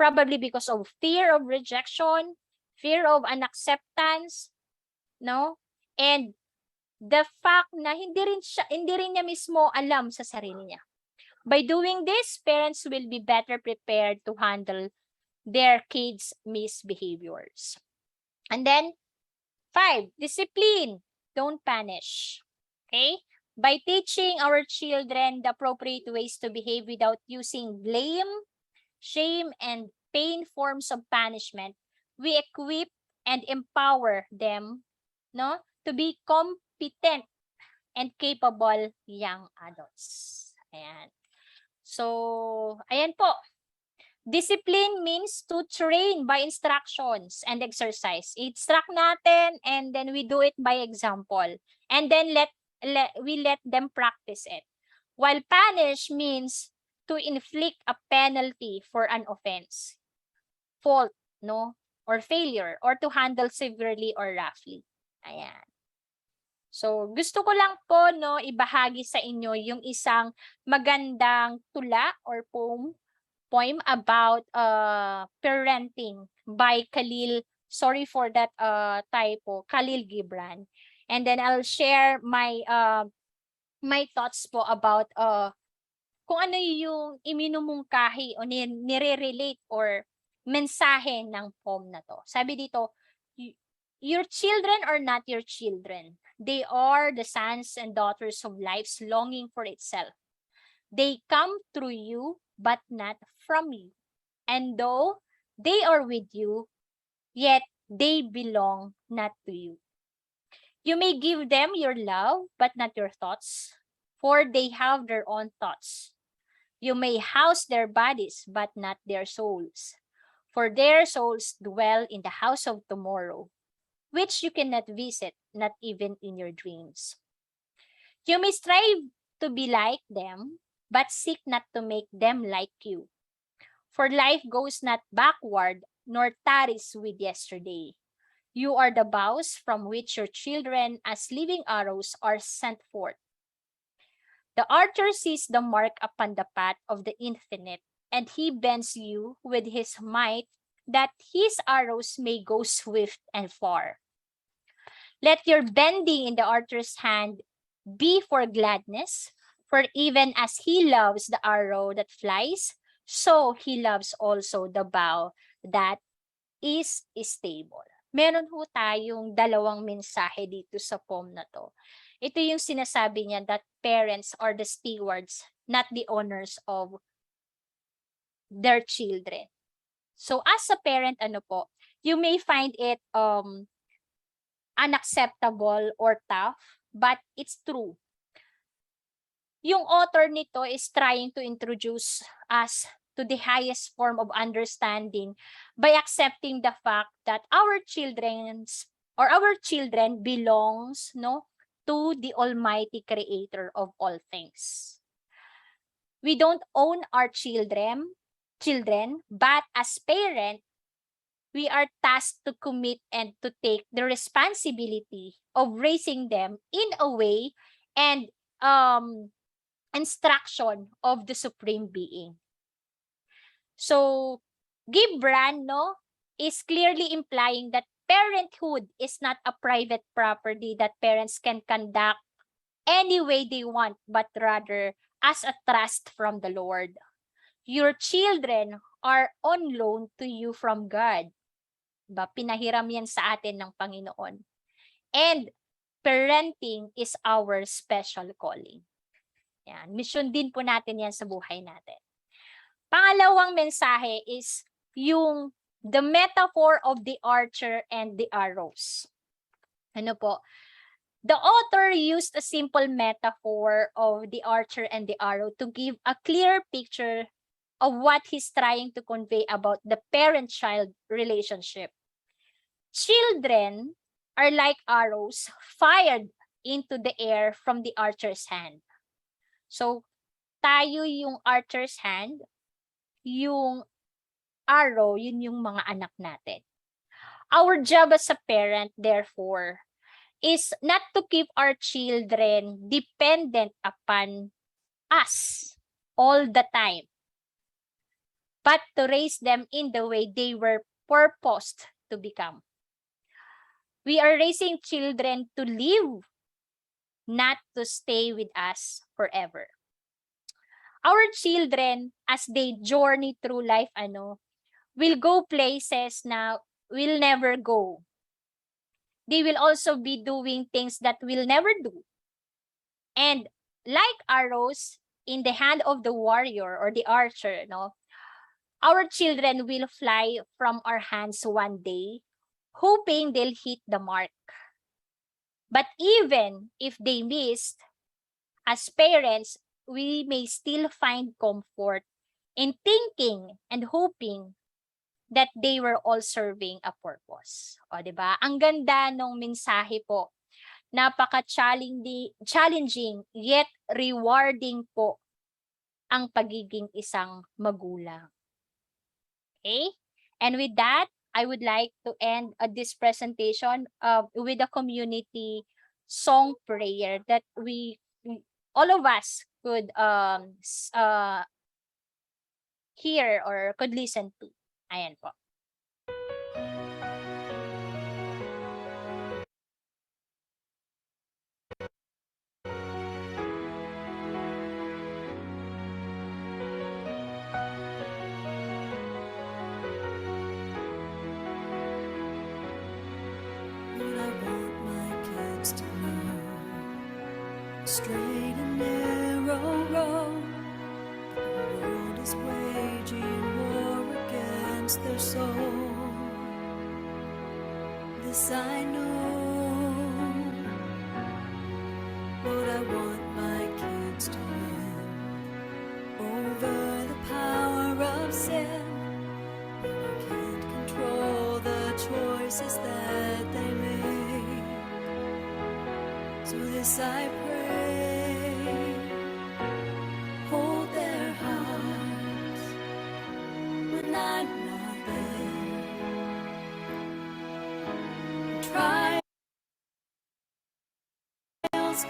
Probably because of fear of rejection, fear of unacceptance, no? And the fact na hindi rin niya mismo alam sa sarili niya. By doing this, parents will be better prepared to handle their kids' misbehaviors. And then, 5, discipline. Don't punish. Okay? By teaching our children the appropriate ways to behave without using blame, shame, and pain forms of punishment, we equip and empower them, no, to be competent and capable young adults. Ayan. So, ayan po. Discipline means to train by instructions and exercise. Instruct natin and then we do it by example. And then we let them practice it. While punish means to inflict a penalty for an offense, fault, no, or failure, or to handle severely or roughly. Ayan. So, gusto ko lang po no ibahagi sa inyo yung isang magandang tula or poem about parenting by Khalil. Sorry for that typo, Khalil Gibran. And then I'll share my thoughts po about kung ano yung iminumungkahi o nire-relate or mensahe ng poem na to. Sabi dito, your children are not your children. They are the sons and daughters of life's longing for itself. They come through you, but not from you. And though they are with you, yet they belong not to you. You may give them your love, but not your thoughts, for they have their own thoughts. You may house their bodies, but not their souls, for their souls dwell in the house of tomorrow, which you cannot visit, not even in your dreams. You may strive to be like them, but seek not to make them like you. For life goes not backward, nor tarries with yesterday. You are the bows from which your children, as living arrows, are sent forth. The archer sees the mark upon the path of the infinite, and he bends you with his might, that his arrows may go swift and far. Let your bending in the archer's hand be for gladness, for even as he loves the arrow that flies, so he loves also the bow that is stable. Meron ho tayong dalawang mensahe dito sa poem na to. Ito yung sinasabi niya that parents are the stewards, not the owners of their children. So as a parent, ano po, you may find it unacceptable or tough, but it's true. Yung author nito is trying to introduce us to the highest form of understanding by accepting the fact that our children belongs to the Almighty Creator of all things. We don't own our children, but as parents, we are tasked to commit and to take the responsibility of raising them in a way and instruction of the Supreme Being. So, Gibran, is clearly implying that parenthood is not a private property that parents can conduct any way they want, but rather as a trust from the Lord. Your children are on loan to you from God. Pinahiram yan sa atin ng Panginoon. And parenting is our special calling. Yan. Mission din po natin yan sa buhay natin. Pangalawang mensahe is yung the metaphor of the archer and the arrows. Ano po? The author used a simple metaphor of the archer and the arrow to give a clear picture of what he's trying to convey about the parent-child relationship. Children are like arrows fired into the air from the archer's hand. So, tayo yung archer's hand, yung arrow, yun yung mga anak natin. Our job as a parent, therefore, is not to keep our children dependent upon us all the time, but to raise them in the way they were purposed to become. We are raising children to live, not to stay with us forever. Our children, as they journey through life, will go places na will never go. They will also be doing things that we'll never do. And like arrows in the hand of the warrior or the archer, our children will fly from our hands one day, hoping they'll hit the mark. But even if they missed, as parents, we may still find comfort in thinking and hoping that they were all serving a purpose. O, diba? Ang ganda nung mensahe po. Napaka-challenging yet rewarding po ang pagiging isang magulang. Okay? And with that, I would like to end this presentation with a community song prayer that all of us could hear or could listen to. Ayan po. Lord, I want my kids to know straight and narrow road. The world is waging war against their soul. This I know. Lord, I want my kids to win over the power of sin. I can't control the choices that they make. So this I pray, hold their hearts when I'm not there. Trials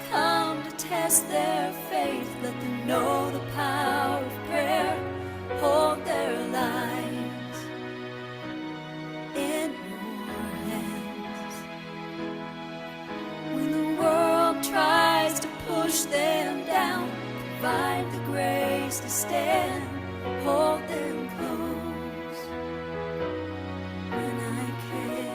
come to test their faith. Let them know the power of prayer. Hold their lives in your hands. When the world tries to push them down, provide the grace to stand. Hold them close when I can.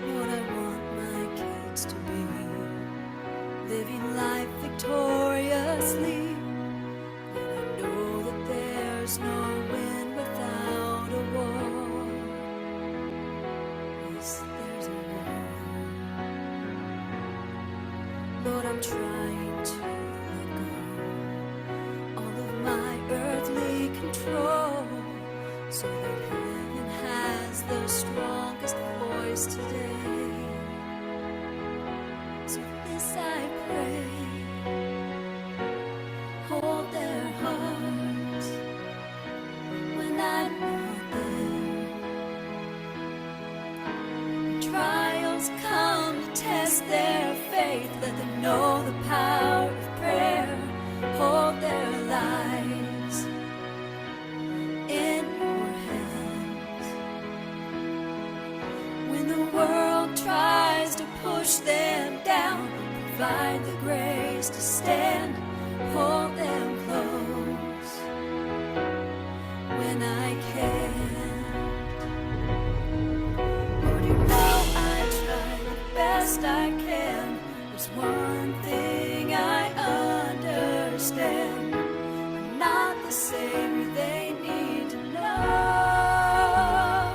Lord, I want my kids to be living life victoriously. And I know that there's no win without a war. Yes, there's a war. Lord, I'm trying to let go all of my earthly control, so that heaven has the strongest voice today. So this I pray, hold their hearts when I'm not there. Trials come to test their faith. Let them know the power of prayer. Hold their lives in your hands. When the world tries to push them down, provide the grace to stand. Hold them close when I can. Lord, you know I try the best I can. There's one thing I understand: I'm not the savior they need to know.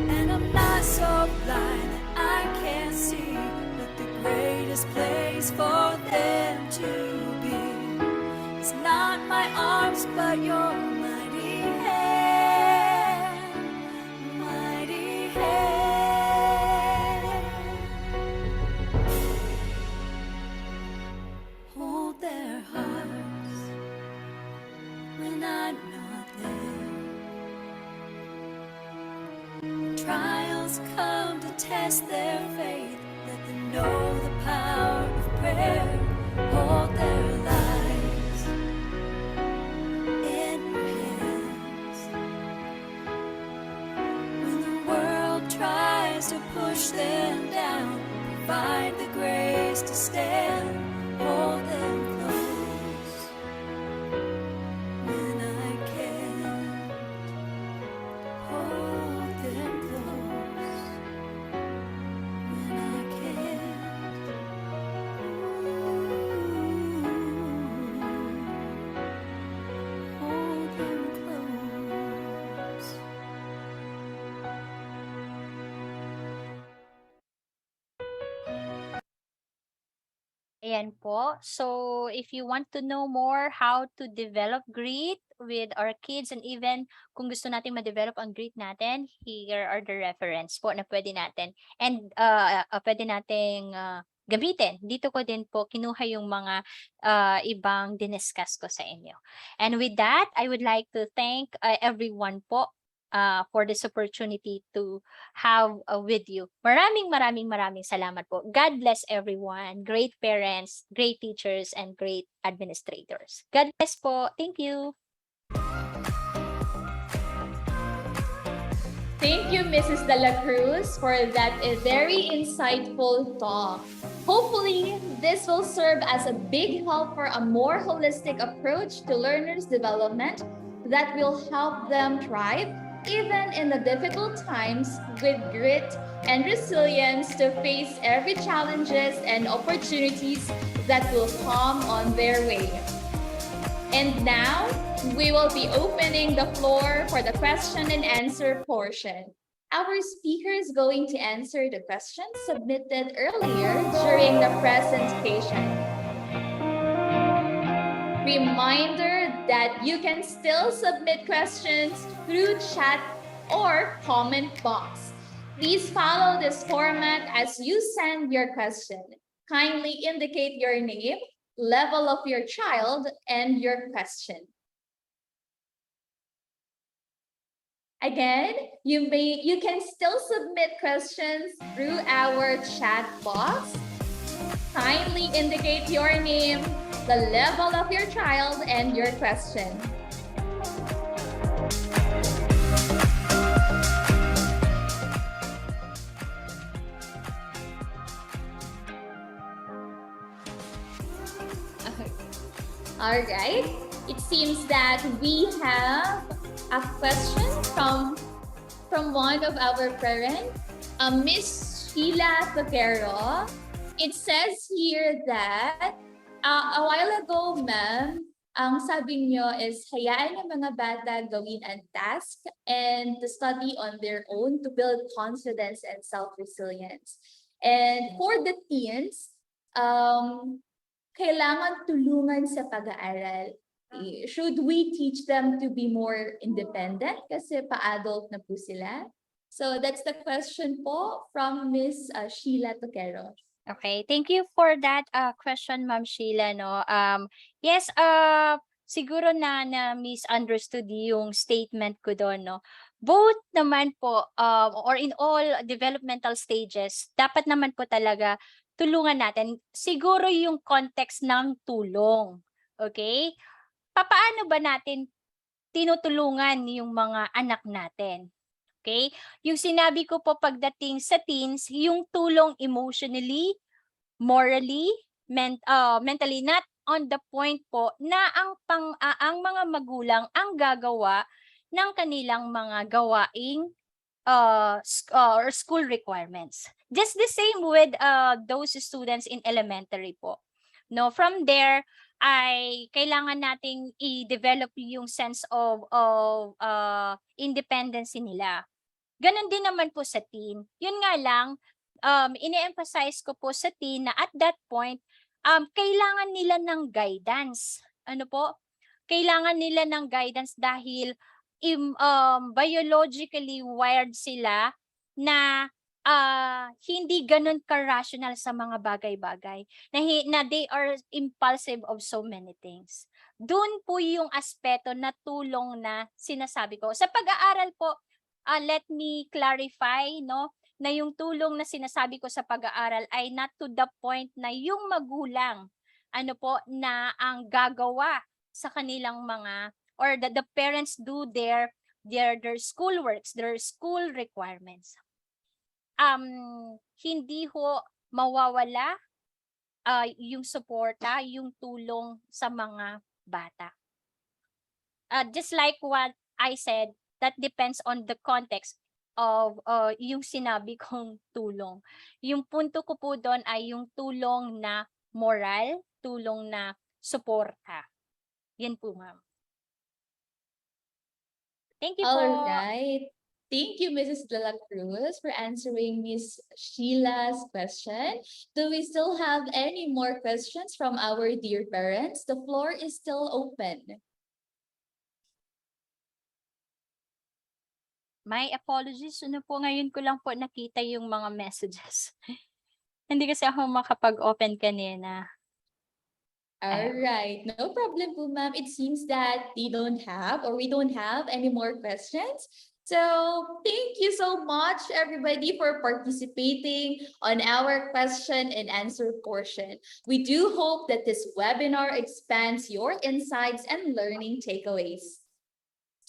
And I'm not so blind that I can't see that the greatest place for them to be is not my arms, but your mighty hand, mighty hand. Hold their hearts when I'm not there. Trials come to test their faith. Let them know the power of prayer. Hold their lives in your hands. When the world tries to push them down, provide the grace to stand. Hold them close when I can. Hold them close when I can. Hold them close. Ayan po. So, if you want to know more how to develop grit with our kids and even kung gusto natin ma-develop ang grit natin, here are the reference po na pwede natin. And pwede nating gamitin. Dito ko din po kinuha yung mga ibang diniscuss ko sa inyo. And with that, I would like to thank everyone po for this opportunity to have with you. Maraming salamat po. God bless everyone. Great parents, great teachers, and great administrators. God bless po. Thank you. Thank you, Mrs. De La Cruz, for that very insightful talk. Hopefully, this will serve as a big help for a more holistic approach to learners' development that will help them thrive even in the difficult times with grit and resilience to face every challenges and opportunities that will come on their way. And now, we will be opening the floor for the question and answer portion. Our speaker is going to answer the questions submitted earlier during the presentation. Reminder that you can still submit questions through chat or comment box. Please follow this format as you send your question. Kindly indicate your name, level of your child, and your question. Again, you can still submit questions through our chat box. Kindly indicate your name, the level of your child, and your question. All right. It seems that we have a question from one of our parents, Miss Sheila Toquero. It says here that a while ago, ma'am, ang sabi niyo is hayaan ng mga bata gawin ang task and to study on their own to build confidence and self-resilience. And for the teens, kailangan tulungan sa pag-aaral. Should we teach them to be more independent kasi pa-adult na po sila? So that's the question po from Miss Sheila Toquero. Okay, thank you for that question, Ma'am Sheila. No, yes, siguro na misunderstood yung statement ko doon. No, both naman po, or in all developmental stages, dapat naman po talaga tulungan natin. Siguro yung context ng tulong. Okay, papaano ba natin tinutulungan yung mga anak natin? Okay? Yung sinabi ko po pagdating sa teens, yung tulong emotionally, morally, mentally, not on the point po na ang mga magulang ang gagawa ng kanilang mga gawaing or school requirements. Just the same with those students in elementary po. No, from there ay kailangan nating i-develop yung sense of independence nila. Ganon din naman po sa teen. Yun nga lang, ine-emphasize ko po sa teen na at that point, kailangan nila ng guidance. Ano po? Kailangan nila ng guidance dahil biologically wired sila na hindi ganun ka-rational sa mga bagay-bagay. Na they are impulsive of so many things. Doon po yung aspeto na tulong na sinasabi ko. Sa pag-aaral po, let me clarify, no, na yung tulong na sinasabi ko sa pag-aaral ay not to the point na yung magulang, ano po, na ang gagawa sa kanilang mga, or the parents do their school works, their school requirements. Hindi ho mawawala yung suporta, yung tulong sa mga bata. Just like what I said, that depends on the context of yung sinabi kong tulong. Yung punto ko po doon ay yung tulong na moral, tulong na suporta. Yan po, ma'am. Thank you po. All right. Thank you, Mrs. De La Cruz, for answering Miss Sheila's question. Do we still have any more questions from our dear parents? The floor is still open. My apologies. Ano po, ngayon ko lang po nakita yung mga messages. Hindi kasi ako makapag-open kanina. All right, no problem po, ma'am. It seems that we don't have any more questions. So thank you so much, everybody, for participating on our question and answer portion. We do hope that this webinar expands your insights and learning takeaways.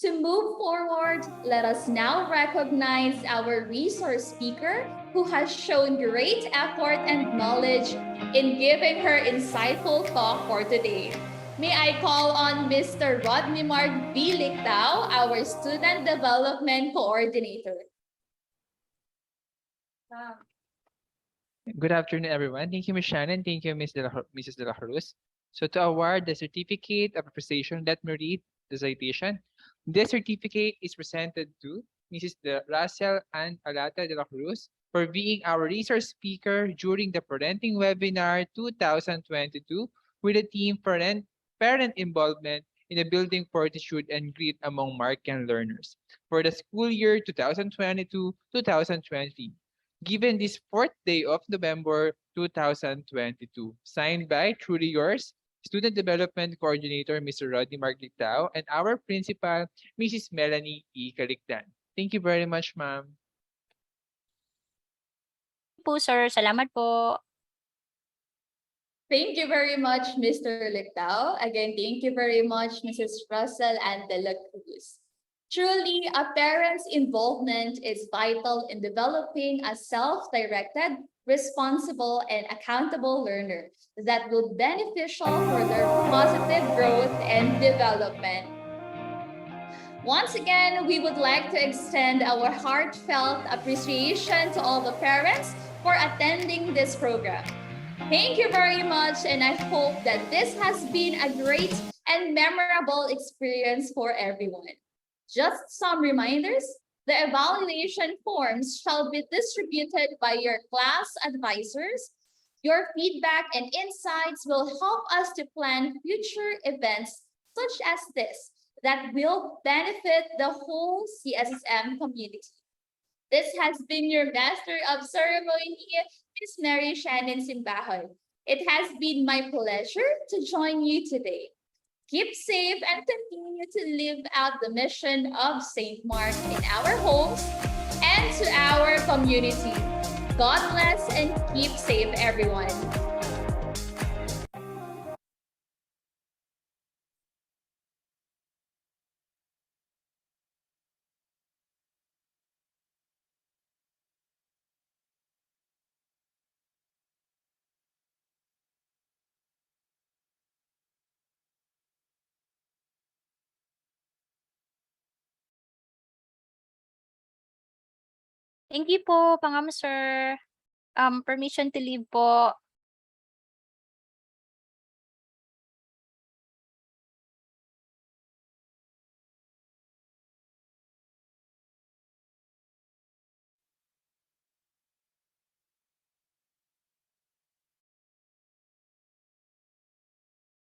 To move forward, let us now recognize our resource speaker who has shown great effort and knowledge in giving her insightful talk for today. May I call on Mr. Rodney Mark B. Lictao, our Student Development Coordinator. Good afternoon, everyone. Thank you, Ms. Shannon. Thank you, Mrs. De La Cruz. So to award the Certificate of Appreciation, let me read the citation. This certificate is presented to Mrs. Russell Ann Alata De La Cruz for being our resource speaker during the Parenting Webinar 2022 with the theme Parent Involvement in the Building Fortitude and Grit among Markian Learners for the school year 2022-2023, given this fourth day of November 2022. Signed by truly yours, Student Development Coordinator Mr. Rodney Margitao, and our Principal, Mrs. Melanie E. Calictan. Thank you very much, ma'am. Po, sir. Salamat po. Thank you very much, Mr. Lictao. Again, thank you very much, Mrs. Russell and De La Cruz. Truly, a parent's involvement is vital in developing a self-directed, responsible, and accountable learner that will be beneficial for their positive growth and development. Once again, we would like to extend our heartfelt appreciation to all the parents for attending this program. Thank you very much, and I hope that this has been a great and memorable experience for everyone. Just some reminders, the evaluation forms shall be distributed by your class advisors. Your feedback and insights will help us to plan future events such as this that will benefit the whole CSSM community. This has been your Master of Ceremony, Miss Mary Shannon Simbahoy. It has been my pleasure to join you today. Keep safe and continue to live out the mission of St. Mark in our homes and to our community. God bless and keep safe, everyone. Thank you po, Pangam, sir. Permission to leave po.